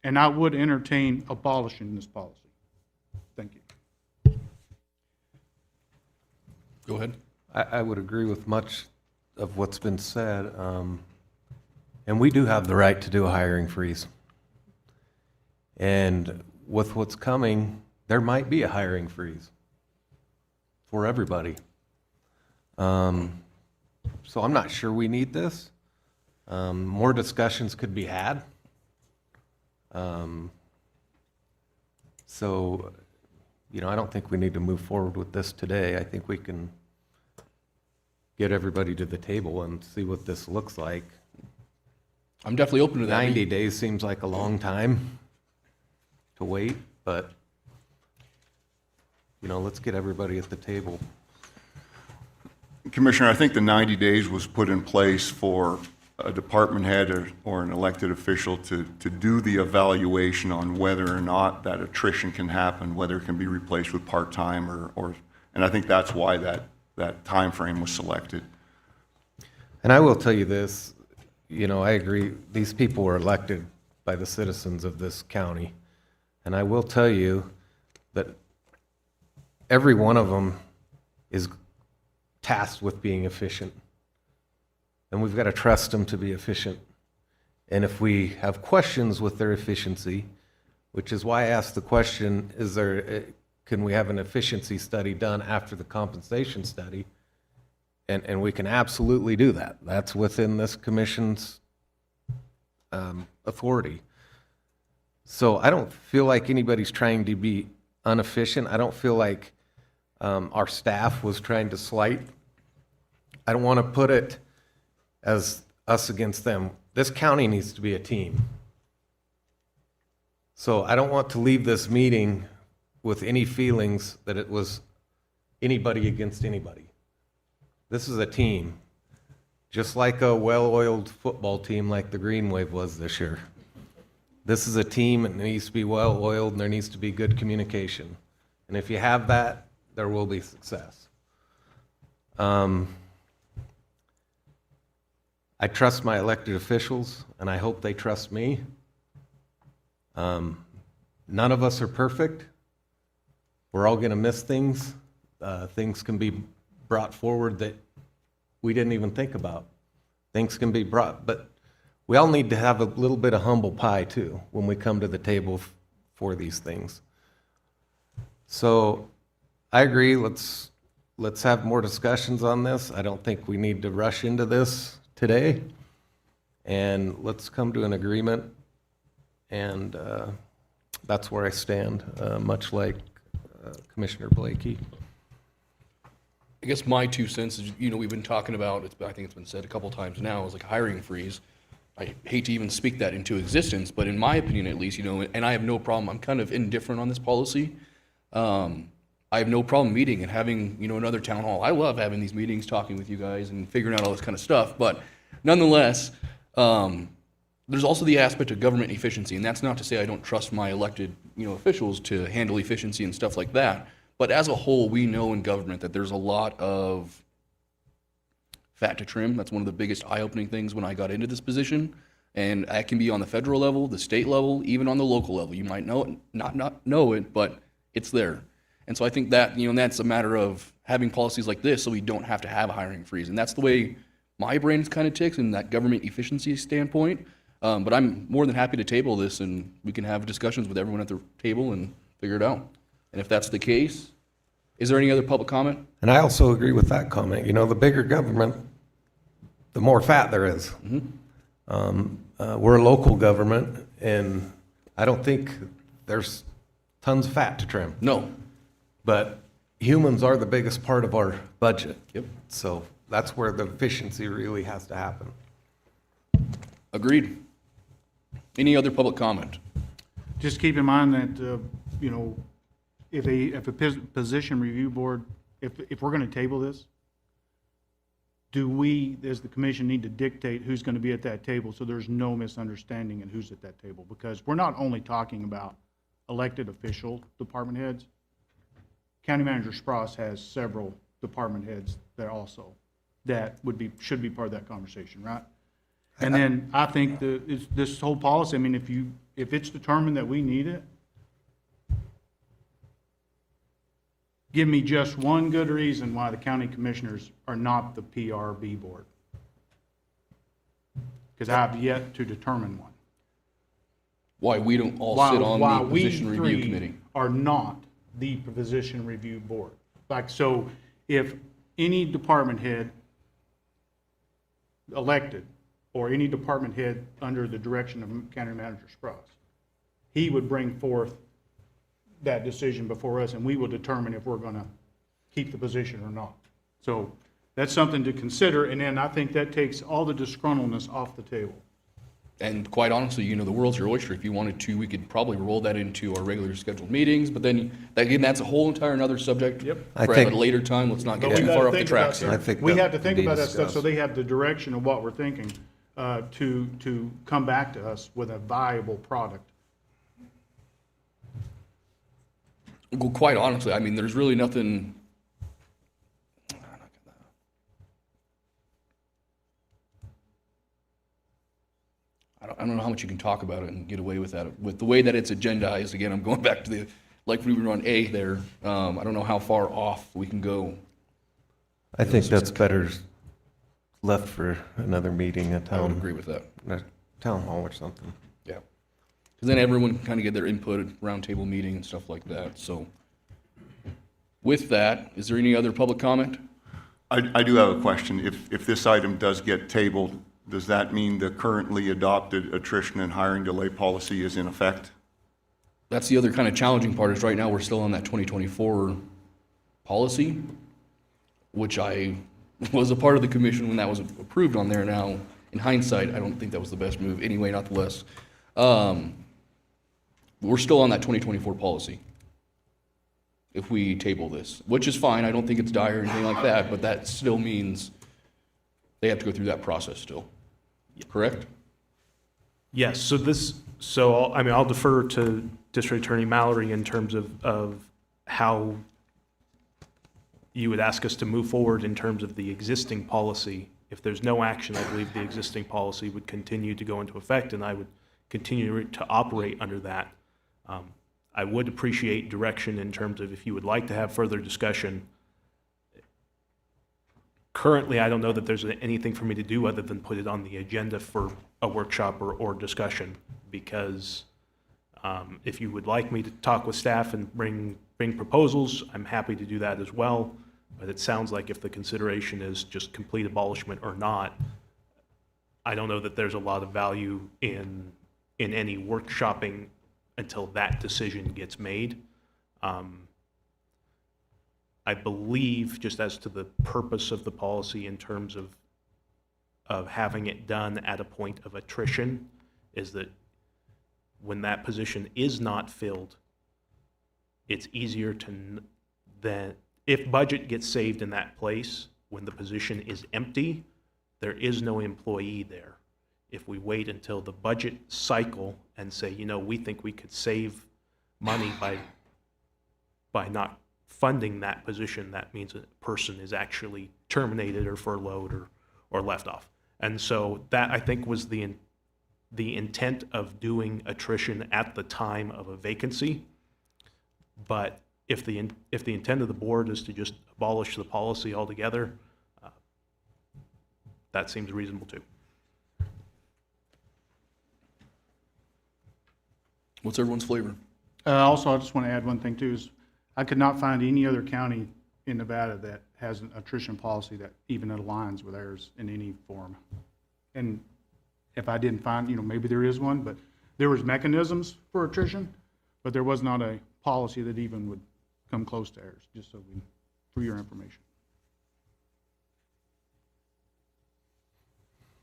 and I would entertain abolishing this policy. Thank you. Go ahead. I would agree with much of what's been said. And we do have the right to do a hiring freeze. And with what's coming, there might be a hiring freeze for everybody. So I'm not sure we need this. More discussions could be had. So, I don't think we need to move forward with this today. I think we can get everybody to the table and see what this looks like. I'm definitely open to that. 90 days seems like a long time to wait, but, let's get everybody at the table. Commissioner, I think the 90 days was put in place for a department head or an elected official to do the evaluation on whether or not that attrition can happen, whether it can be replaced with part-time and I think that's why that time frame was selected. And I will tell you this, I agree, these people were elected by the citizens of this county. And I will tell you that every one of them is tasked with being efficient. And we've got to trust them to be efficient. And if we have questions with their efficiency, which is why I asked the question, can we have an efficiency study done after the compensation study? And we can absolutely do that. That's within this commission's authority. So I don't feel like anybody's trying to be inefficient. I don't feel like our staff was trying to slight. I don't want to put it as us against them. This county needs to be a team. So I don't want to leave this meeting with any feelings that it was anybody against anybody. This is a team, just like a well-oiled football team like the Green Wave was this year. This is a team, and it needs to be well-oiled, and there needs to be good communication. And if you have that, there will be success. I trust my elected officials, and I hope they trust me. None of us are perfect. We're all going to miss things. Things can be brought forward that we didn't even think about. Things can be brought, but we all need to have a little bit of humble pie too when we come to the table for these things. So I agree, let's have more discussions on this. I don't think we need to rush into this today. And let's come to an agreement. And that's where I stand, much like Commissioner Blakey. I guess my 2 cents is, we've been talking about, I think it's been said a couple times now, is like hiring freeze. I hate to even speak that into existence, but in my opinion at least, and I have no problem, I'm kind of indifferent on this policy. I have no problem meeting and having, another town hall. I love having these meetings, talking with you guys and figuring out all this kind of stuff, but nonetheless, there's also the aspect of government efficiency, and that's not to say I don't trust my elected, officials to handle efficiency and stuff like that. But as a whole, we know in government that there's a lot of fat to trim. That's one of the biggest eye-opening things when I got into this position. And that can be on the federal level, the state level, even on the local level. You might know it, not know it, but it's there. And so I think that, that's a matter of having policies like this so we don't have to have a hiring freeze. And that's the way my brain kind of ticks in that government efficiency standpoint. But I'm more than happy to table this, and we can have discussions with everyone at the table and figure it out. And if that's the case, is there any other public comment? And I also agree with that comment. The bigger government, the more fat there is. We're a local government, and I don't think there's tons of fat to trim. No. But humans are the biggest part of our budget. Yep. So that's where the efficiency really has to happen. Agreed. Any other public comment? Just keep in mind that, if a position review board, if we're going to table this, do we, as the commission, need to dictate who's going to be at that table so there's no misunderstanding in who's at that table? Because we're not only talking about elected official department heads. County Manager Spross has several department heads there also that should be part of that conversation, right? And then I think this whole policy, if it's determined that we need it, give me just one good reason why the county commissioners are not the PRB board. Because I have yet to determine one. Why we don't all sit on the position review committee? Are not the position review board. So if any department head elected, or any department head under the direction of County Manager Spross, he would bring forth that decision before us, and we will determine if we're going to keep the position or not. So that's something to consider, and then I think that takes all the disgruntledness off the table. And quite honestly, the world's your oyster. If you wanted to, we could probably roll that into our regular scheduled meetings, but then, again, that's a whole entire another subject for at a later time. Let's not get too far off the tracks here. We have to think about that stuff so they have the direction of what we're thinking to come back to us with a viable product. Well, quite honestly, there's really nothing. I don't know how much you can talk about it and get away with that. With the way that it's agendized, again, I'm going back to like we were on A there. I don't know how far off we can go. I think that's better left for another meeting at town. I would agree with that. A town hall or something. Yeah. Because then everyone can kind of get their input at roundtable meeting and stuff like that. So with that, is there any other public comment? I do have a question. If this item does get tabled, does that mean the currently adopted attrition and hiring delay policy is in effect? That's the other kind of challenging part is right now we're still on that 2024 policy, which I was a part of the commission when that was approved on there. Now, in hindsight, I don't think that was the best move anyway, not the less. We're still on that 2024 policy if we table this, which is fine. I don't think it's dire or anything like that, but that still means they have to go through that process still. Correct? Yes, I'll defer to District Attorney Mallory in terms of how you would ask us to move forward in terms of the existing policy. If there's no action, I believe the existing policy would continue to go into effect, and I would continue to operate under that. I would appreciate direction in terms of if you would like to have further discussion. Currently, I don't know that there's anything for me to do other than put it on the agenda for a workshop or discussion, because if you would like me to talk with staff and bring proposals, I'm happy to do that as well. But it sounds like if the consideration is just complete abolishment or not, I don't know that there's a lot of value in any workshopping until that decision gets made. I believe, just as to the purpose of the policy in terms of having it done at a point of attrition, is that when that position is not filled, it's easier than if budget gets saved in that place, when the position is empty, there is no employee there. If we wait until the budget cycle and say, you know, we think we could save money by not funding that position, that means a person is actually terminated or furloughed or left off. And so that, I think, was the intent of doing attrition at the time of a vacancy. But if the intent of the board is to just abolish the policy altogether, that seems reasonable too. What's everyone's flavor? Also, I just want to add one thing too, is I could not find any other county in Nevada that has an attrition policy that even aligns with ours in any form. And if I didn't find, maybe there is one, but there was mechanisms for attrition, but there was not a policy that even would come close to ours, just for your information.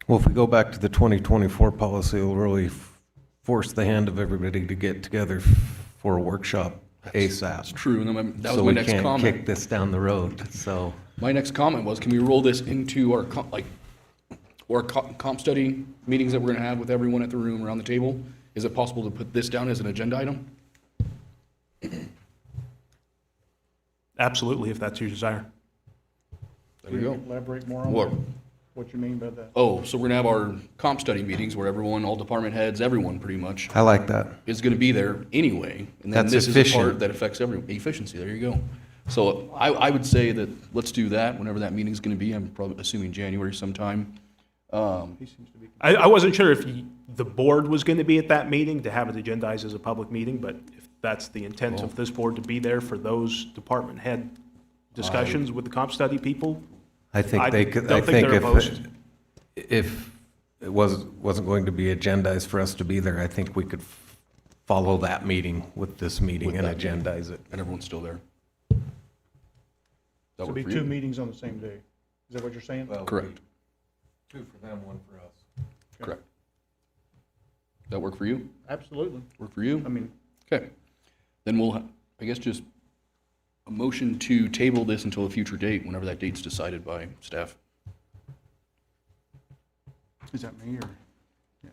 Well, if we go back to the 2024 policy, it'll really force the hand of everybody to get together for a workshop ASAP. It's true, and then that was So my we next can't comment. kick this down the road, so. My next comment was, can we roll this into our comp study meetings that we're gonna have with everyone at the room around the table? Is it possible to put this down as an agenda item? Absolutely, if that's your desire. There we go. Elaborate more on What? what you mean by that. Oh, so we're gonna have our comp study meetings where everyone, all department heads, everyone pretty much I like that. is gonna be there anyway. And then That's this is the part efficient. that affects efficiency, there you go. So I would say that, let's do that whenever that meeting's gonna be. I'm probably assuming January sometime. I wasn't sure if the board was going to be at that meeting to have it agendized as a public meeting, but if that's the intent of this board to be there for those department head discussions with the comp study people, I think they could, I don't think think they're opposed. if it wasn't going to be agendized for us to be there, I think we could follow that meeting with this meeting With and that meeting. agendize it. And everyone's still there. So That it'll work be for two you? meetings on the same day. Is that what you're saying? Correct, Two for them, one for us. correct. That work for you? Absolutely. Work for you? I mean, Okay. Then we'll, I guess, just a motion to table this until a future date, whenever that date's decided by staff. is that me or? Yeah.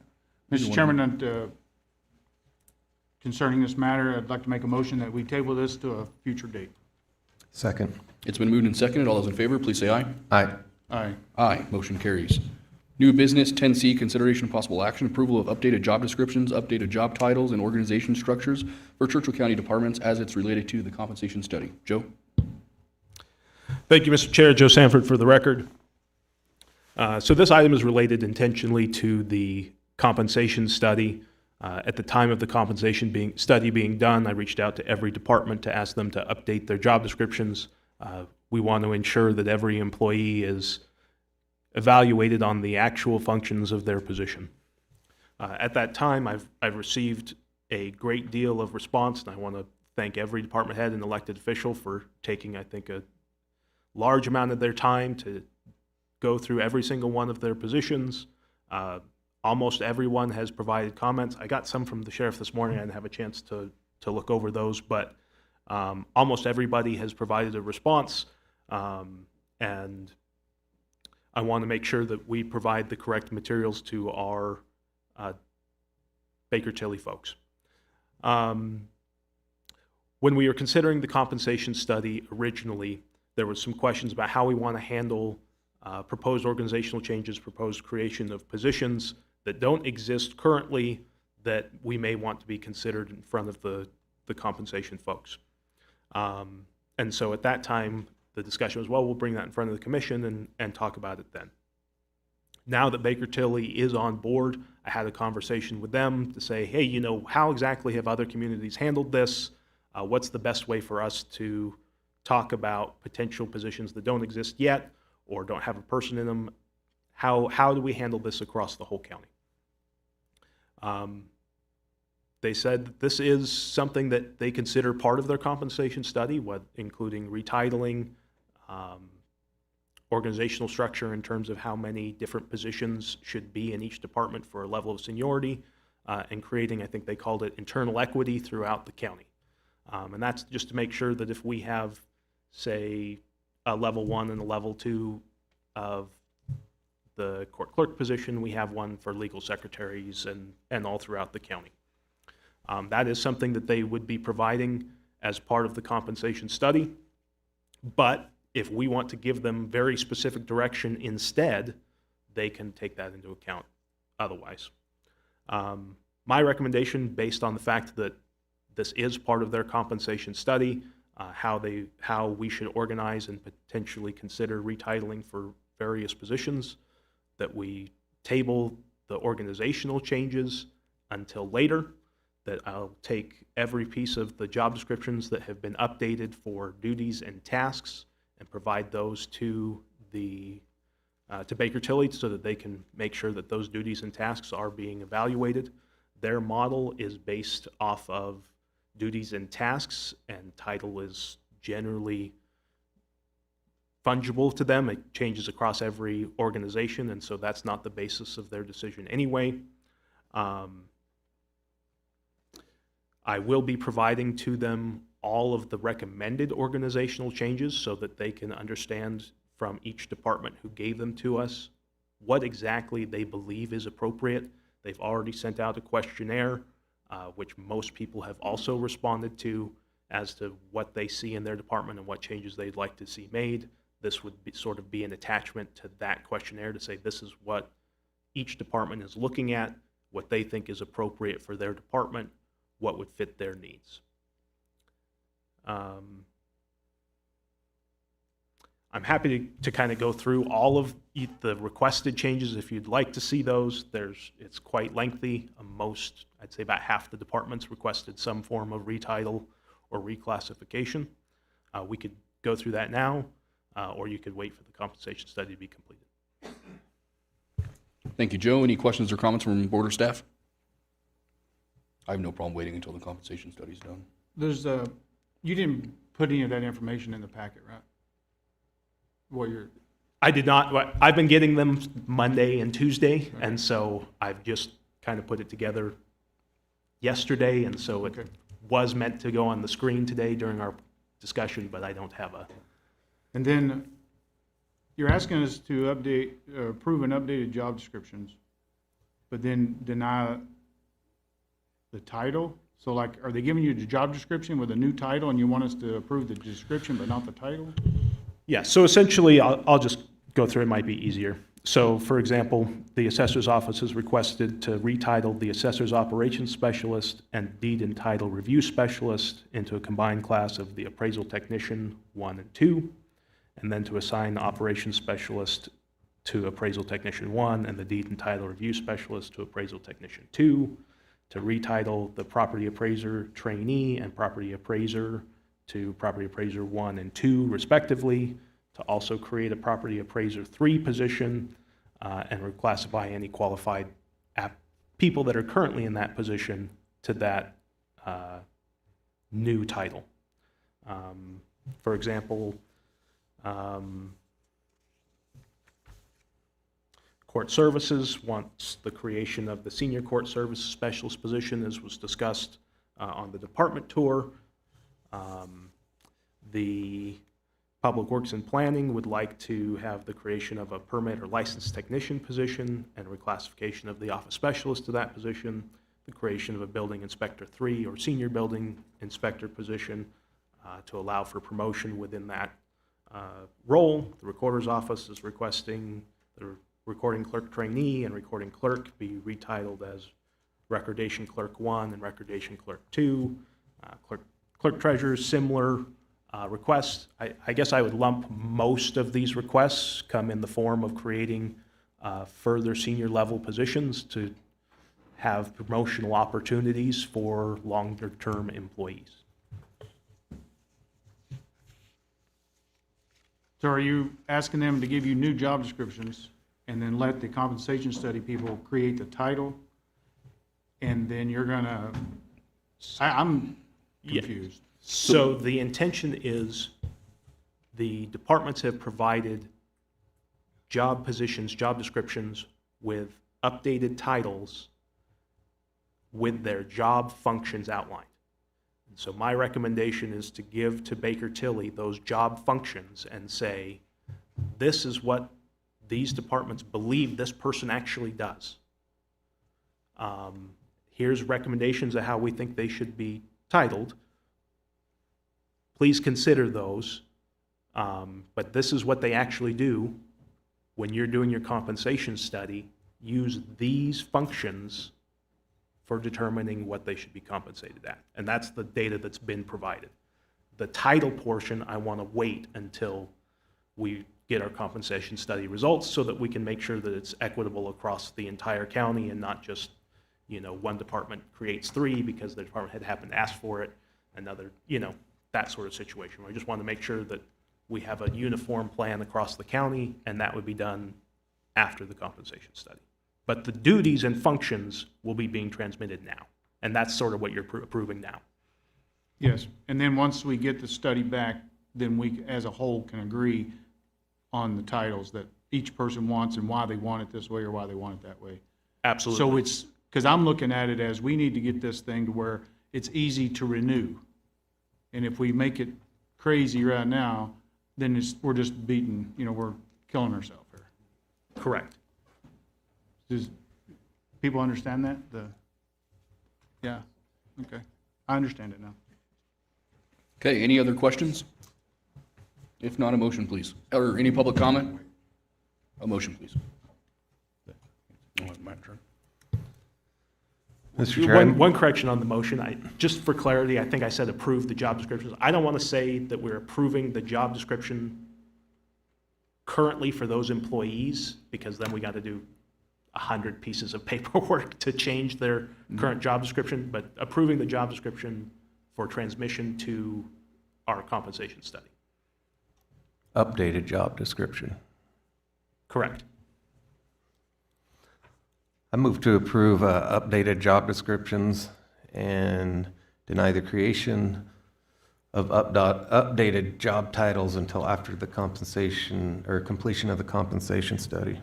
Either Mr. one. Chairman, concerning this matter, I'd like to make a motion that we table this to a future date. Second. It's been moved and seconded. All those in favor, please say aye. Aye. Aye. Aye, motion carries. New business, 10C, consideration of possible action, approval of updated job descriptions, updated job titles, and organization structures for Churchill County departments as it's related to the compensation study. Joe? Thank you, Mr. Chair. Joe Sanford for the record. So this item is related intentionally to the compensation study. At the time of the compensation study being done, I reached out to every department to ask them to update their job descriptions. We want to ensure that every employee is evaluated on the actual functions of their position. At that time, I've received a great deal of response, and I want to thank every department head and elected official for taking, I think, a large amount of their time to go through every single one of their positions. Almost everyone has provided comments. I got some from the sheriff this morning. I didn't have a chance to look over those, but almost everybody has provided a response, and I want to make sure that we provide the correct materials to our Baker Tilly folks. When we were considering the compensation study originally, There was some questions about how we want to handle proposed organizational changes, proposed creation of positions that don't exist currently that we may want to be considered in front of the compensation folks. And so at that time, the discussion was, well, we'll bring that in front of the commission and talk about it then. Now that Baker Tilly is on board, I had a conversation with them to say, hey, you know, how exactly have other communities handled this? What's the best way for us to talk about potential positions that don't exist yet or don't have a person in them? How do we handle this across the whole county? They said that this is something that they consider part of their compensation study, including retitling, organizational structure in terms of how many different positions should be in each department for a level of seniority, and creating, I think they called it, internal equity throughout the county. And that's just to make sure that if we have, say, a level 1 and a level 2 of the court clerk position, we have one for legal secretaries and all throughout the county. That is something that they would be providing as part of the compensation study. But if we want to give them very specific direction instead, they can take that into account otherwise. My recommendation, based on the fact that this is part of their compensation study, how we should organize and potentially consider retitling for various positions, that we table the organizational changes until later, that I'll take every piece of the job descriptions that have been updated for duties and tasks and provide those to Baker Tilly so that they can make sure that those duties and tasks are being evaluated. Their model is based off of duties and tasks, and title is generally fungible to them. It changes across every organization, and so that's not the basis of their decision anyway. I will be providing to them all of the recommended organizational changes so that they can understand from each department who gave them to us what exactly they believe is appropriate. They've already sent out a questionnaire, which most people have also responded to, as to what they see in their department and what changes they'd like to see made. This would sort of be an attachment to that questionnaire to say this is what each department is looking at, what they think is appropriate for their department, what would fit their needs. I'm happy to kind of go through all of the requested changes if you'd like to see those. It's quite lengthy. I'd say about half the departments requested some form of retitle or reclassification. We could go through that now, or you could wait for the compensation study to be completed. Thank you, Joe. Any questions or comments from board or staff? I have no problem waiting until the compensation study's done. You didn't put any of that information in the packet, right? I did not. I've been getting them Monday and Tuesday, and so I've just kind of put it together yesterday, and so it was meant to go on the screen today during our discussion, but I don't have a... And then you're asking us to approve an updated job descriptions, but then deny the title? So like, are they giving you the job description with a new title and you want us to approve the description but not the title? Yeah, so essentially, I'll just go through, it might be easier. So for example, the assessor's office has requested to retitle the assessor's operations specialist and deed and title review specialist into a combined class of the appraisal technician 1 and 2, and then to assign the operations specialist to appraisal technician 1 and the deed and title review specialist to appraisal technician 2, to retitle the property appraiser trainee and property appraiser to property appraiser 1 and 2 respectively, to also create a property appraiser 3 position and reclassify any qualified people that are currently in that position to that new title. For example, court services wants the creation of the senior court services specialist position, as was discussed on the department tour. The Public Works and Planning would like to have the creation of a permit or licensed technician position and reclassification of the office specialist to that position, the creation of a building inspector 3 or senior building inspector position to allow for promotion within that role. The recorder's office is requesting the recording clerk trainee and recording clerk be retitled as recordation clerk 1 and recordation clerk 2. Clerk treasurer, similar requests. I guess I would lump most of these requests come in the form of creating further senior level positions to have promotional opportunities for longer term employees. So are you asking them to give you new job descriptions and then let the compensation study people create the title? And then you're gonna, I'm confused. So the intention is the departments have provided job positions, job descriptions with updated titles with their job functions outlined. And so my recommendation is to give to Baker Tilly those job functions and say, this is what these departments believe this person actually does. Here's recommendations of how we think they should be titled. Please consider those. But this is what they actually do when you're doing your compensation study. Use these functions for determining what they should be compensated at. And that's the data that's been provided. The title portion, I want to wait until we get our compensation study results so that we can make sure that it's equitable across the entire county and not just, one department creates 3 because the department head happened to ask for it, another, that sort of situation. I just want to make sure that we have a uniform plan across the county, and that would be done after the compensation study. But the duties and functions will be being transmitted now, and that's sort of what you're approving now. Yes, and then once we get the study back, then we, as a whole, can agree on the titles that each person wants and why they want it this way or why they want it that way. Absolutely. So it's, because I'm looking at it as we need to get this thing to where it's easy to renew. And if we make it crazy right now, then we're just beating, we're killing ourselves here. Correct. Does people understand that? Yeah, okay. I understand it now. Okay, any other questions? If not, a motion, please. Or any public comment? A motion, please. My turn. Mr. Chair, One correction on the motion. Just for clarity, I think I said approve the job descriptions. I don't want to say that we're approving the job description currently for those employees, because then we got to do 100 pieces of paperwork to change their current job description, but approving the job description for transmission to our compensation study. updated job description. Correct. I move to approve updated job descriptions and deny the creation of updated job titles until after the compensation or completion of the compensation study.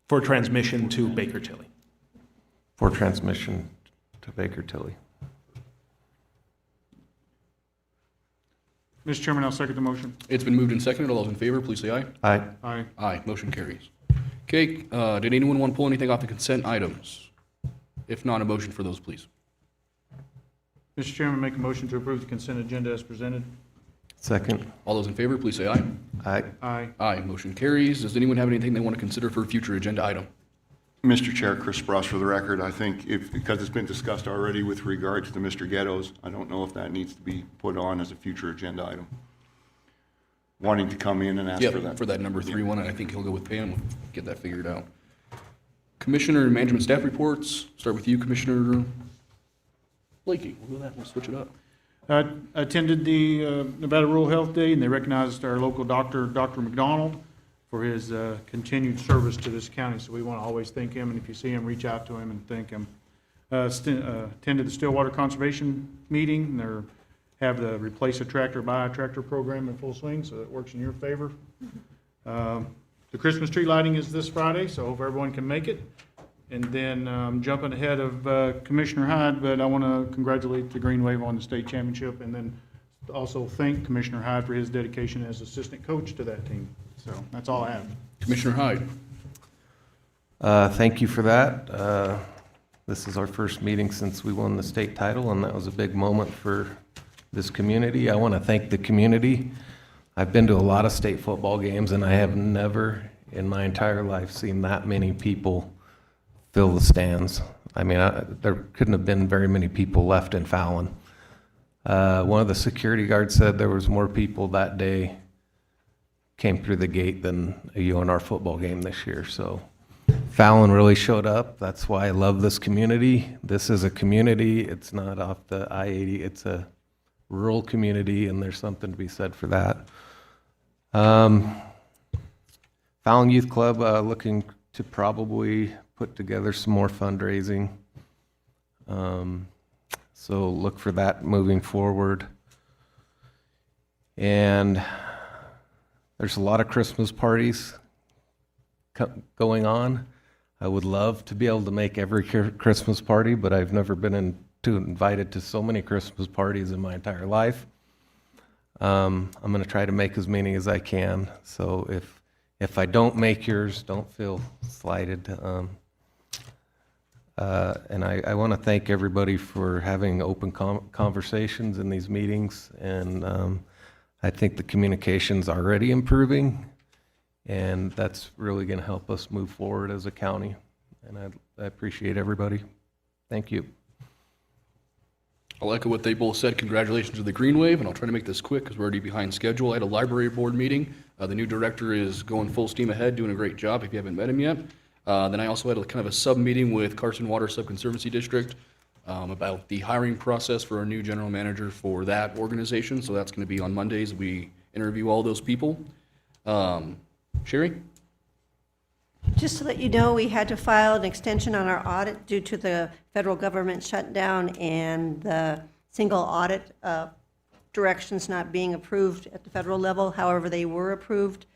For transmission to Baker Tilly. For transmission to Baker Tilly. Mr. Chairman, I'll second the motion. It's been moved and seconded. All those in favor, please say aye. Aye. Aye. Aye, motion carries. Okay, did anyone want to pull anything off the consent items? If not, a motion for those, please. Mr. Chairman, make a motion to approve the consent agenda as presented. Second. All those in favor, please say aye. Aye. Aye. Aye, motion carries. Does anyone have anything they want to consider for a future agenda item? Mr. Chair, Chris Sprouse for the record. I think because it's been discussed already with regards to Mr. Ghettos, I don't know if that needs to be put on as a future agenda item. Wanting to come in and ask for Yep, that. for that number 3 one, and I think he'll go with Pam. We'll get that figured out. Commissioner and management staff reports. Start with you, Commissioner Blakey. We'll do that. We'll switch it up. Attended the Nevada Rural Health Day, and they recognized our local doctor, Dr. McDonald, for his continued service to this county. So we want to always thank him, and if you see him, reach out to him and thank him. Attended the Stillwater Conservation meeting. They have the Replace a Tractor, Buy a Tractor program in full swing, so that works in your favor. The Christmas tree lighting is this Friday, so I hope everyone can make it. And then jumping ahead of Commissioner Hyde, but I want to congratulate the Green Wave on the state championship, and then also thank Commissioner Hyde for his dedication as assistant coach to that team. So that's all I have. Commissioner Hyde. Thank you for that. This is our first meeting since we won the state title, and that was a big moment for this community. I want to thank the community. I've been to a lot of state football games, and I have never in my entire life seen that many people fill the stands. I mean, there couldn't have been very many people left in Fallon. One of the security guards said there was more people that day came through the gate than a UNR football game this year. So Fallon really showed up. That's why I love this community. This is a community. It's not off the I-80. It's a rural community, and there's something to be said for that. Fallon Youth Club looking to probably put together some more fundraising. So look for that moving forward. And there's a lot of Christmas parties going on. I would love to be able to make every Christmas party, but I've never been invited to so many Christmas parties in my entire life. I'm going to try to make as many as I can. So if I don't make yours, don't feel slighted. And I want to thank everybody for having open conversations in these meetings. And I think the communication's already improving, and that's really going to help us move forward as a county. And I appreciate everybody. Thank you. I'll echo what they both said. Congratulations to the Green Wave, and I'll try to make this quick because we're already behind schedule. I had a library board meeting. The new director is going full steam ahead, doing a great job if you haven't met him yet. Then I also had a kind of a sub-meeting with Carson Water Subconservancy District about the hiring process for our new general manager for that organization. So that's going to be on Mondays. We interview all those people. Sherry? Just to let you know, we had to file an extension on our audit due to the federal government shutdown and the single audit directions not being approved at the federal level. However, they were approved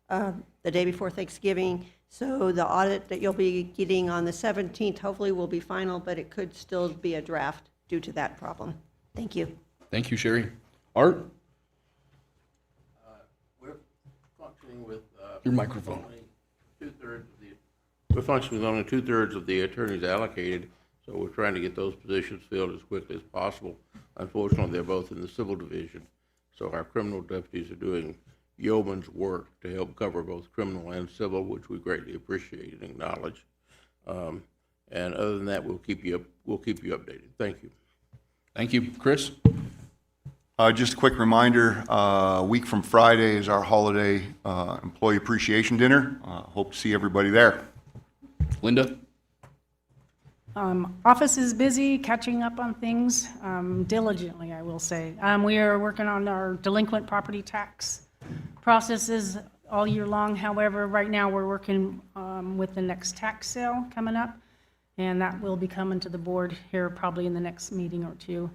the day before Thanksgiving. So the audit that you'll be getting on the 17th hopefully will be final, but it could still be a draft due to that problem. Thank you. Thank you, Sherry. Art? We're functioning with Your microphone. We're functioning with only two-thirds of the attorneys allocated, so we're trying to get those positions filled as quickly as possible. Unfortunately, they're both in the civil division, so our criminal deputies are doing yeoman's work to help cover both criminal and civil, which we greatly appreciate and acknowledge. And other than that, we'll keep you updated. Thank you. Thank you. Chris? Just a quick reminder, a week from Friday is our holiday employee appreciation dinner. Hope to see everybody there. Linda? Office is busy catching up on things diligently, I will say. We are working on our delinquent property tax processes all year long. However, right now we're working with the next tax sale coming up, and that will be coming to the board here probably in the next meeting or two.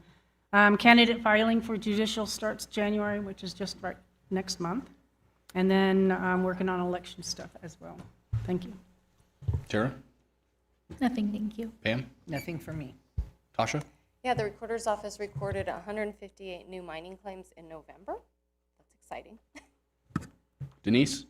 Candidate filing for judicial starts January, which is just right next month. And then I'm working on election stuff as well. Thank you. Tara? Nothing, thank you. Pam? Nothing for me. Tasha? Yeah, the Recorder's Office recorded 158 new mining claims in November. That's exciting. Denise?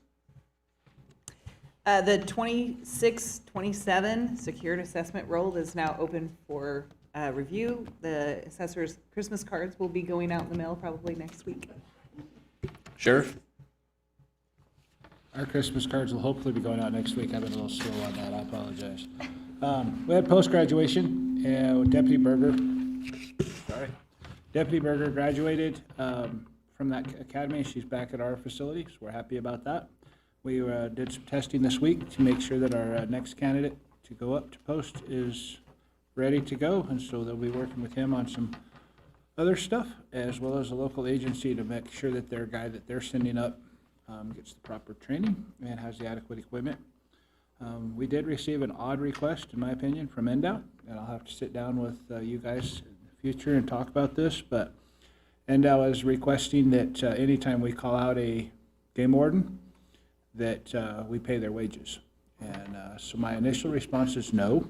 The 26-27 secured assessment roll is now open for review. The assessor's Christmas cards will be going out in the mail probably next week. Sheriff? Our Christmas cards will hopefully be going out next week. I've been a little slow on that. I apologize. We had post-graduation with Deputy Berger. Sorry. Deputy Berger graduated from that academy. She's back at our facility, so we're happy about that. We did some testing this week to make sure that our next candidate to go up to post is ready to go, and so they'll be working with him on some other stuff, as well as a local agency to make sure that their guy that they're sending up gets the proper training and has the adequate equipment. We did receive an odd request, in my opinion, from NDOT, and I'll have to sit down with you guys in the future and talk about this, but NDOT is requesting that anytime we call out a game warden, that we pay their wages. And so my initial response is no.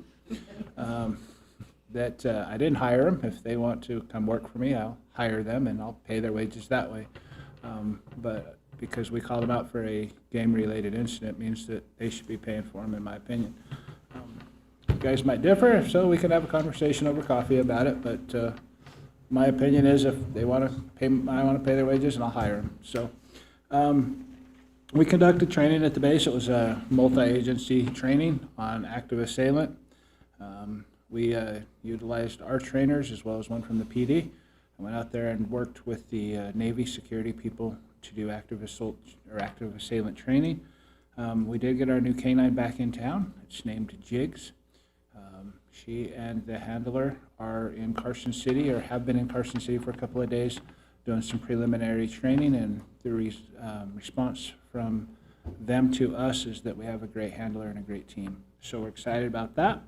That I didn't hire them. If they want to come work for me, I'll hire them and I'll pay their wages that way. But because we called them out for a game-related incident means that they should be paying for them, in my opinion. You guys might differ, if so, we can have a conversation over coffee about it, but my opinion is if they want to pay, I want to pay their wages, and I'll hire them. So we conducted training at the base. It was a multi-agency training on active assailant. We utilized our trainers as well as one from the PD. I went out there and worked with the Navy security people to do active assault or active assailant training. We did get our new canine back in town. It's named Jigs. She and the handler are in Carson City, or have been in Carson City for a couple of days, doing some preliminary training, and the response from them to us is that we have a great handler and a great team. So we're excited about that.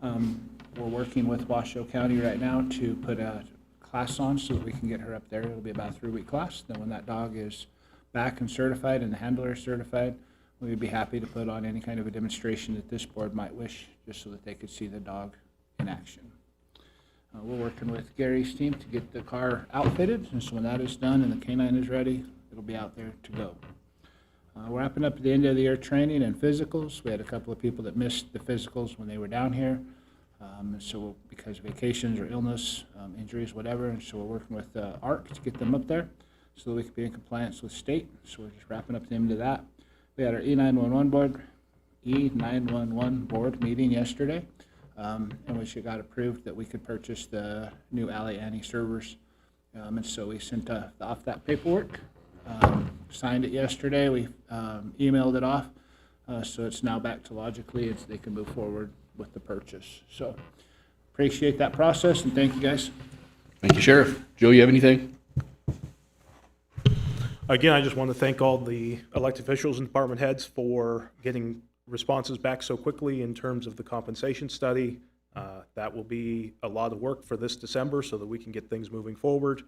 We're working with Washoe County right now to put a class on so that we can get her up there. It'll be about a 3-week class. Then when that dog is back and certified and the handler is certified, we would be happy to put on any kind of a demonstration that this board might wish, just so that they could see the dog in action. We're working with Gary's team to get the car outfitted, and so when that is done and the canine is ready, it'll be out there to go. We're wrapping up the end of the year training and physicals. We had a couple of people that missed the physicals when they were down here, and so because of vacations or illness, injuries, whatever, and so we're working with ARC to get them up there so that we can be in compliance with state. So we're just wrapping up the end of that. We had our E911 board meeting yesterday, and we got approved that we could purchase the new Alley Annie servers, and so we sent off that paperwork. Signed it yesterday. We emailed it off, so it's now back to Logically, and so they can move forward with the purchase. So appreciate that process, and thank you, guys. Thank you, Sheriff. Joe, you have anything? Again, I just want to thank all the elected officials and department heads for getting responses back so quickly in terms of the compensation study. That will be a lot of work for this December so that we can get things moving forward.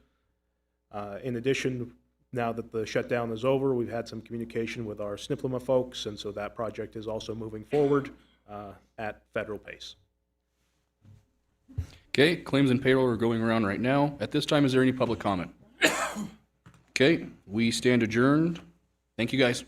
In addition, now that the shutdown is over, we've had some communication with our SNPLMA folks, and so that project is also moving forward at federal pace. Okay, claims and payroll are going around right now. At this time, is there any public comment? Okay, we stand adjourned. Thank you, guys.